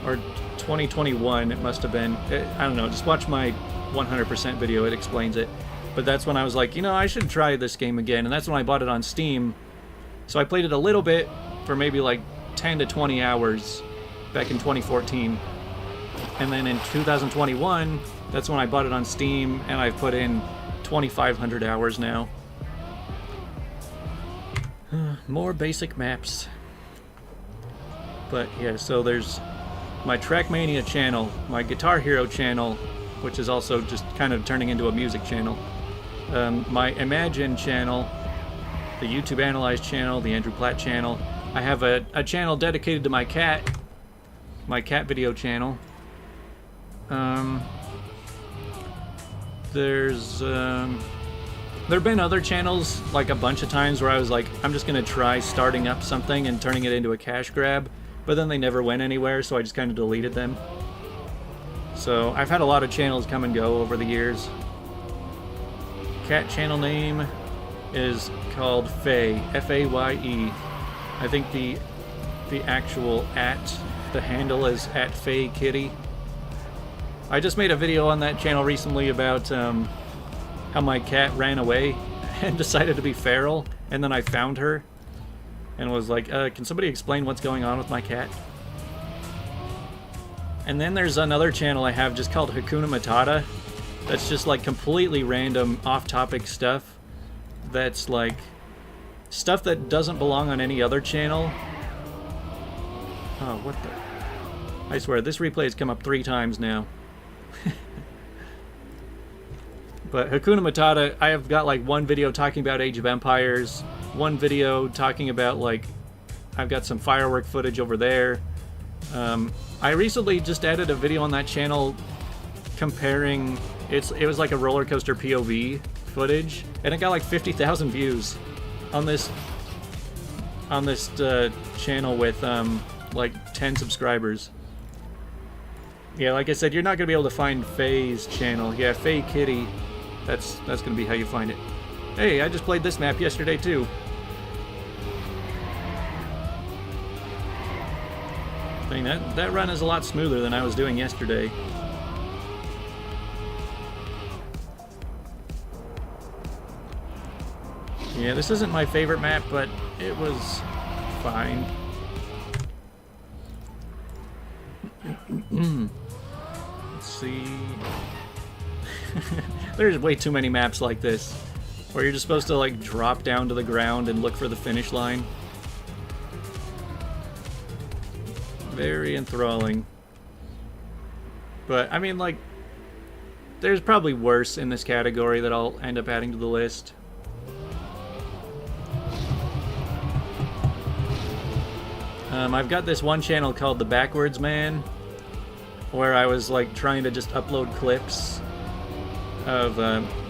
or 2021, it must have been. I don't know, just watch my 100% video, it explains it. But that's when I was like, you know, I should try this game again, and that's when I bought it on Steam. So I played it a little bit for maybe like 10 to 20 hours back in 2014. And then in 2021, that's when I bought it on Steam, and I've put in 2,500 hours now. More basic maps. But yeah, so there's my Trackmania channel, my Guitar Hero channel, which is also just kind of turning into a music channel, my Imagine channel, the YouTube Analyze channel, the Andrew Platt channel. I have a channel dedicated to my cat video channel. There have been other channels like a bunch of times where I was like, I'm just gonna try starting up something and turning it into a cash grab, but then they never went anywhere, so I just kind of deleted them. So I've had a lot of channels come and go over the years. Cat channel name is called Faye, F-A-Y-E. I think the actual the handle is @FayeKitty. I just made a video on that channel recently about how my cat ran away and decided to be feral, and then I found her and was like, can somebody explain what's going on with my cat? And then there's another channel I have just called Hakuna Matata. That's just like completely random off-topic stuff. That's like stuff that doesn't belong on any other channel. Oh, what the... I swear, this replay has come up 3 times now. But Hakuna Matata, I have got like one video talking about Age of Empires, one video talking about like, I've got some firework footage over there. I recently just added a video on that channel comparing, it was like a roller coaster POV footage, and it got like 50,000 views on this channel with like 10 subscribers. Yeah, like I said, you're not gonna be able to find Faye's channel. Yeah, Faye Kitty. That's gonna be how you find it. Hey, I just played this map yesterday too. I mean, that run is a lot smoother than I was doing yesterday. Yeah, this isn't my favorite map, but it was fine. Let's see. There's way too many maps like this, where you're just supposed to like drop down to the ground and look for the finish line. Very enthralling. But I mean, like, there's probably worse in this category that I'll end up adding to the list. I've got this one channel called The Backwards Man, where I was like trying to just upload clips of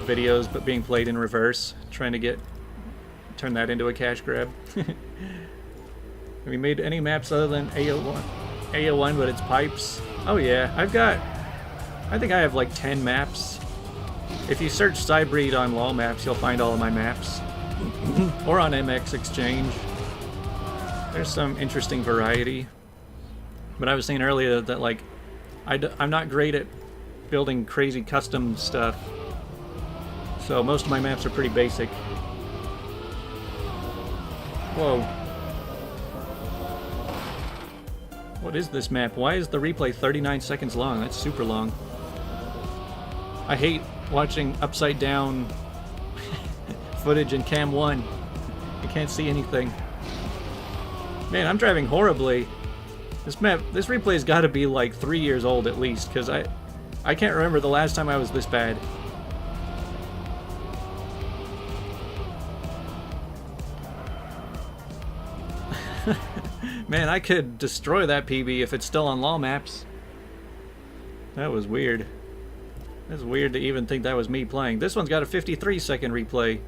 videos but being played in reverse, trying to turn that into a cash grab. Have you made any maps other than AO1 but it's pipes? Oh yeah, I think I have like 10 maps. If you search Cybreed on LOLMAPS, you'll find all of my maps. Or on MX Exchange. There's some interesting variety. But I was saying earlier that like I'm not great at building crazy custom stuff, so most of my maps are pretty basic. Whoa. What is this map? Why is the replay 39 seconds long? That's super long. I hate watching upside down footage in Cam 1. You can't see anything. Man, I'm driving horribly. This replay's got to be like 3 years old at least, because I can't remember the last time I was this bad. Man, I could destroy that PB if it's still on LOLMAPS. That was weird. That's weird to even think that was me playing. This one's got a 53-second replay.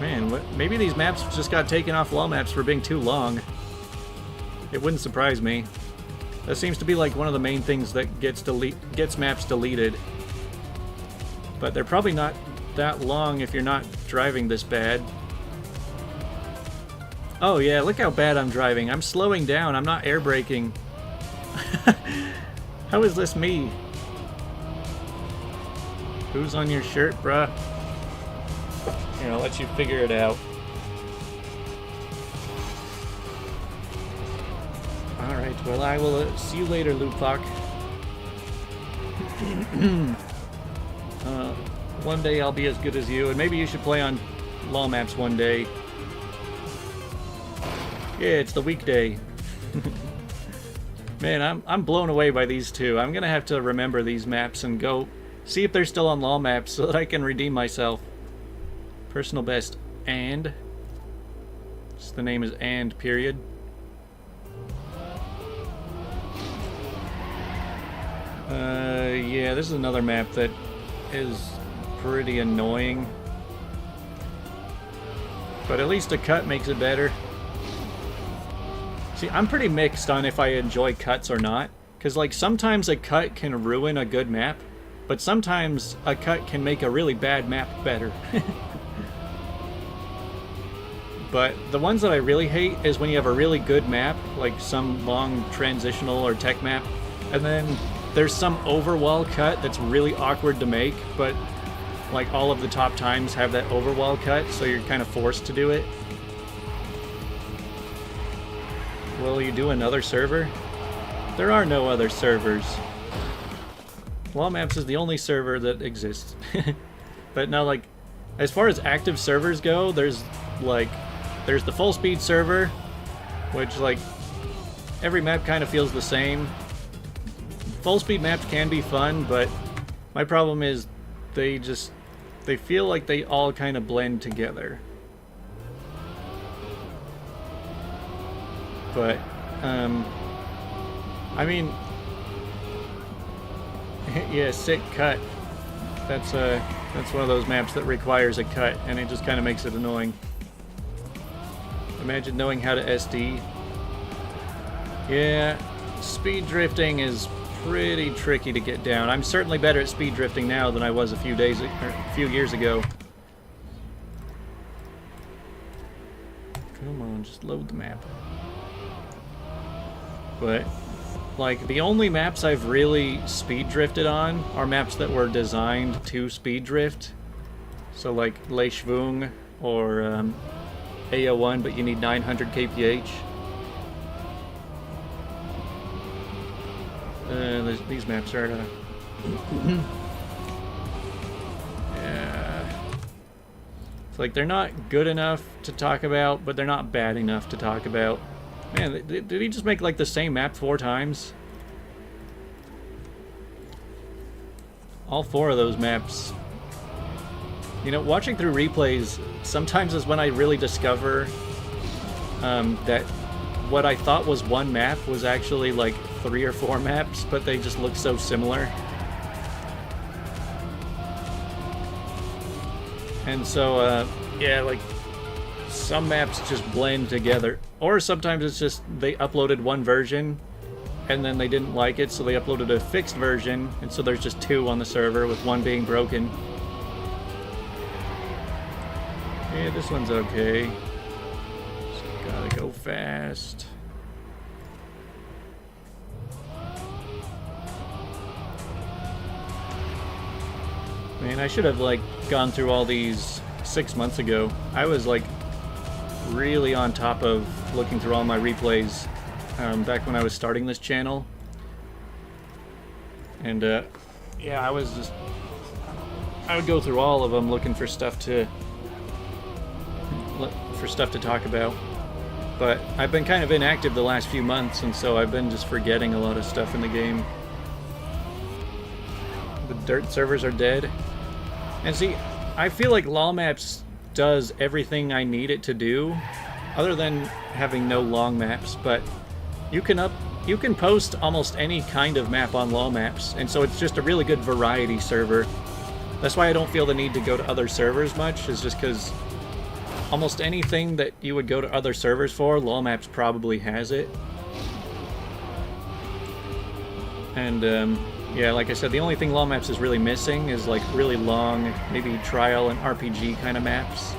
Man, maybe these maps just got taken off LOLMAPS for being too long. It wouldn't surprise me. That seems to be like one of the main things that gets maps deleted. But they're probably not that long if you're not driving this bad. Oh yeah, look how bad I'm driving. I'm slowing down. I'm not air braking. How is this me? Who's on your shirt, bruh? Here, I'll let you figure it out. Alright, well I will see you later, Lupak. One day I'll be as good as you, and maybe you should play on LOLMAPS one day. Yeah, it's the weekday. Man, I'm blown away by these two. I'm gonna have to remember these maps and go see if they're still on LOLMAPS so that I can redeem myself. Personal best and. Just the name is and period. Yeah, this is another map that is pretty annoying. But at least a cut makes it better. See, I'm pretty mixed on if I enjoy cuts or not. Because, like, sometimes a cut can ruin a good map, but sometimes a cut can make a really bad map better. But the ones that I really hate is when you have a really good map, like some long transitional or tech map, and then there's some overwall cut that's really awkward to make, but like all of the top times have that overwall cut, so you're kind of forced to do it. Will you do another server? There are no other servers. LOLMAPS is the only server that exists. But now, like, as far as active servers go, there's the full speed server, which, like, every map kind of feels the same. Full speed maps can be fun, but my problem is they feel like they all kind of blend together. But, I mean, yeah, sick cut. That's one of those maps that requires a cut, and it just kind of makes it annoying. Imagine knowing how to SD. Yeah, speed drifting is pretty tricky to get down. I'm certainly better at speed drifting now than I was a few years ago. Come on, just load the map. But, like, the only maps I've really speed drifted on are maps that were designed to speed drift. So, like, Le Schwung or AO1, but you need 900 kph. These maps are... yeah. It's like, they're not good enough to talk about, but they're not bad enough to talk about. Man, did he just make, like, the same map 4 times? All 4 of those maps. You know, watching through replays sometimes is when I really discover that what I thought was one map was actually, like, 3 or 4 maps, but they just look so similar. And so, yeah, like, some maps just blend together. Or sometimes it's just they uploaded one version and then they didn't like it, so they uploaded a fixed version, and so there's just 2 on the server with one being broken. Yeah, this one's okay. Just gotta go fast. Man, I should have, like, gone through all these 6 months ago. I was, like, really on top of looking through all my replays back when I was starting this channel. And, yeah, I would go through all of them looking for stuff to talk about. But I've been kind of inactive the last few months, and so I've been just forgetting a lot of stuff in the game. The dirt servers are dead. And see, I feel like LOLMAPS does everything I need it to do, other than having no long maps, but you can post almost any kind of map on LOLMAPS, and so it's just a really good variety server. That's why I don't feel the need to go to other servers much, is just because almost anything that you would go to other servers for, LOLMAPS probably has it. And, yeah, like I said, the only thing LOLMAPS is really missing is, like, really long, maybe trial and RPG kind of maps.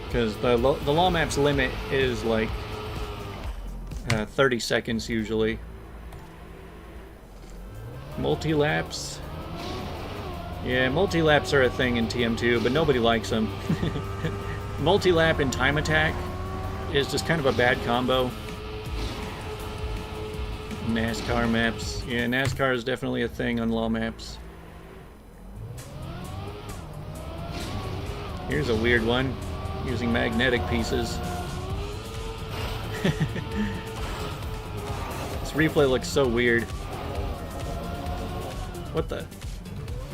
Because the LOLMAPS limit is, like, 30 seconds usually. Multi-laps? Yeah, multi-laps are a thing in TM2, but nobody likes them. Multi-lap and time attack is just kind of a bad combo. NASCAR maps. Yeah, NASCAR is definitely a thing on LOLMAPS. Here's a weird one, using magnetic pieces. This replay looks so weird. What the?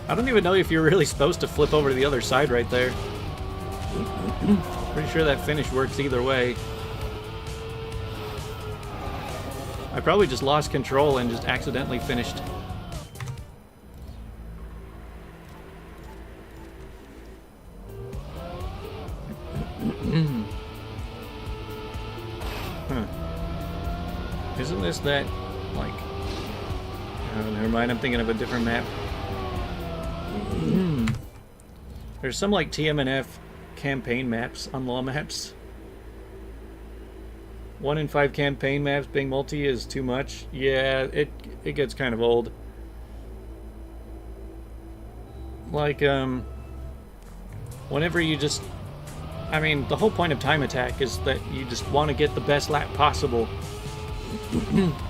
I don't even know if you're really supposed to flip over to the other side right there. Pretty sure that finish works either way. I probably just lost control and just accidentally finished. Huh. Isn't this that, like... Oh, never mind, I'm thinking of a different map. There's some, like, TMNF campaign maps on LOLMAPS. 1 in 5 campaign maps being multi is too much. Yeah, it gets kind of old. Like, whenever you just... I mean, the whole point of time attack is that you just want to get the best lap possible.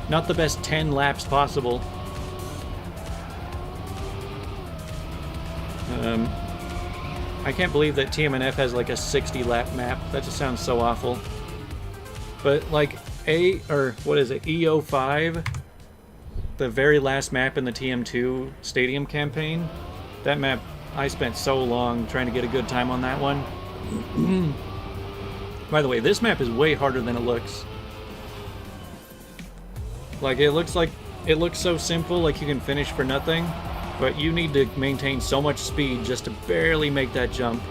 Not the best 10 laps possible. I can't believe that TMNF has like a 60 lap map. That just sounds so awful. But like what is it, EO5, the very last map in the TM2 stadium campaign, that map, I spent so long trying to get a good time on that one. By the way, this map is way harder than it looks. Like, it looks so simple, like you can finish for nothing, but you need to maintain so much speed just to barely make that jump.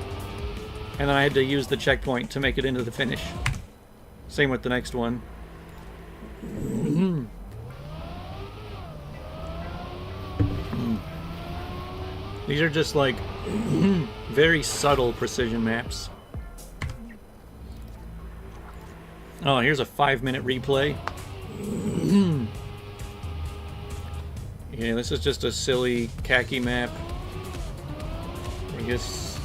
And then I had to use the checkpoint to make it into the finish. Same with the next one. These are just like very subtle precision maps. Oh, here's a 5-minute replay. Yeah, this is just a silly khaki map. I guess...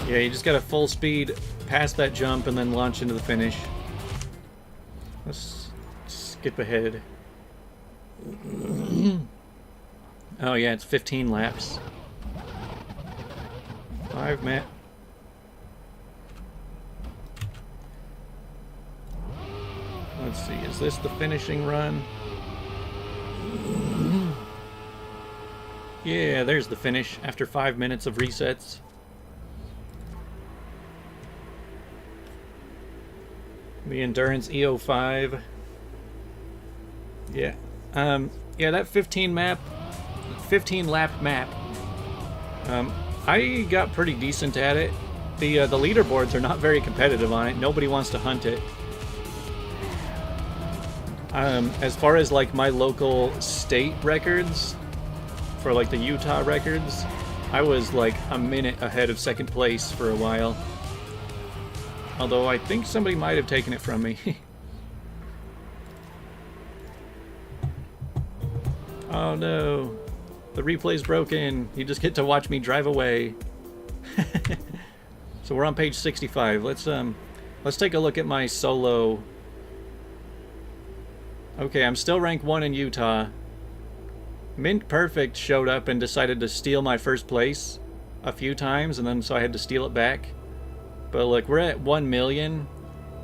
Yeah, you just gotta full speed past that jump and then launch into the finish. Let's skip ahead. Oh yeah, it's 15 laps. 5 minutes. Let's see, is this the finishing run? Yeah, there's the finish after 5 minutes of resets. The Endurance EO5. Yeah. Yeah, that 15 lap map. I got pretty decent at it. The leaderboards are not very competitive on it. Nobody wants to hunt it. As far as like my local state records, for like the Utah records, I was like a minute ahead of second place for a while. Although I think somebody might have taken it from me. Oh no. The replay's broken. You just get to watch me drive away. So we're on page 65. Let's take a look at my solo. Okay, I'm still rank 1 in Utah. Mint Perfect showed up and decided to steal my first place a few times, and then so I had to steal it back. But look, we're at 1 million,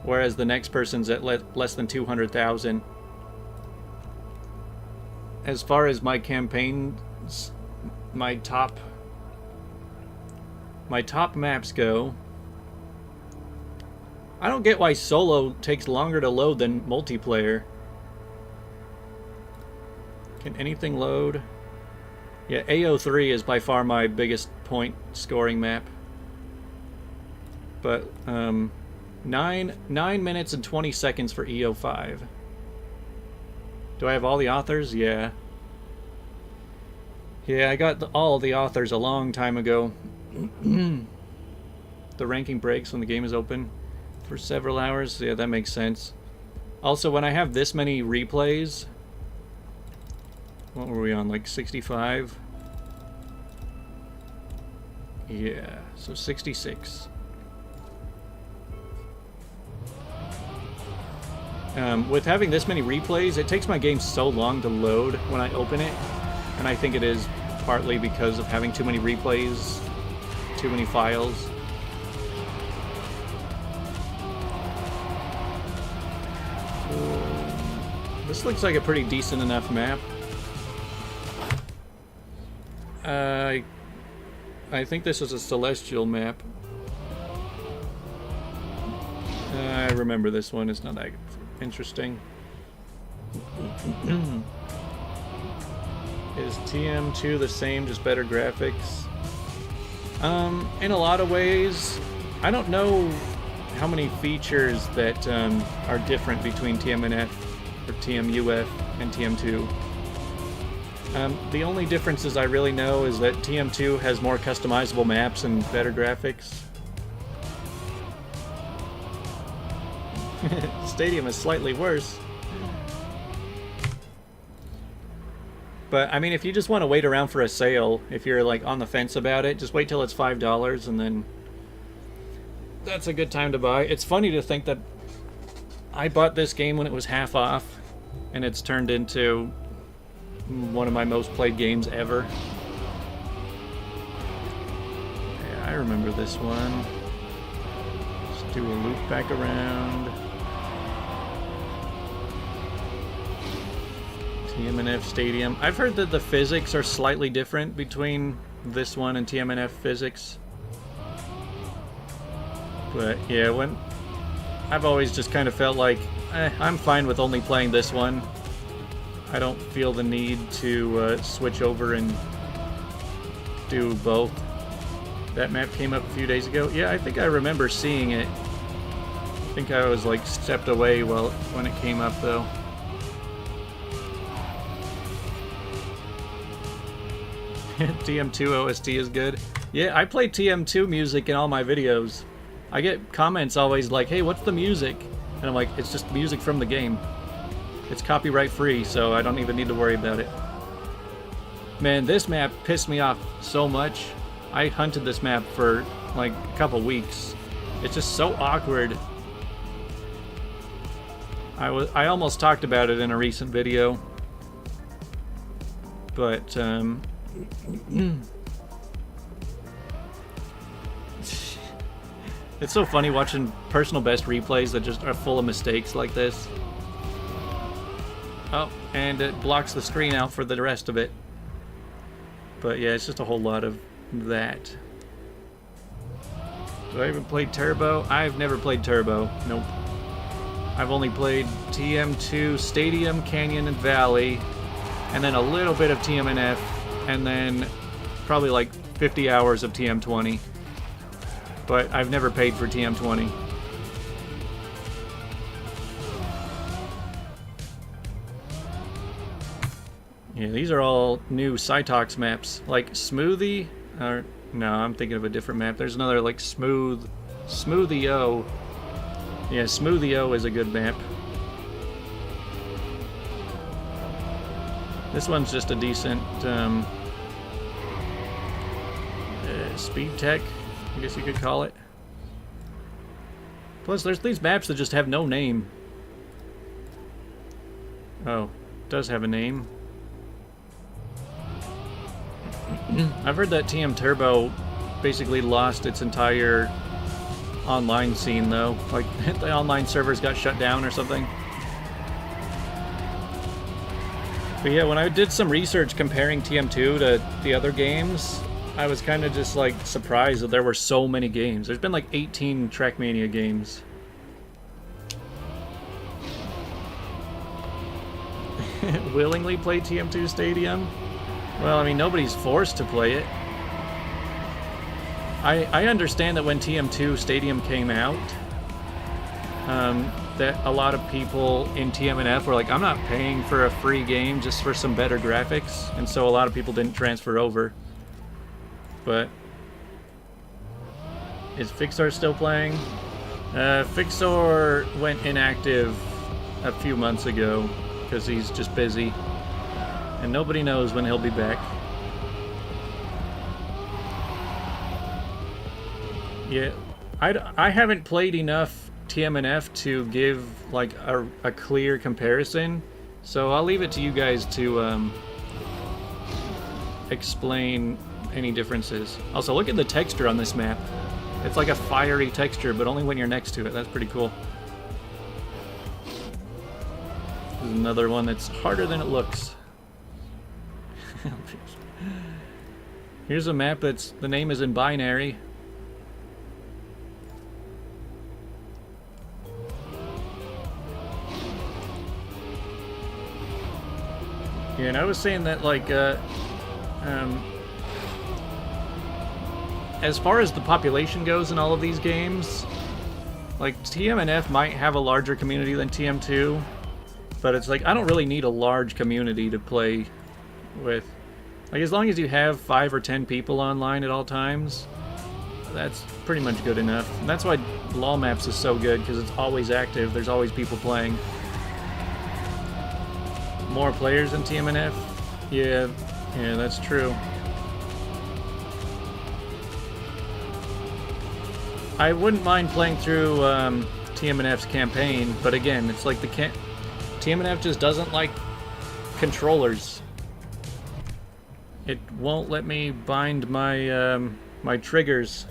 whereas the next person's at less than 200,000. As far as my campaigns, my top maps go, I don't get why solo takes longer to load than multiplayer. Can anything load? Yeah, AO3 is by far my biggest point scoring map. But 9 minutes and 20 seconds for EO5. Do I have all the authors? Yeah. Yeah, I got all the authors a long time ago. The ranking breaks when the game is open for several hours. Yeah, that makes sense. Also, when I have this many replays... What were we on, like 65? Yeah, so 66. With having this many replays, it takes my game so long to load when I open it. And I think it is partly because of having too many replays, too many files. This looks like a pretty decent enough map. I think this is a celestial map. I remember this one. It's not that interesting. Is TM2 the same, just better graphics? In a lot of ways. I don't know how many features that are different between TMNF or TMUF and TM2. The only differences I really know is that TM2 has more customizable maps and better graphics. Stadium is slightly worse. But, I mean, if you just want to wait around for a sale, if you're, like, on the fence about it, just wait till it's $5 and then that's a good time to buy. It's funny to think that I bought this game when it was half off, and it's turned into one of my most played games ever. Yeah, I remember this one. Let's do a loop back around. TMNF Stadium. I've heard that the physics are slightly different between this one and TMNF physics. But yeah, when I've always just kind of felt like, I'm fine with only playing this one. I don't feel the need to switch over and do both. That map came up a few days ago. Yeah, I think I remember seeing it. I think I was like stepped away when it came up though. TM2 OST is good. Yeah, I play TM2 music in all my videos. I get comments always like, hey, what's the music? And I'm like, it's just music from the game. It's copyright free, so I don't even need to worry about it. Man, this map pissed me off so much. I hunted this map for like a couple weeks. It's just so awkward. I almost talked about it in a recent video. But, it's so funny watching personal best replays that just are full of mistakes like this. Oh, and it blocks the screen out for the rest of it. But yeah, it's just a whole lot of that. Do I even play Turbo? I've never played Turbo. Nope. I've only played TM2, Stadium, Canyon, and Valley, and then a little bit of TMNF, and then probably like 50 hours of TM20. But I've never paid for TM20. Yeah, these are all new Cytox maps. Like Smoothie, or no, I'm thinking of a different map. There's another like Smoothie-O. Yeah, Smoothie-O is a good map. This one's just a decent speed tech, I guess you could call it. Plus, there's these maps that just have no name. Oh, it does have a name. I've heard that TM Turbo basically lost its entire online scene though. Like the online servers got shut down or something. But yeah, when I did some research comparing TM2 to the other games, I was kind of just like surprised that there were so many games. There's been like 18 Trackmania games. Willingly play TM2 Stadium? Well, I mean, nobody's forced to play it. I understand that when TM2 Stadium came out, that a lot of people in TMNF were like, I'm not paying for a free game just for some better graphics, and so a lot of people didn't transfer over. But is Fixor still playing? Fixor went inactive a few months ago because he's just busy, and nobody knows when he'll be back. Yeah, I haven't played enough TMNF to give like a clear comparison, so I'll leave it to you guys to explain any differences. Also, look at the texture on this map. It's like a fiery texture, but only when you're next to it. That's pretty cool. This is another one that's harder than it looks. Here's a map that's, the name is in binary. Yeah, and I was saying that, like, as far as the population goes in all of these games, like, TMNF might have a larger community than TM2, but it's like, I don't really need a large community to play with. Like, as long as you have 5 or 10 people online at all times, that's pretty much good enough. And that's why LOLMAPS is so good, because it's always active, there's always people playing. More players than TMNF? Yeah, that's true. I wouldn't mind playing through TMNF's campaign, but again, it's like TMNF just doesn't like controllers. It won't let me bind my my triggers.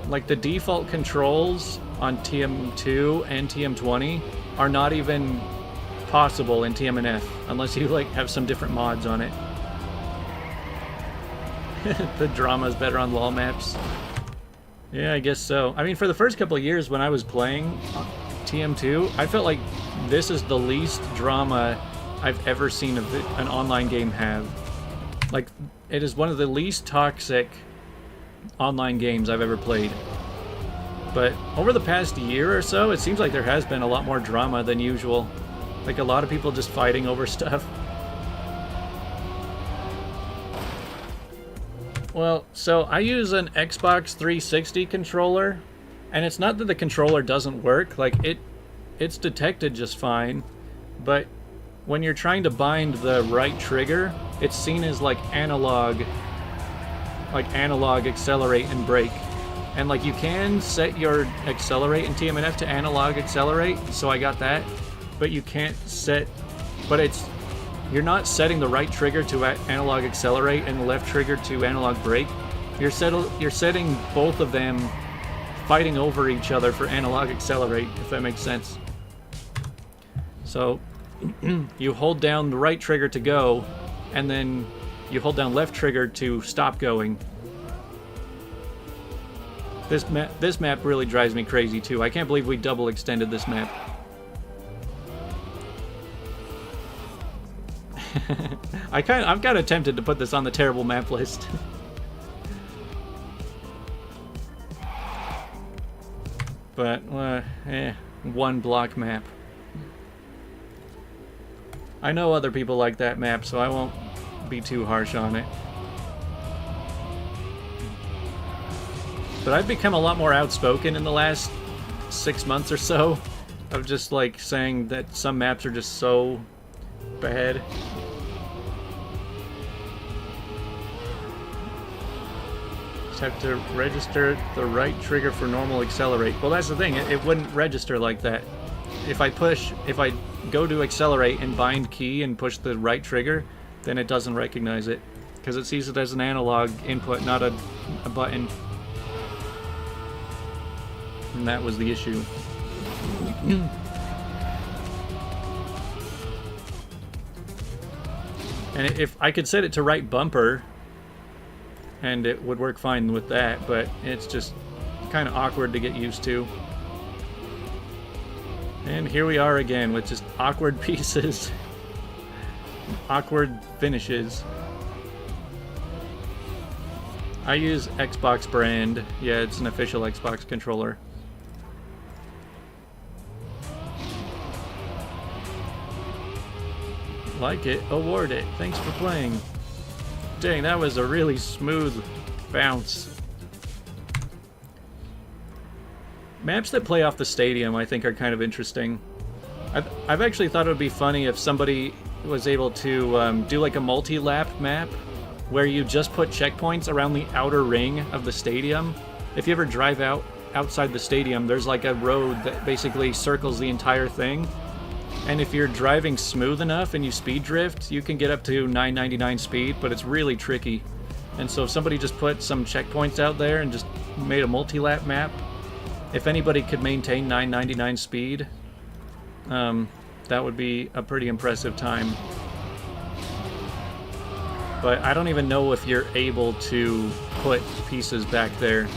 Like, the default controls on TM2 and TM20 are not even possible in TMNF unless you like have some different mods on it. The drama's better on LOLMAPS. Yeah, I guess so. I mean, for the first couple of years when I was playing TM2, I felt like this is the least drama I've ever seen an online game have. Like, it is one of the least toxic online games I've ever played. But over the past year or so, it seems like there has been a lot more drama than usual. Like, a lot of people just fighting over stuff. Well, so I use an Xbox 360 controller, and it's not that the controller doesn't work. Like, it's detected just fine, but when you're trying to bind the right trigger, it's seen as like analog accelerate and brake. And like, you can set your accelerate in TMNF to analog accelerate, so I got that. But you can't set, you're not setting the right trigger to analog accelerate and the left trigger to analog brake. You're setting both of them fighting over each other for analog accelerate, if that makes sense. So you hold down the right trigger to go, and then you hold down left trigger to stop going. This map really drives me crazy too. I can't believe we double extended this map. I'm kind of tempted to put this on the terrible map list. But, one block map. I know other people like that map, so I won't be too harsh on it. But I've become a lot more outspoken in the last 6 months or so, of just like saying that some maps are just so bad. Have to register the right trigger for normal accelerate. Well, that's the thing, it wouldn't register like that. If I go to accelerate and bind key and push the right trigger, then it doesn't recognize it, because it sees it as an analog input, not a button. and that was the issue. And if I could set it to right bumper, and it would work fine with that, but it's just kind of awkward to get used to. And here we are again with just awkward pieces. Awkward finishes. I use Xbox brand. Yeah, it's an official Xbox controller. Like it, award it. Thanks for playing. Dang, that was a really smooth bounce. Maps that play off the stadium, I think, are kind of interesting. I've actually thought it would be funny if somebody was able to do like a multi-lap map where you just put checkpoints around the outer ring of the stadium. If you ever drive outside the stadium, there's like a road that basically circles the entire thing. And if you're driving smooth enough and you speed drift, you can get up to 999 speed, but it's really tricky. And so if somebody just put some checkpoints out there and just made a multi-lap map, if anybody could maintain 999 speed, that would be a pretty impressive time. But I don't even know if you're able to put pieces back there.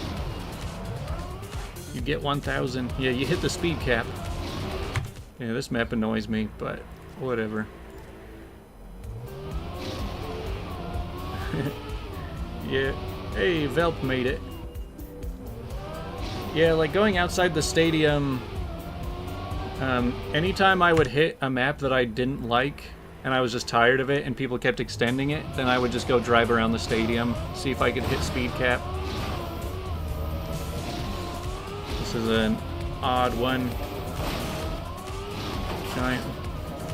You get 1,000. Yeah, you hit the speed cap. Yeah, this map annoys me, but whatever. Yeah. Hey, Velp made it. Yeah, like going outside the stadium, anytime I would hit a map that I didn't like, and I was just tired of it, and people kept extending it, then I would just go drive around the stadium, see if I could hit speed cap. This is an odd one. Giant.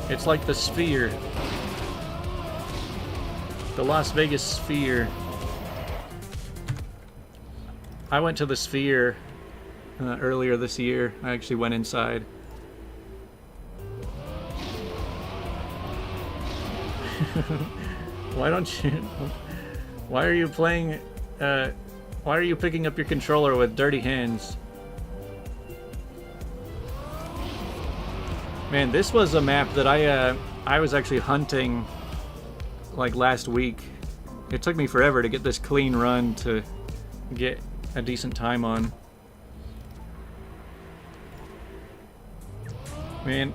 It's like the Sphere. The Las Vegas Sphere. I went to the Sphere earlier this year. I actually went inside. Why don't you... Why are you playing... why are you picking up your controller with dirty hands? Man, this was a map that I was actually hunting like last week. It took me forever to get this clean run to get a decent time on. Man,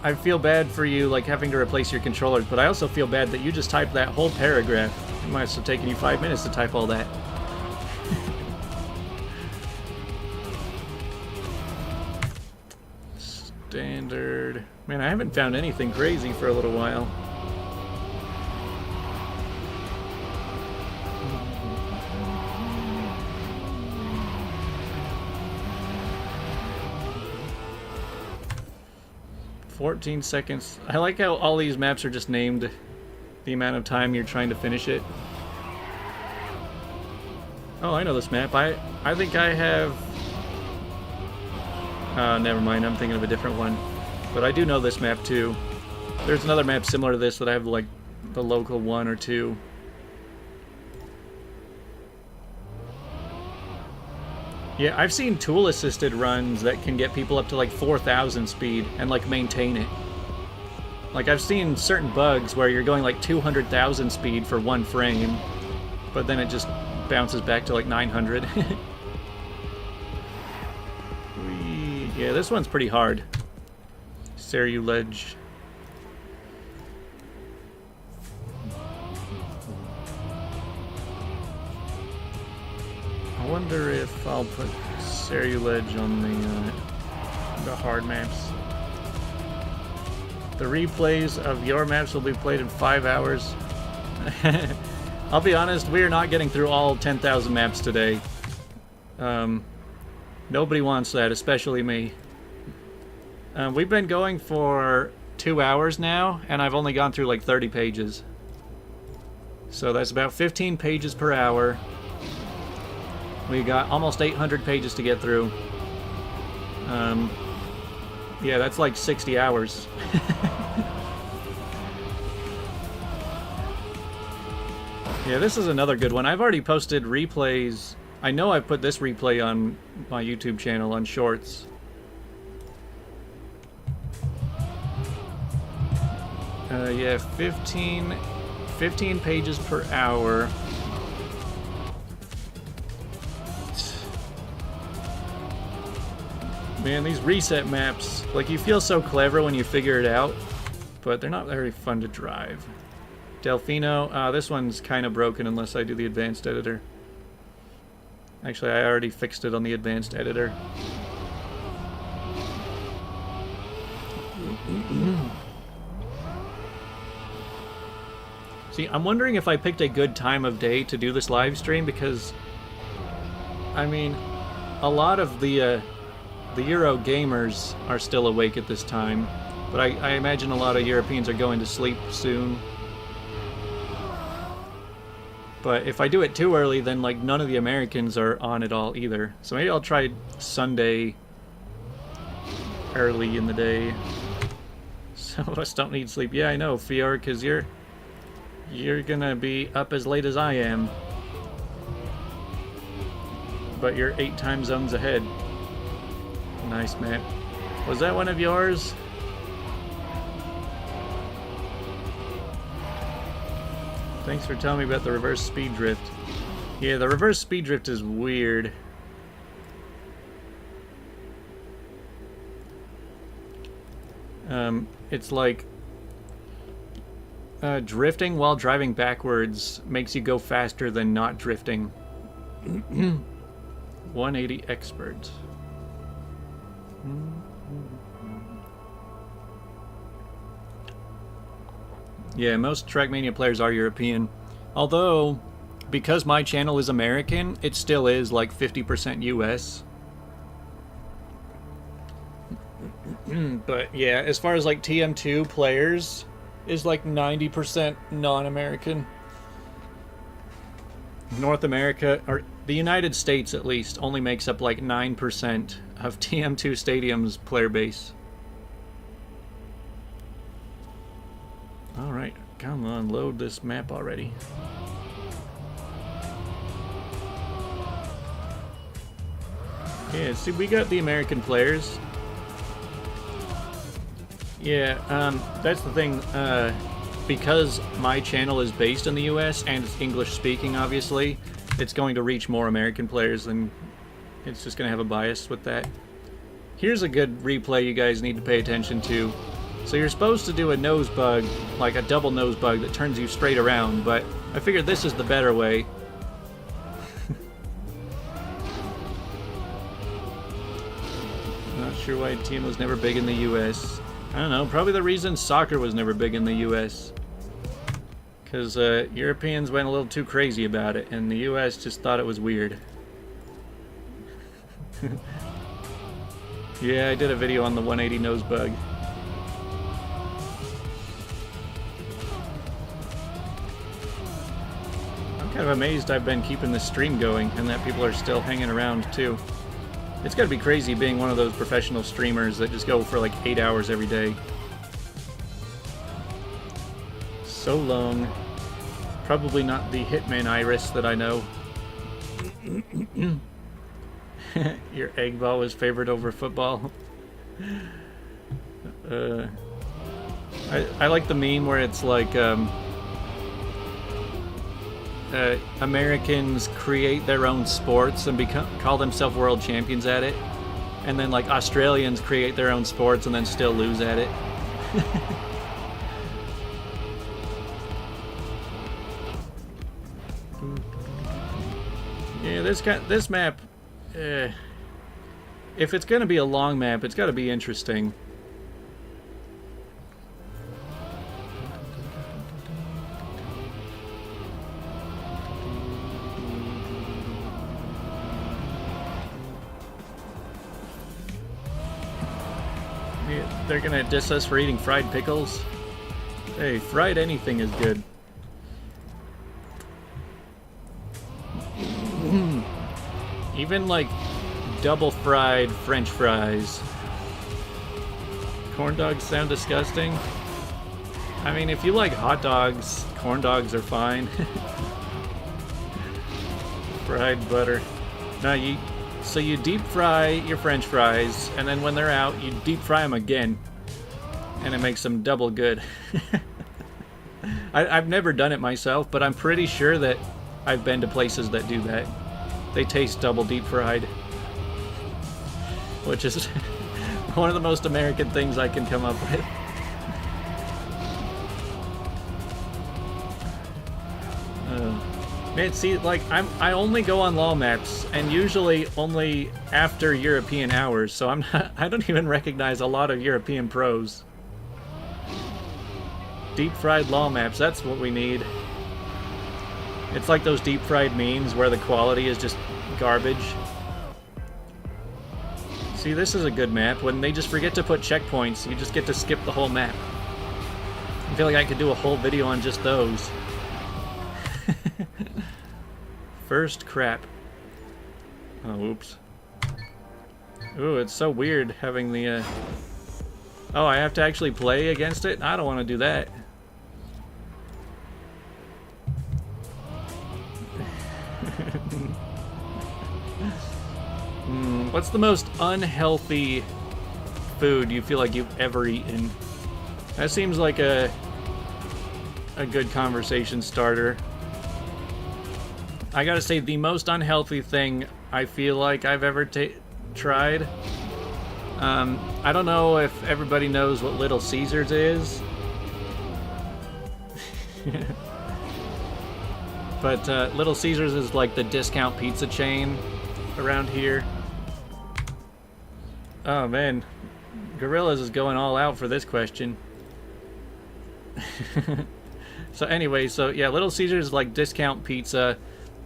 I feel bad for you like having to replace your controllers, but I also feel bad that you just typed that whole paragraph. It must have taken you 5 minutes to type all that. Standard. Man, I haven't found anything crazy for a little while. "14 seconds. I like how all these maps are just named the amount of time you're trying to finish it. Oh, I know this map. I think I have... never mind, I'm thinking of a different one. But I do know this map too. There's another map similar to this that I have like the local 1 or 2. Yeah, I've seen tool-assisted runs that can get people up to like 4,000 speed and like maintain it. Like I've seen certain bugs where you're going like 200,000 speed for 1 frame, but then it just bounces back to like 900. Yeah, this one's pretty hard. Seriu Ledge. I wonder if I'll put Seriu Ledge on the hard maps. The replays of your maps will be played in 5 hours. I'll be honest, we are not getting through all 10,000 maps today. Nobody wants that, especially me. We've been going for 2 hours now, and I've only gone through like 30 pages. So that's about 15 pages per hour. We got almost 800 pages to get through. Yeah, that's like 60 hours. Yeah, this is another good one. I've already posted replays I know I put this replay on my YouTube channel on Shorts. Yeah, 15 pages per hour. Man, these reset maps, like, you feel so clever when you figure it out, but they're not very fun to drive. Delfino, this one's kind of broken unless I do the advanced editor. Actually, I already fixed it on the advanced editor. See, I'm wondering if I picked a good time of day to do this live stream, because, I mean, a lot of the Euro gamers are still awake at this time, but I imagine a lot of Europeans are going to sleep soon. But if I do it too early, then like none of the Americans are on at all either. So maybe I'll try Sunday early in the day. So I just don't need sleep. Yeah, I know, Fior, because you're gonna be up as late as I am. But you're 8 time zones ahead. Nice, map. Was that one of yours? Thanks for telling me about the reverse speed drift. Yeah, the reverse speed drift is weird. It's like drifting while driving backwards makes you go faster than not drifting. 180 expert. Yeah, most Trackmania players are European. Although, because my channel is American, it still is like 50% US. But yeah, as far as like TM2 players, is like 90% non-American. North America, or the United States at least, only makes up like 9% of TM2 Stadium's player base. Alright, come on, load this map already. Yeah, see, we got the American players. Yeah, that's the thing, because my channel is based in the US and it's English speaking, obviously, it's going to reach more American players, and it's just going to have a bias with that. Here's a good replay you guys need to pay attention to. So you're supposed to do a nose bug, like a double nose bug that turns you straight around, but I figured this is the better way. Not sure why a team was never big in the US. I don't know, probably the reason soccer was never big in the US. Because Europeans went a little too crazy about it, and the US just thought it was weird. Yeah, I did a video on the 180 nose bug. I'm kind of amazed I've been keeping this stream going, and that people are still hanging around too. It's gotta be crazy being one of those professional streamers that just go for like 8 hours every day. So long. Probably not the Hitman Iris that I know. Your egg ball was favored over football. I like the meme where it's like Americans create their own sports and call themselves world champions at it, and then like Australians create their own sports and then still lose at it. Yeah, this map, if it's gonna be a long map, it's gotta be interesting. They're gonna diss us for eating fried pickles? Hey, fried anything is good. Even like double fried French fries. Corn dogs sound disgusting. I mean, if you like hot dogs, corn dogs are fine. Fried butter. No, so you deep fry your French fries, and then when they're out, you deep fry them again, and it makes them double good. I've never done it myself, but I'm pretty sure that I've been to places that do that. They taste double deep fried, which is one of the most American things I can come up with. Man, see, like, I only go on LOLMAPS, and usually only after European hours, so I don't even recognize a lot of European pros. Deep fried LOLMAPS, that's what we need. It's like those deep fried memes where the quality is just garbage. See, this is a good map. When they just forget to put checkpoints, you just get to skip the whole map. I feel like I could do a whole video on just those. First crap. Oh, oops. Ooh, it's so weird having the, Oh, I have to actually play against it? I don't want to do that. What's the most unhealthy food you feel like you've ever eaten? That seems like a good conversation starter. I gotta say, the most unhealthy thing I feel like I've ever tried. I don't know if everybody knows what Little Caesars is. But Little Caesars is like the discount pizza chain around here. Oh man, Gorillas is going all out for this question. So anyway, so yeah, Little Caesars is like discount pizza.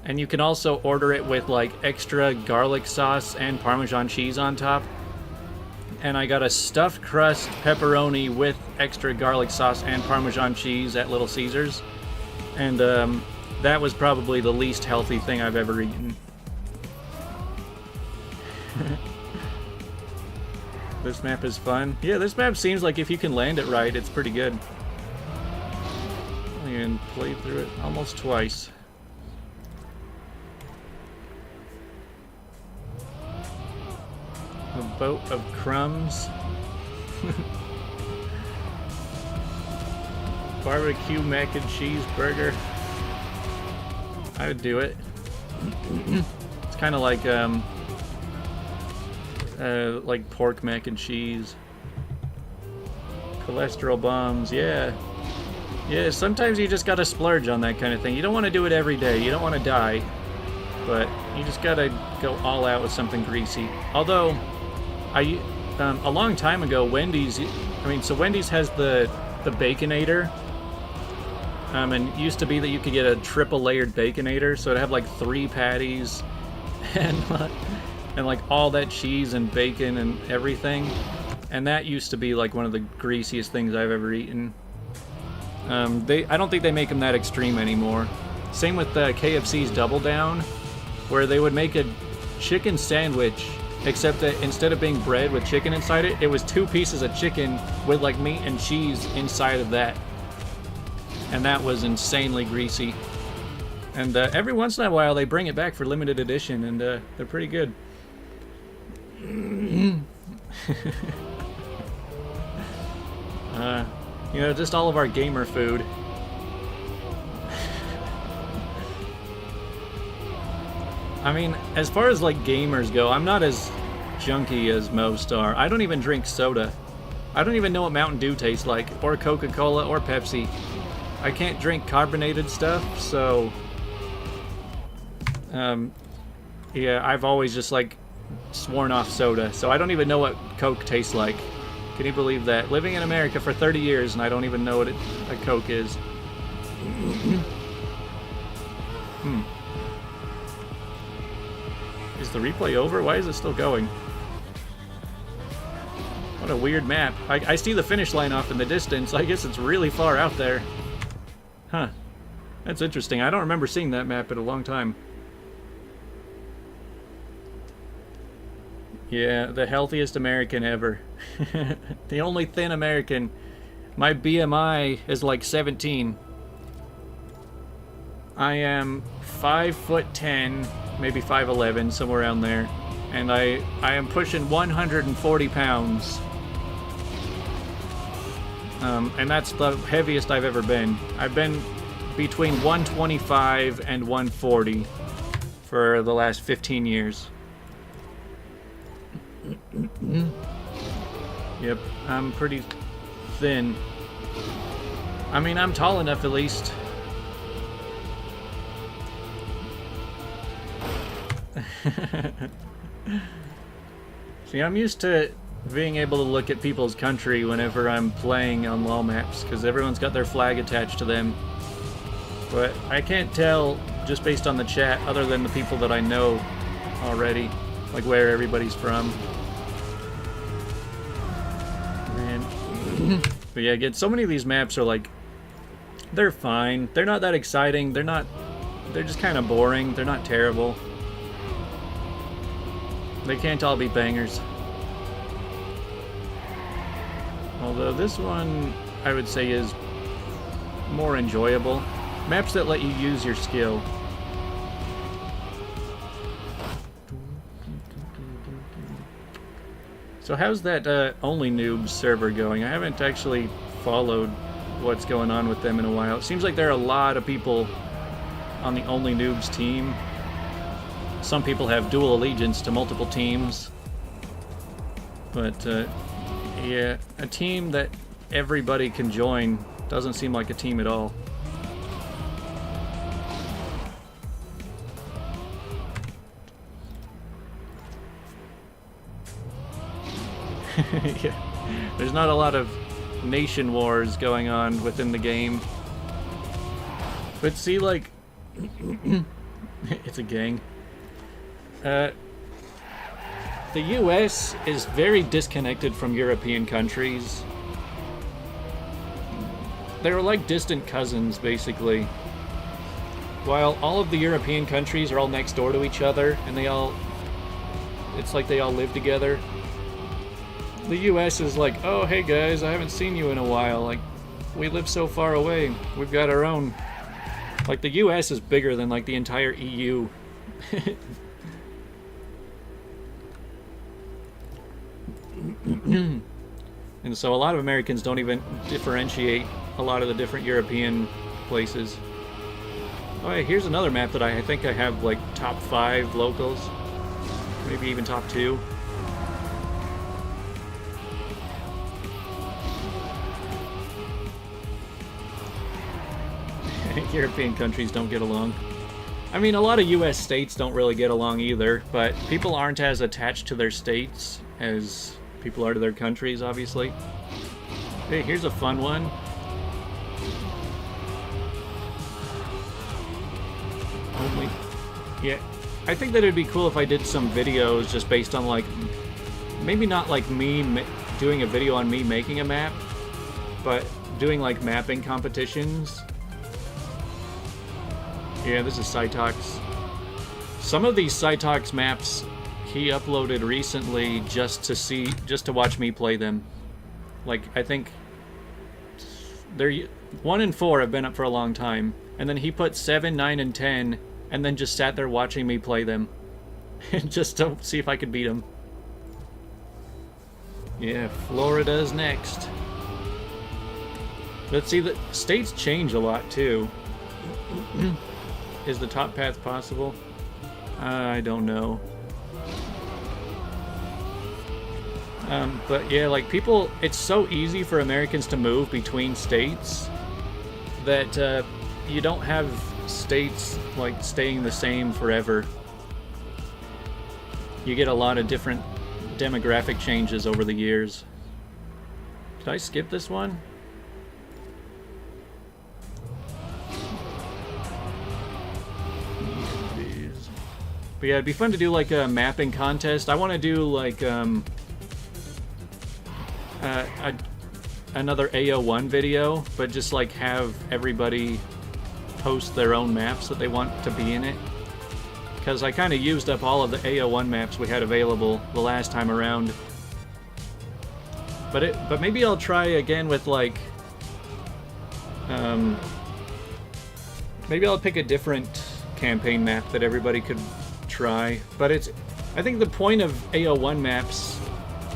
And you can also order it with like extra garlic sauce and Parmesan cheese on top. And I got a stuffed crust pepperoni with extra garlic sauce and Parmesan cheese at Little Caesars. And that was probably the least healthy thing I've ever eaten. This map is fun. Yeah, this map seems like if you can land it right, it's pretty good. I can play through it almost twice. A boat of crumbs. Barbecue mac and cheese burger. I would do it. It's kind of like pork mac and cheese. Cholesterol bombs, yeah. Yeah, sometimes you just gotta splurge on that kind of thing. You don't want to do it every day. You don't want to die. But you just gotta go all out with something greasy. Although, a long time ago, Wendy's has the Baconator. And it used to be that you could get a triple layered Baconator, so it'd have like 3 patties and like all that cheese and bacon and everything. And that used to be like one of the greasiest things I've ever eaten. I don't think they make them that extreme anymore. Same with KFC's Double Down, where they would make a chicken sandwich, except that instead of being bread with chicken inside it, it was 2 pieces of chicken with like meat and cheese inside of that. And that was insanely greasy. And every once in a while they bring it back for limited edition, and they're pretty good. You know, just all of our gamer food. I mean, as far as like gamers go, I'm not as junky as most are. I don't even drink soda. I don't even know what Mountain Dew tastes like, or Coca-Cola, or Pepsi. I can't drink carbonated stuff, so yeah, I've always just like sworn off soda, so I don't even know what Coke tastes like. Can you believe that? Living in America for 30 years and I don't even know what a Coke is. Is the replay over? Why is it still going? What a weird map. I see the finish line off in the distance. I guess it's really far out there. Huh. That's interesting. I don't remember seeing that map in a long time. Yeah, the healthiest American ever. The only thin American. My BMI is like 17. I am 5'10", maybe 5'11", somewhere around there, and I am pushing 140 pounds. And that's the heaviest I've ever been. I've been between 125 and 140 for the last 15 years. Yep, I'm pretty thin. I mean, I'm tall enough at least. See, I'm used to being able to look at people's country whenever I'm playing on LOLMAPS, because everyone's got their flag attached to them. But I can't tell, just based on the chat, other than the people that I know already, like where everybody's from. Man. But yeah, again, so many of these maps are like, they're fine. They're not that exciting. They're just kind of boring. They're not terrible. They can't all be bangers. Although this one, I would say, is more enjoyable. Maps that let you use your skill. So how's that Only Noobs server going? I haven't actually followed what's going on with them in a while. It seems like there are a lot of people on the Only Noobs team. Some people have dual allegiance to multiple teams. But, yeah, a team that everybody can join doesn't seem like a team at all. Yeah. There's not a lot of nation wars going on within the game. But see, like... it's a gang. The US is very disconnected from European countries. They're like distant cousins, basically. While all of the European countries are all next door to each other, and it's like they all live together. The US is like, oh, hey guys, I haven't seen you in a while. Like, we live so far away. We've got our own. Like, the US is bigger than, like, the entire EU. And so a lot of Americans don't even differentiate a lot of the different European places. Oh, hey, here's another map that I think I have, like, top 5 locals. Maybe even top 2. European countries don't get along. I mean, a lot of US states don't really get along either, but people aren't as attached to their states as people are to their countries, obviously. Hey, here's a fun one. Yeah, I think that it'd be cool if I did some videos just based on, like, maybe not like me doing a video on me making a map, but doing, like, mapping competitions. Yeah, this is Cytox. Some of these Cytox maps he uploaded recently just to watch me play them. Like, I think they're 1 and 4 have been up for a long time, and then he put 7, 9, and 10, and then just sat there watching me play them, just to see if I could beat him. Yeah, Florida's next. Let's see, the states change a lot too. Is the top path possible? I don't know. But yeah, like, people, it's so easy for Americans to move between states that you don't have states, like, staying the same forever. You get a lot of different demographic changes over the years. Did I skip this one? But yeah, it'd be fun to do, like, a mapping contest. I want to do, like, another AO1 video, but just, like, have everybody post their own maps that they want to be in it. Because I kind of used up all of the AO1 maps we had available the last time around. But maybe I'll try again with, like, Maybe I'll pick a different campaign map that everybody could try. But I think the point of AO1 maps,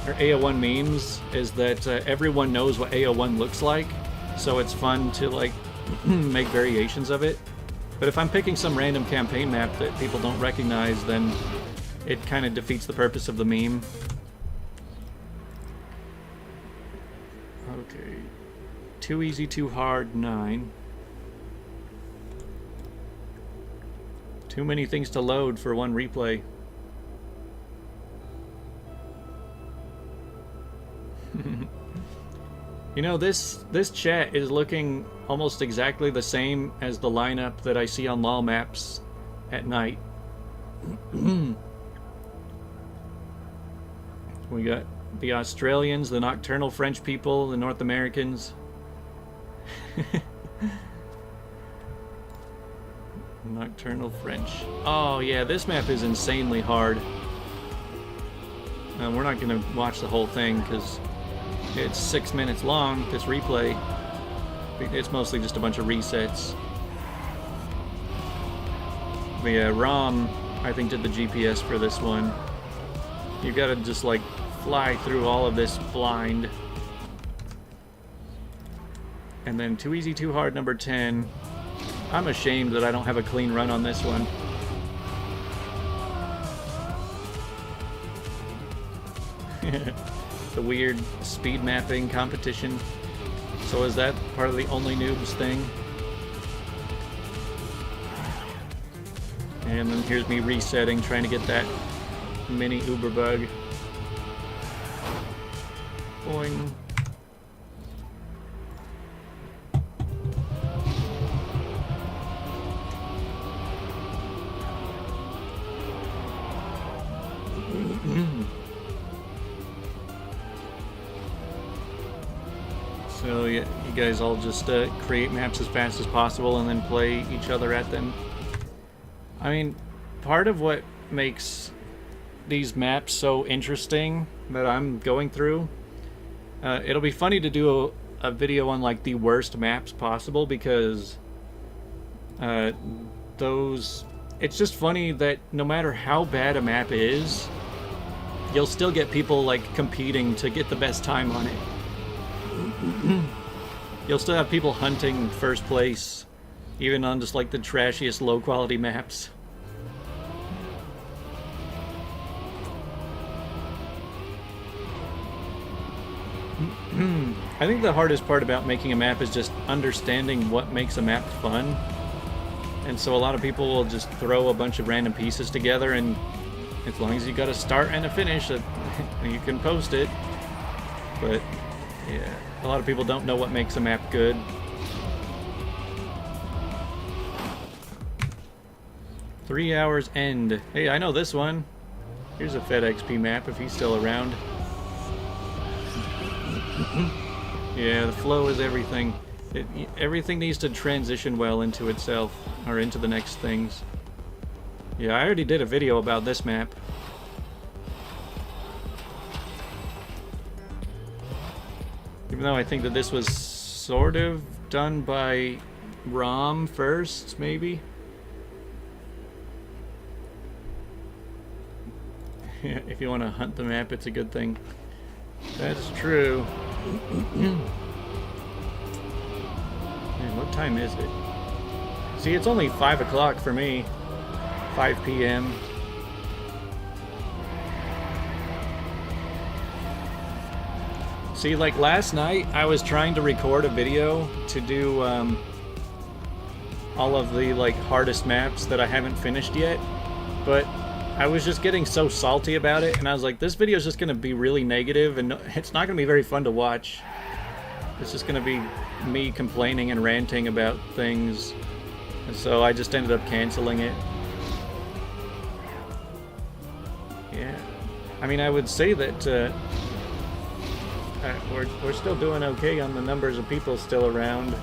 or AO1 memes, is that everyone knows what AO1 looks like. So it's fun to, like, make variations of it. But if I'm picking some random campaign map that people don't recognize, then it kind of defeats the purpose of the meme. Okay. Too easy, too hard, 9. Too many things to load for one replay. You know, this chat is looking almost exactly the same as the lineup that I see on LOLMAPS at night. We got the Australians, the nocturnal French people, the North Americans. Nocturnal French. Oh yeah, this map is insanely hard. We're not going to watch the whole thing because it's 6 minutes long, this replay. It's mostly just a bunch of resets. But yeah, ROM, I think, did the GPS for this one. You've got to just, like, fly through all of this blind. And then Too Easy, Too Hard, number 10. I'm ashamed that I don't have a clean run on this one. The weird speed mapping competition. So is that part of the only noobs thing? And then here's me resetting, trying to get that mini Uber bug. Boing. So yeah, you guys all just create maps as fast as possible and then play each other at them. I mean, part of what makes these maps so interesting that I'm going through, it'll be funny to do a video on like the worst maps possible because it's just funny that no matter how bad a map is, you'll still get people like competing to get the best time on it. You'll still have people hunting first place, even on just like the trashiest low quality maps. I think the hardest part about making a map is just understanding what makes a map fun. And so a lot of people will just throw a bunch of random pieces together, and as long as you got a start and a finish, you can post it. But yeah, a lot of people don't know what makes a map good. Three hours end. Hey, I know this one. Here's a FedXP map if he's still around. Yeah, the flow is everything. Everything needs to transition well into itself, or into the next things. Yeah, I already did a video about this map. Even though I think that this was sort of done by ROM first, maybe? If you want to hunt the map, it's a good thing. That's true. Man, what time is it? See, it's only 5 o'clock for me. 5 p.m. See, like last night, I was trying to record a video to do all of the like hardest maps that I haven't finished yet, but I was just getting so salty about it, and I was like, this video is just going to be really negative, and it's not going to be very fun to watch. It's just going to be me complaining and ranting about things, and so I just ended up canceling it. Yeah, I mean, I would say that we're still doing okay on the numbers of people still around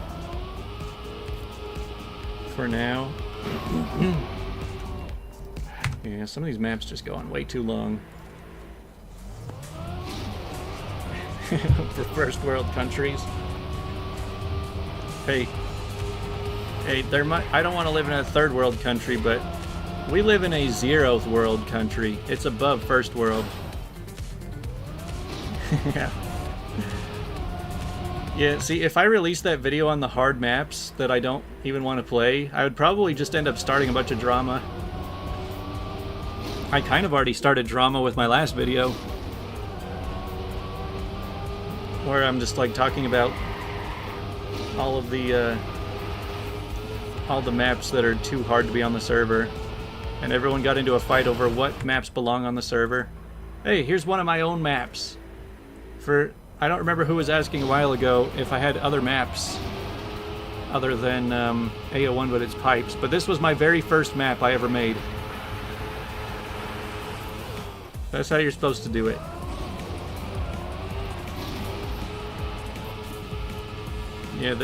for now. Yeah, some of these maps just go on way too long. For first world countries. Hey, Hey, I don't want to live in a third world country, but we live in a 0th world country. It's above first world. Yeah. Yeah, see, if I released that video on the hard maps that I don't even want to play, I would probably just end up starting a bunch of drama. I kind of already started drama with my last video, where I'm just like talking about all the maps that are too hard to be on the server, and everyone got into a fight over what maps belong on the server. Hey, here's one of my own maps. I don't remember who was asking a while ago if I had other maps other than AO1, but it's pipes. But this was my very first map I ever made. That's how you're supposed to do it. Yeah,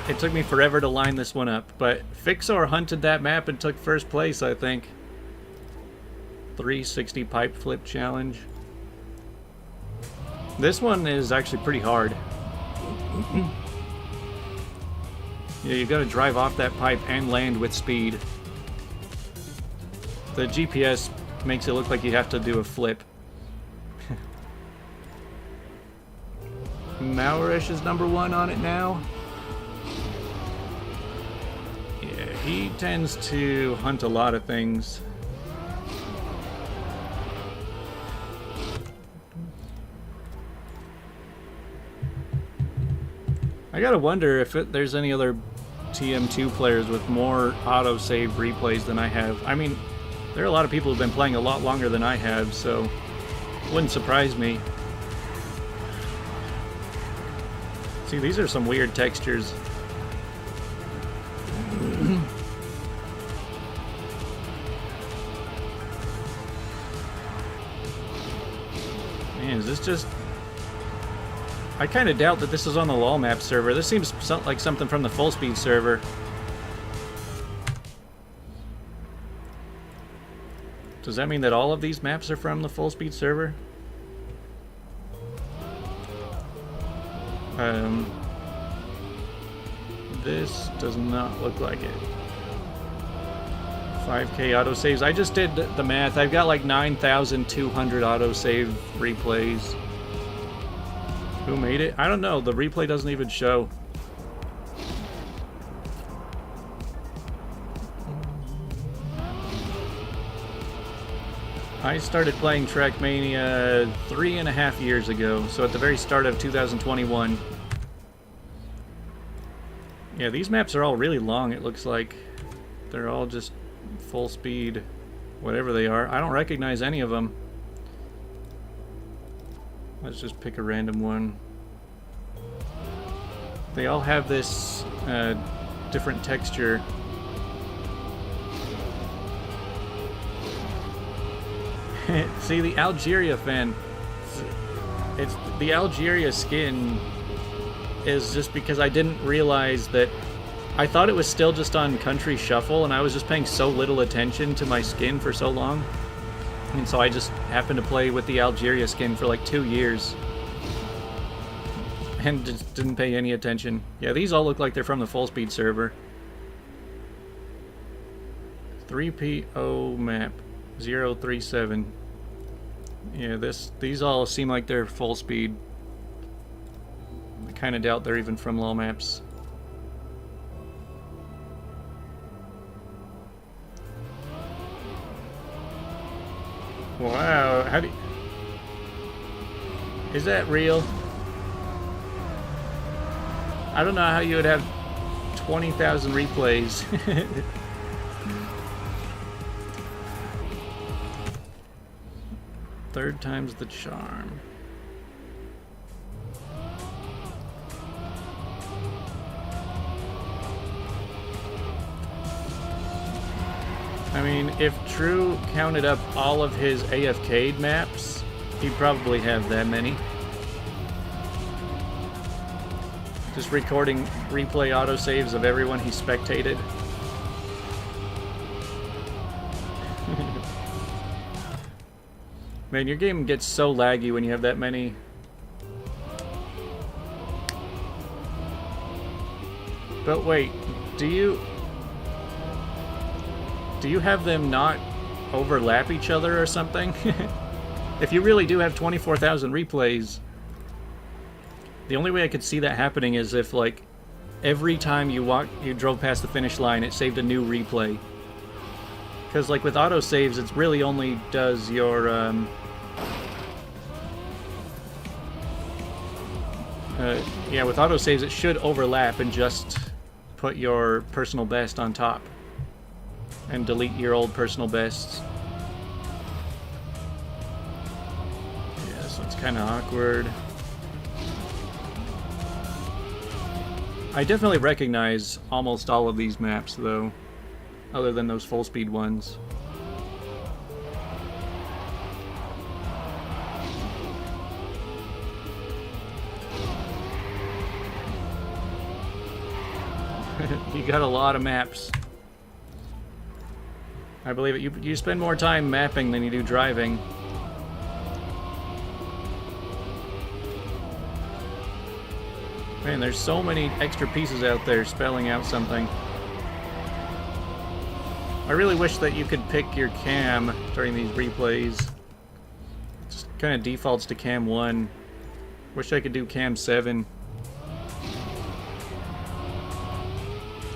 it took me forever to line this one up, but Fixor hunted that map and took first place, I think. 360 pipe flip challenge. This one is actually pretty hard. Yeah, you gotta drive off that pipe and land with speed. The GPS makes it look like you have to do a flip. Maurish is #1 on it now. Yeah, he tends to hunt a lot of things. I gotta wonder if there's any other TM2 players with more autosave replays than I have. I mean, there are a lot of people who've been playing a lot longer than I have, so it wouldn't surprise me. See, these are some weird textures. Man, is this just... I kind of doubt that this is on the LOLMAPS server. This seems like something from the full speed server. Does that mean that all of these maps are from the full speed server? This does not look like it. 5K autosaves. I just did the math. I've got like 9,200 autosave replays. Who made it? I don't know. The replay doesn't even show. I started playing Trackmania 3.5 years ago, so at the very start of 2021. Yeah, these maps are all really long, it looks like. They're all just full speed, whatever they are. I don't recognize any of them. Let's just pick a random one. They all have this different texture. See, the Algeria fan. It's the Algeria skin is just because I didn't realize that. I thought it was still just on Country Shuffle, and I was just paying so little attention to my skin for so long. And so I just happened to play with the Algeria skin for like 2 years. And just didn't pay any attention. Yeah, these all look like they're from the full speed server. 3PO map 037. Yeah, these all seem like they're full speed. I kind of doubt they're even from LOLMAPS. Wow, how do you... Is that real? I don't know how you would have 20,000 replays. Third time's the charm. I mean, if True counted up all of his AFK'd maps, he'd probably have that many. Just recording replay autosaves of everyone he spectated. Man, your game gets so laggy when you have that many. But wait, do you have them not overlap each other or something? If you really do have 24,000 replays, the only way I could see that happening is if, like, every time you drove past the finish line, it saved a new replay. Because, like, with autosaves, it really only does your, yeah, with autosaves, it should overlap and just put your personal best on top. And delete your old personal bests. Yeah, so it's kind of awkward. I definitely recognize almost all of these maps, though, other than those full speed ones. You got a lot of maps. I believe it. You spend more time mapping than you do driving. Man, there's so many extra pieces out there spelling out something. I really wish that you could pick your cam during these replays. It just kind of defaults to cam 1. Wish I could do cam 7.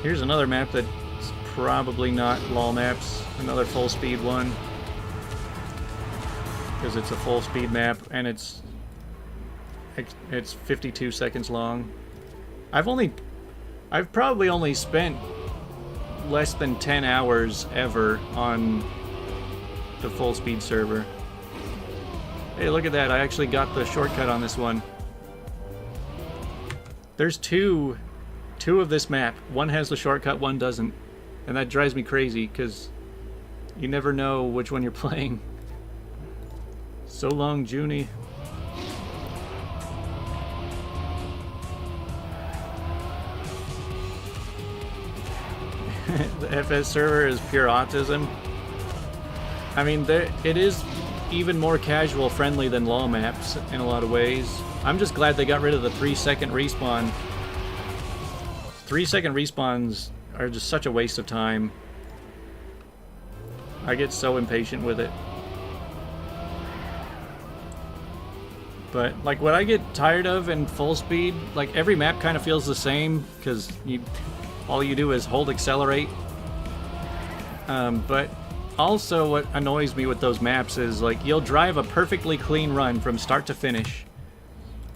Here's another map that's probably not LOLMAPS. Another full speed one. Because it's a full speed map and it's 52 seconds long. I've probably only spent less than 10 hours ever on the full speed server. Hey, look at that. I actually got the shortcut on this one. There's two of this map. One has the shortcut, one doesn't. And that drives me crazy because you never know which one you're playing. So long, Junie. The FS server is pure autism. I mean, it is even more casual friendly than LOLMAPS in a lot of ways. I'm just glad they got rid of the 3-second respawn. 3-second respawns are just such a waste of time. I get so impatient with it. But, like, what I get tired of in full speed, like, every map kind of feels the same, because all you do is hold accelerate. But also what annoys me with those maps is, like, you'll drive a perfectly clean run from start to finish,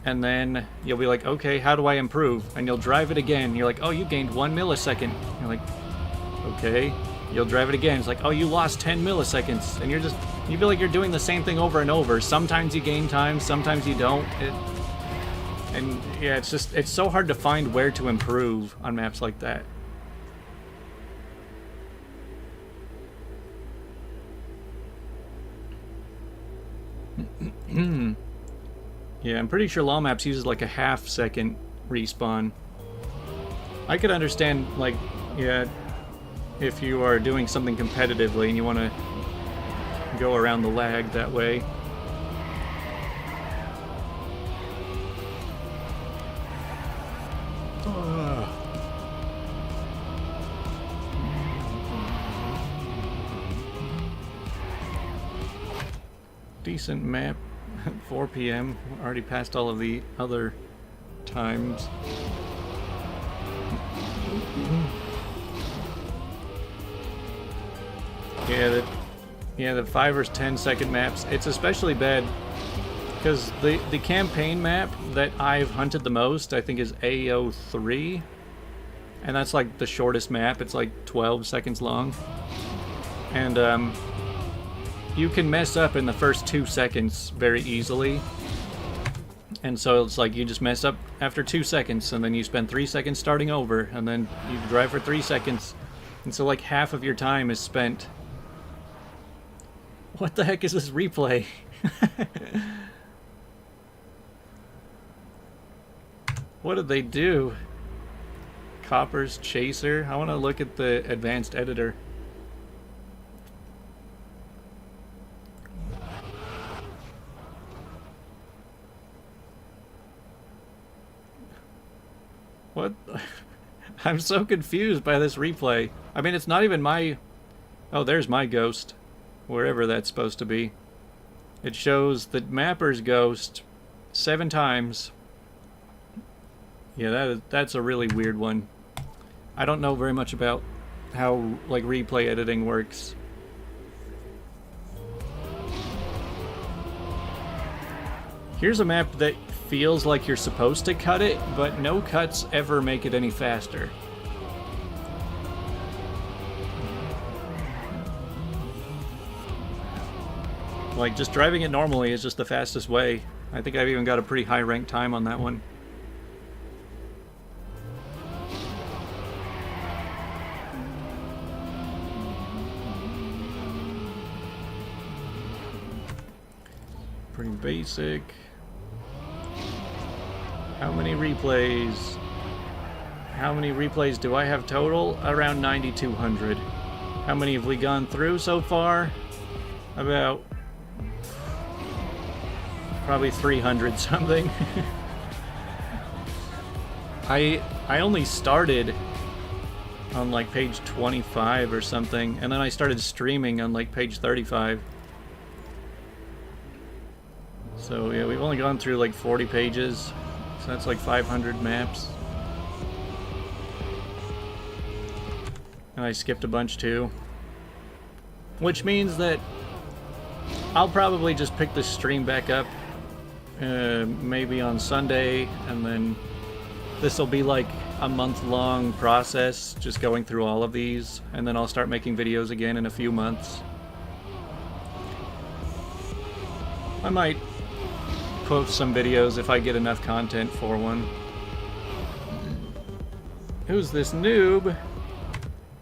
and then you'll be like, okay, how do I improve? And you'll drive it again. You're like, oh, you gained 1 millisecond. You're like, okay. You'll drive it again. It's like, oh, you lost 10 milliseconds. And you feel like you're doing the same thing over and over. Sometimes you gain time, sometimes you don't. And yeah, it's so hard to find where to improve on maps like that. Yeah, I'm pretty sure LOLMAPS uses like a half-second respawn. I could understand, like, yeah, if you are doing something competitively and you want to go around the lag that way. Decent map. 4 p.m. Already passed all of the other times. Yeah, the 5 or 10 second maps. It's especially bad because the campaign map that I've hunted the most, I think, is AO3, and that's like the shortest map. It's like 12 seconds long, and you can mess up in the first 2 seconds very easily. And so it's like you just mess up after 2 seconds, and then you spend 3 seconds starting over, and then you drive for 3 seconds. And so like half of your time is spent. What the heck is this replay? What did they do? Copper's Chaser? I want to look at the advanced editor. What? I'm so confused by this replay. I mean, it's not even my... Oh, there's my ghost. Wherever that's supposed to be. It shows the mapper's ghost 7 times. Yeah, that's a really weird one. I don't know very much about how, like, replay editing works. Here's a map that feels like you're supposed to cut it, but no cuts ever make it any faster. Like, just driving it normally is just the fastest way. I think I've even got a pretty high ranked time on that one. Pretty basic. How many replays? How many replays do I have total? Around 9,200. How many have we gone through so far? About... probably 300 something. I only started on like page 25 or something, and then I started streaming on like page 35. So yeah, we've only gone through like 40 pages, so that's like 500 maps. And I skipped a bunch too. Which means that I'll probably just pick the stream back up maybe on Sunday, and then this will be like a month-long process, just going through all of these, and then I'll start making videos again in a few months. I might post some videos if I get enough content for one. Who's this noob?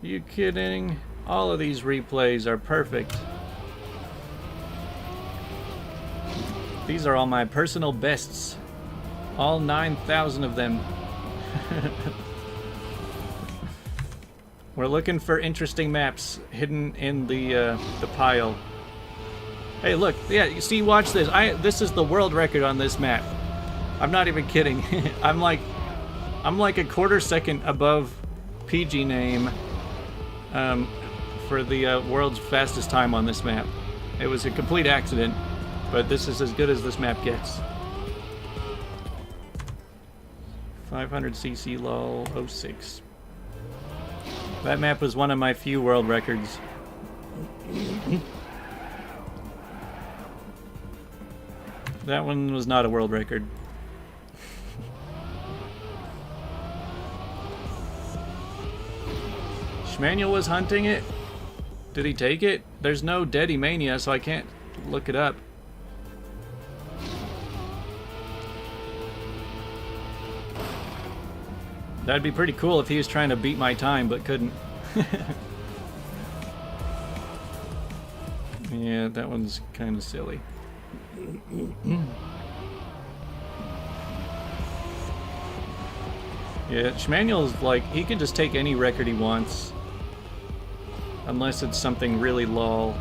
You kidding? All of these replays are perfect. These are all my personal bests. All 9,000 of them. We're looking for interesting maps hidden in the pile. Hey, look. Yeah, you see, watch this. This is the world record on this map. I'm not even kidding. I'm like a quarter second above PG name for the world's fastest time on this map. It was a complete accident. But this is as good as this map gets. 500cc lol 06. That map was one of my few world records. That one was not a world record. Schmanuel was hunting it? Did he take it? There's no Daddy Mania, so I can't look it up. That'd be pretty cool if he was trying to beat my time, but couldn't. Yeah, that one's kind of silly. Yeah, Schmanuel's like, he can just take any record he wants. Unless it's something really lol.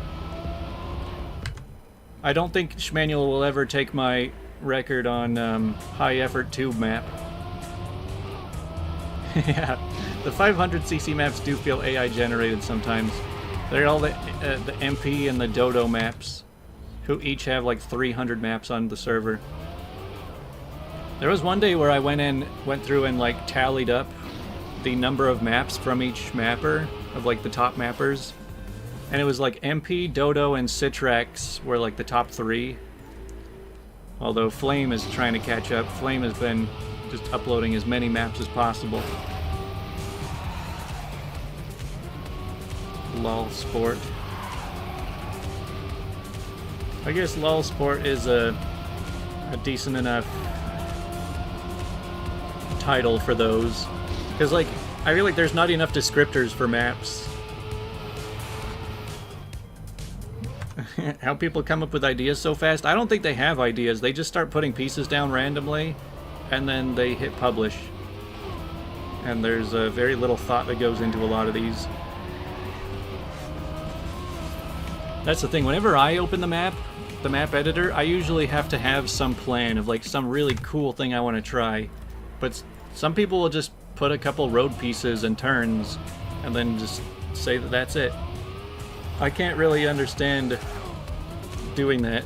I don't think Schmanuel will ever take my record on high effort tube map. Yeah, the 500cc maps do feel AI generated sometimes. They're all the MP and the Dodo maps, who each have like 300 maps on the server. There was one day where I went through and like tallied up the number of maps from each mapper, of like the top mappers, and it was like MP, Dodo, and Citrax were like the top 3. Although Flame is trying to catch up. Flame has been just uploading as many maps as possible. LOL Sport. I guess LOL Sport is a decent enough title for those. Because, like, I feel like there's not enough descriptors for maps. How people come up with ideas so fast? I don't think they have ideas. They just start putting pieces down randomly, and then they hit publish. And there's very little thought that goes into a lot of these. That's the thing. Whenever I open the map editor, I usually have to have some plan of like some really cool thing I want to try. But some people will just put a couple road pieces and turns, and then just say that that's it. I can't really understand doing that.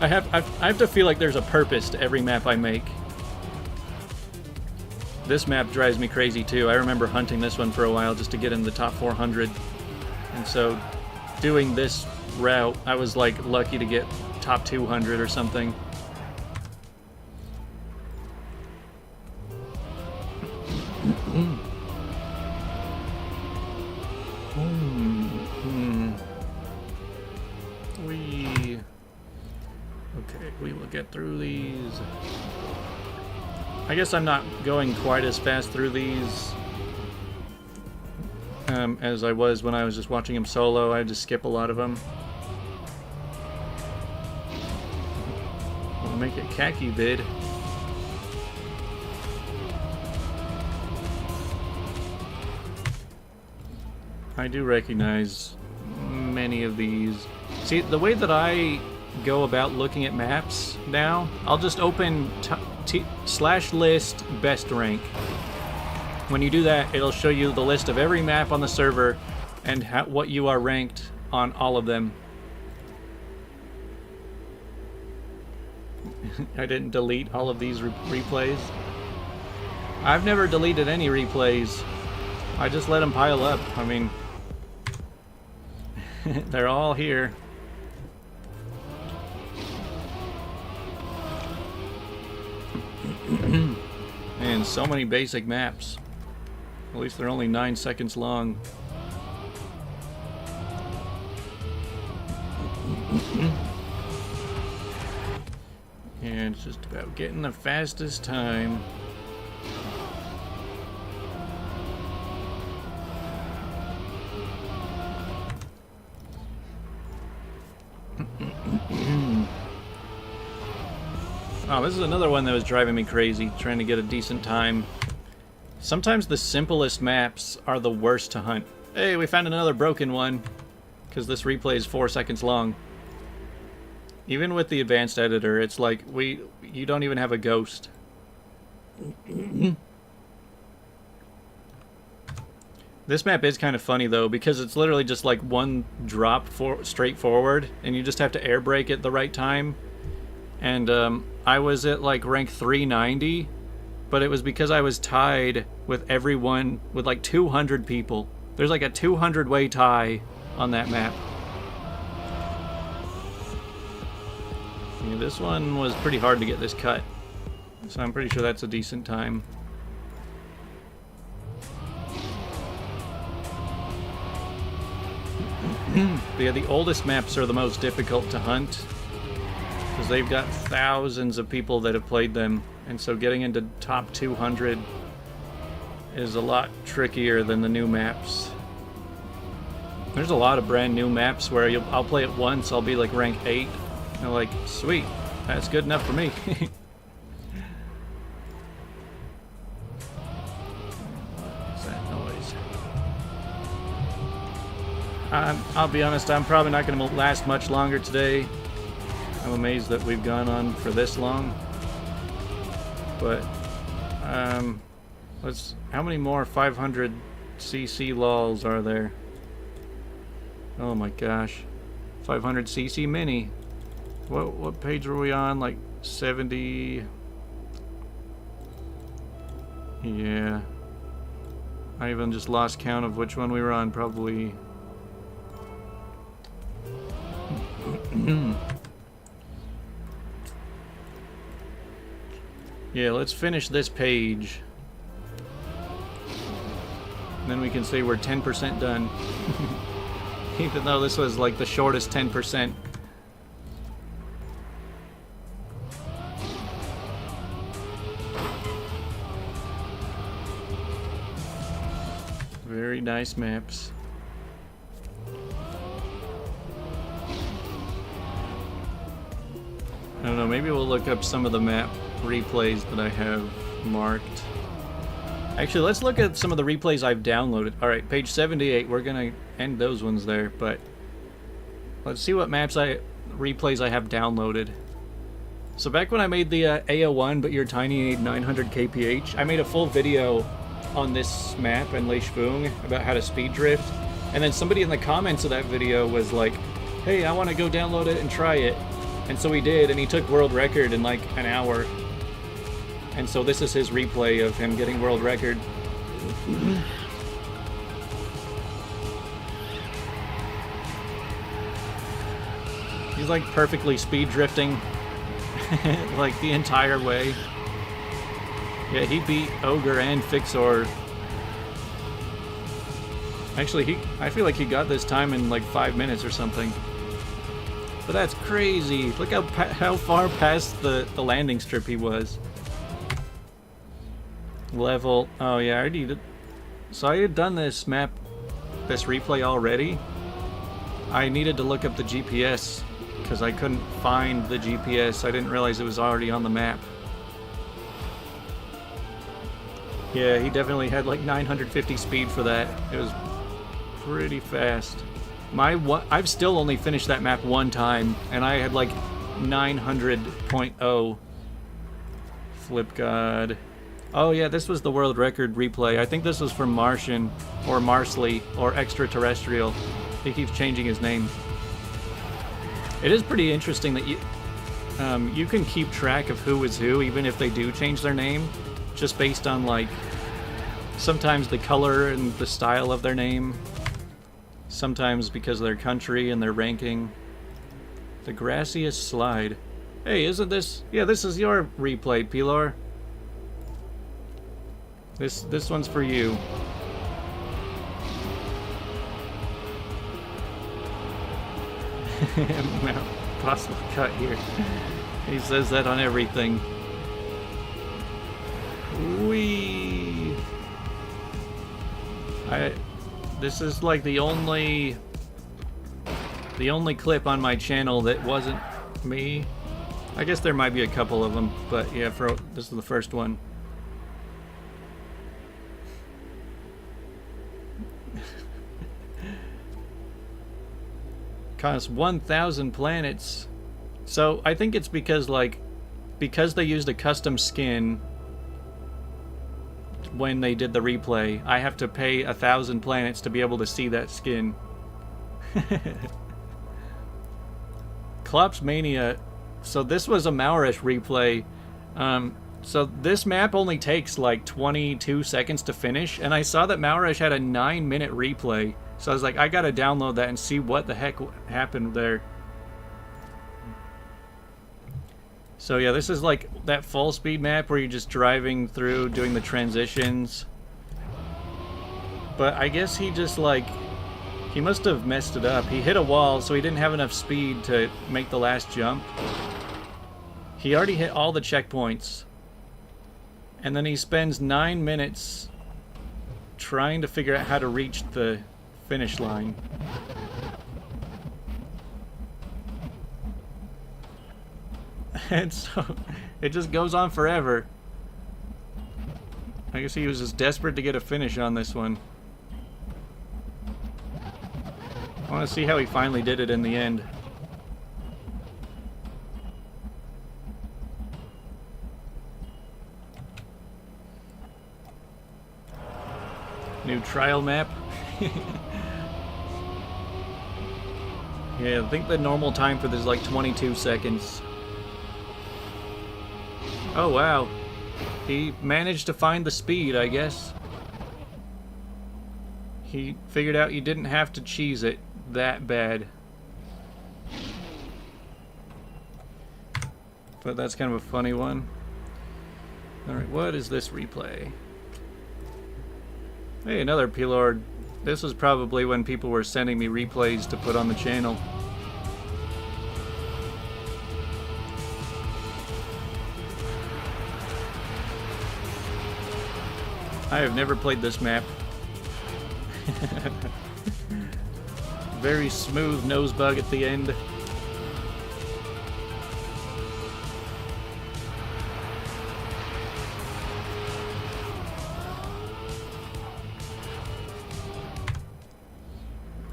I have to feel like there's a purpose to every map I make. This map drives me crazy too. I remember hunting this one for a while just to get in the top 400. And so doing this route, I was like lucky to get top 200 or something. Okay, we will get through these. I guess I'm not going quite as fast through these as I was when I was just watching him solo. I just skip a lot of them. We'll make it khaki vid. I do recognize many of these. See, the way that I go about looking at maps now, I'll just open /list best rank. When you do that, it'll show you the list of every map on the server and what you are ranked on all of them. I didn't delete all of these replays. I've never deleted any replays. I just let them pile up. I mean, they're all here. And so many basic maps. At least they're only 9 seconds long. And it's just about getting the fastest time. Oh, this is another one that was driving me crazy, trying to get a decent time. Sometimes the simplest maps are the worst to hunt. Hey, we found another broken one, because this replay is 4 seconds long. Even with the advanced editor, it's like, you don't even have a ghost. This map is kind of funny though, because it's literally just like one drop straight forward, and you just have to air brake at the right time. And I was at like rank 390, but it was because I was tied with everyone, with like 200 people. There's like a 200-way tie on that map. Yeah, this one was pretty hard to get this cut, so I'm pretty sure that's a decent time. But yeah, the oldest maps are the most difficult to hunt, because they've got thousands of people that have played them, and so getting into top 200 is a lot trickier than the new maps. There's a lot of brand new maps where I'll play it once, I'll be like rank 8, and I'm like, sweet, that's good enough for me. What is that noise? I'll be honest, I'm probably not going to last much longer today. I'm amazed that we've gone on for this long. But, how many more 500cc LOLs are there? Oh my gosh. 500cc mini. What page were we on? Like 70... Yeah. I even just lost count of which one we were on, probably... Yeah, let's finish this page. And then we can say we're 10% done. Even though this was like the shortest 10%. Very nice maps. I don't know, maybe we'll look up some of the map replays that I have marked. Actually, let's look at some of the replays I've downloaded. Alright, page 78, we're gonna end those ones there, but let's see what replays I have downloaded. So back when I made the AO1 but you're tiny 900 kph, I made a full video on this map in Lei Shifeng about how to speed drift, and then somebody in the comments of that video was like, hey, I want to go download it and try it. And so he did, and he took world record in like an hour. And so this is his replay of him getting world record. He's like perfectly speed drifting like the entire way. Yeah, he beat Ogre and Fixor. Actually, I feel like he got this time in like 5 minutes or something. But that's crazy. Look how far past the landing strip he was. Level. Oh yeah, I already did. So I had done this replay already. I needed to look up the GPS because I couldn't find the GPS. I didn't realize it was already on the map. Yeah, he definitely had like 950 speed for that. It was pretty fast. I've still only finished that map one time, and I had like 900.0. Flip God. Oh yeah, this was the world record replay. I think this was from Martian, or Marsley, or Extraterrestrial. He keeps changing his name. It is pretty interesting that you can keep track of who is who, even if they do change their name, just based on like sometimes the color and the style of their name, sometimes because of their country and their ranking. The grassiest slide. Hey, isn't this? Yeah, this is your replay, Pilar. This one's for you. Mount possible cut here. He says that on everything. Whee! This is like the only clip on my channel that wasn't me. I guess there might be a couple of them, but yeah, this is the first one. Cost 1,000 planets. So I think it's because they used a custom skin when they did the replay. I have to pay 1,000 planets to be able to see that skin. Klops Mania. So this was a Maorish replay. So this map only takes like 22 seconds to finish, and I saw that Maorish had a 9-minute replay. So I was like, I gotta download that and see what the heck happened there. So yeah, this is like that full speed map where you're just driving through, doing the transitions. But I guess he just like, he must have messed it up. He hit a wall, so he didn't have enough speed to make the last jump. He already hit all the checkpoints. And then he spends 9 minutes trying to figure out how to reach the finish line. And so it just goes on forever. I guess he was just desperate to get a finish on this one. I want to see how he finally did it in the end. New trial map. Yeah, I think the normal time for this is like 22 seconds. Oh wow. He managed to find the speed, I guess. He figured out you didn't have to cheese it that bad. But that's kind of a funny one. Alright, what is this replay? Hey, another P-Lord. This was probably when people were sending me replays to put on the channel. I have never played this map. Very smooth nose bug at the end.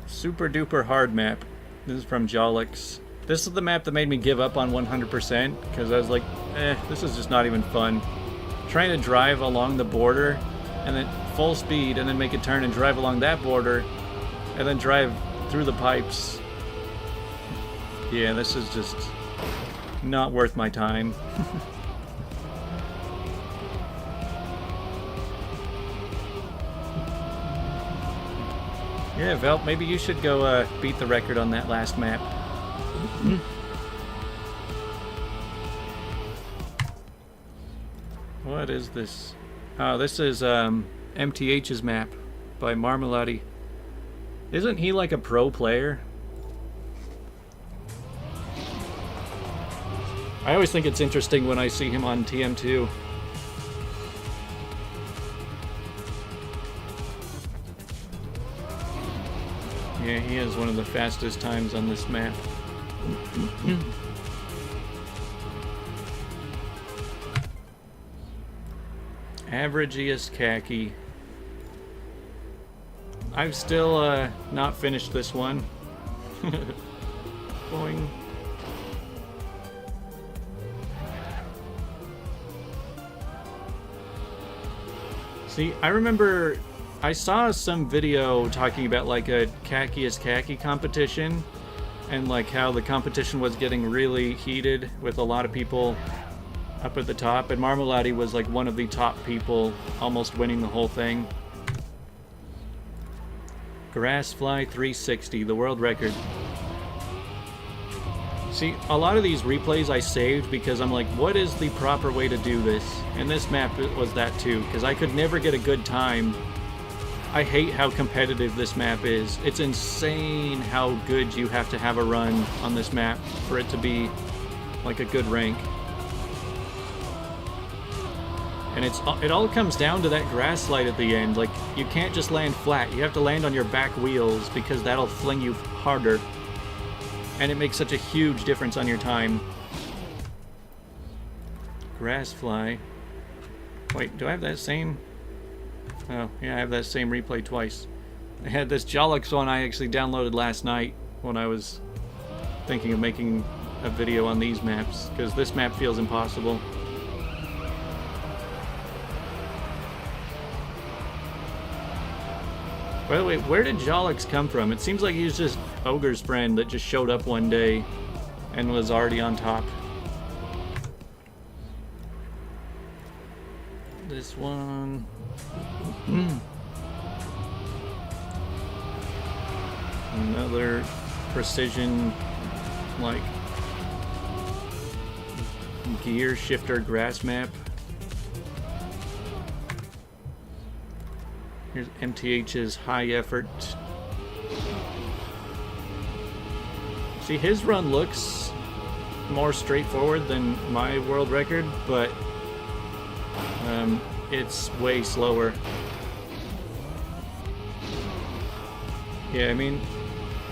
Super duper hard map. This is from Jolix. This is the map that made me give up on 100% because I was like, this is just not even fun. Trying to drive along the border and then full speed, and then make a turn and drive along that border, and then drive through the pipes. Yeah, this is just not worth my time. Yeah, Vel, maybe you should go beat the record on that last map. What is this? Oh, this is MTH's map by Marmalade. Isn't he like a pro player? I always think it's interesting when I see him on TM2. Yeah, he has one of the fastest times on this map. Averageest khaki. I've still not finished this one. Boing. See, I remember I saw some video talking about like a khaki-est khaki competition, and like how the competition was getting really heated with a lot of people up at the top, and Marmalade was like one of the top people, almost winning the whole thing. Grassfly 360, the world record. See, a lot of these replays I saved because I'm like, what is the proper way to do this? And this map was that too, because I could never get a good time. I hate how competitive this map is. It's insane how good you have to have a run on this map for it to be like a good rank. And it all comes down to that grass slide at the end. Like, you can't just land flat. You have to land on your back wheels because that'll fling you harder. And it makes such a huge difference on your time. Grassfly. Wait, do I have that same? Oh, yeah, I have that same replay twice. I had this Jolix one I actually downloaded last night when I was thinking of making a video on these maps, because this map feels impossible. By the way, where did Jolix come from? It seems like he was just Ogre's friend that just showed up one day and was already on top. This one... Another precision, like, gear shifter grass map. Here's MTH's high effort. See, his run looks more straightforward than my world record, but it's way slower. Yeah, I mean,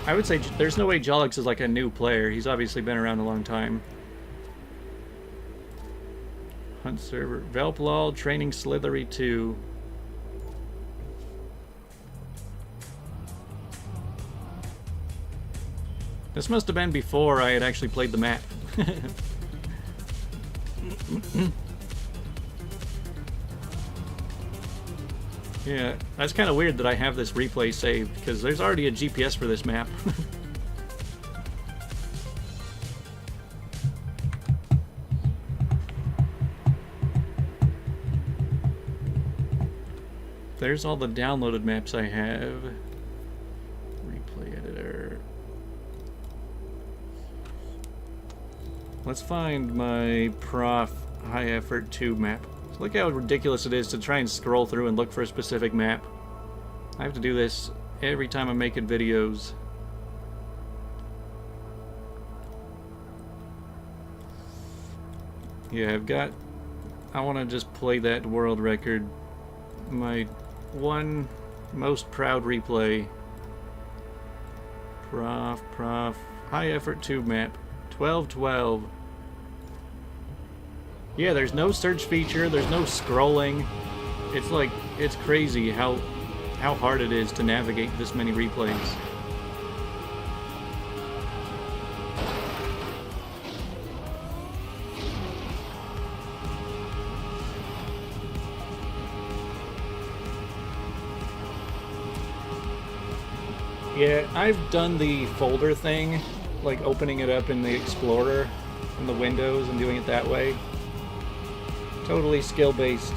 I would say there's no way Jolix is like a new player. He's obviously been around a long time. Hunt server. Velplol, training Slithery 2. This must have been before I had actually played the map. Yeah, that's kind of weird that I have this replay saved, because there's already a GPS for this map. There's all the downloaded maps I have. Replay editor. Let's find my Prof High Effort 2 map. Look how ridiculous it is to try and scroll through and look for a specific map. I have to do this every time I'm making videos. Yeah, I want to just play that world record. My one most proud replay. Prof, High Effort 2 map. 1212. Yeah, there's no search feature, there's no scrolling. It's like, it's crazy how hard it is to navigate this many replays. Yeah, I've done the folder thing, like opening it up in the Explorer in the Windows and doing it that way. Totally skill-based.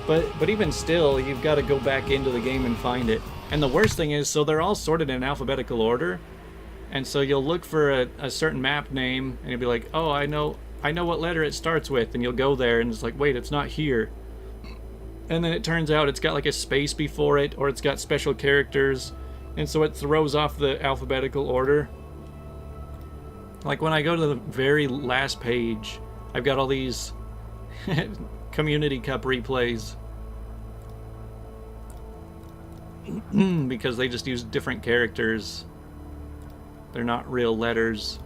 But even still, you've got to go back into the game and find it. And the worst thing is, so they're all sorted in alphabetical order, and so you'll look for a certain map name, and you'll be like, oh, I know what letter it starts with, and you'll go there, and it's like, wait, it's not here. And then it turns out it's got like a space before it, or it's got special characters, and so it throws off the alphabetical order. Like when I go to the very last page, I've got all these Community Cup replays because they just use different characters. They're not real letters.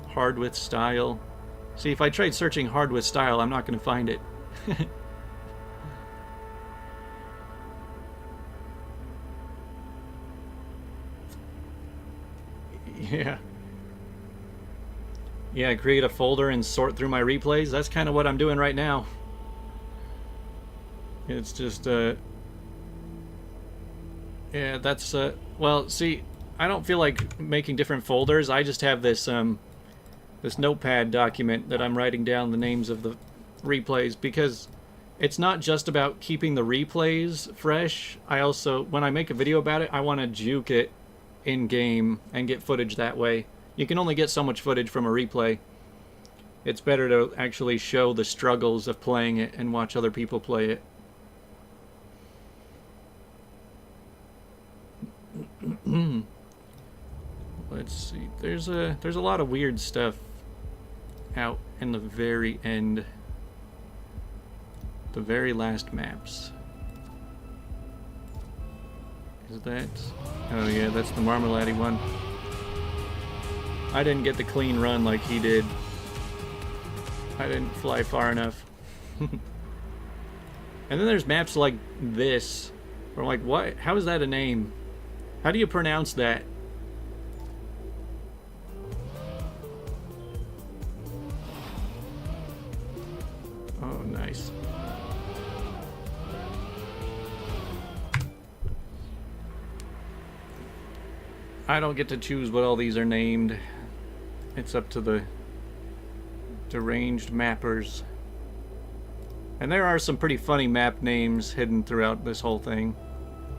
Hard with style. See, if I tried searching hard with style, I'm not going to find it. Yeah. Yeah, create a folder and sort through my replays. That's kind of what I'm doing right now. It's just, yeah, that's, well, see, I don't feel like making different folders. I just have this, this notepad document that I'm writing down the names of the replays, because it's not just about keeping the replays fresh. I also, when I make a video about it, I want to juke it in-game and get footage that way. You can only get so much footage from a replay. It's better to actually show the struggles of playing it and watch other people play it. Let's see. There's a lot of weird stuff out in the very end. The very last maps. Is that? Oh yeah, that's the Marmalade one. I didn't get the clean run like he did. I didn't fly far enough. And then there's maps like this, where I'm like, what? How is that a name? How do you pronounce that? Oh, nice. I don't get to choose what all these are named. It's up to the deranged mappers. And there are some pretty funny map names hidden throughout this whole thing.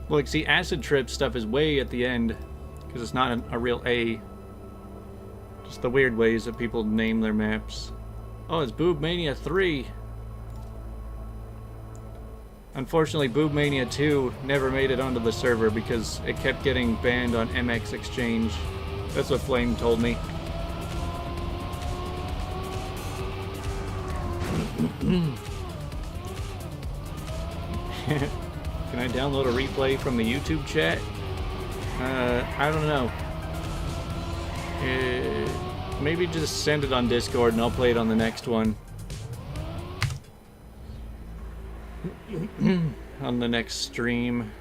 Look, see, Acid Trip stuff is way at the end, because it's not a real A. Just the weird ways that people name their maps. Oh, it's Boob Mania 3. Unfortunately, Boob Mania 2 never made it onto the server because it kept getting banned on MX Exchange. That's what Flame told me. Can I download a replay from the YouTube chat? I don't know. Maybe just send it on Discord and I'll play it on the next one. On the next stream.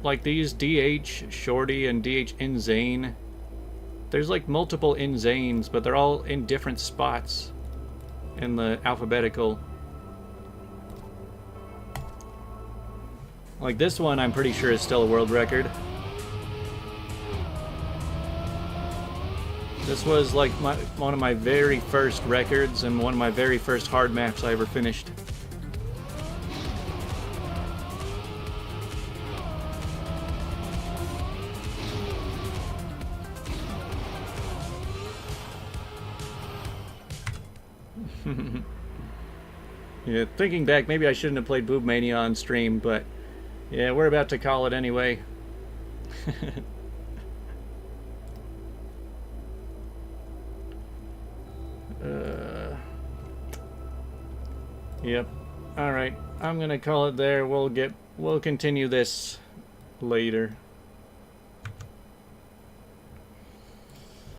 Like these DH Shorty and DH Inzane. There's like multiple Inzanes, but they're all in different spots in the alphabetical. Like this one, I'm pretty sure is still a world record. This was like one of my very first records and one of my very first hard maps I ever finished. Yeah, thinking back, maybe I shouldn't have played Boob Mania on stream, but yeah, we're about to call it anyway. Yep. All right. I'm gonna call it there. We'll continue this later.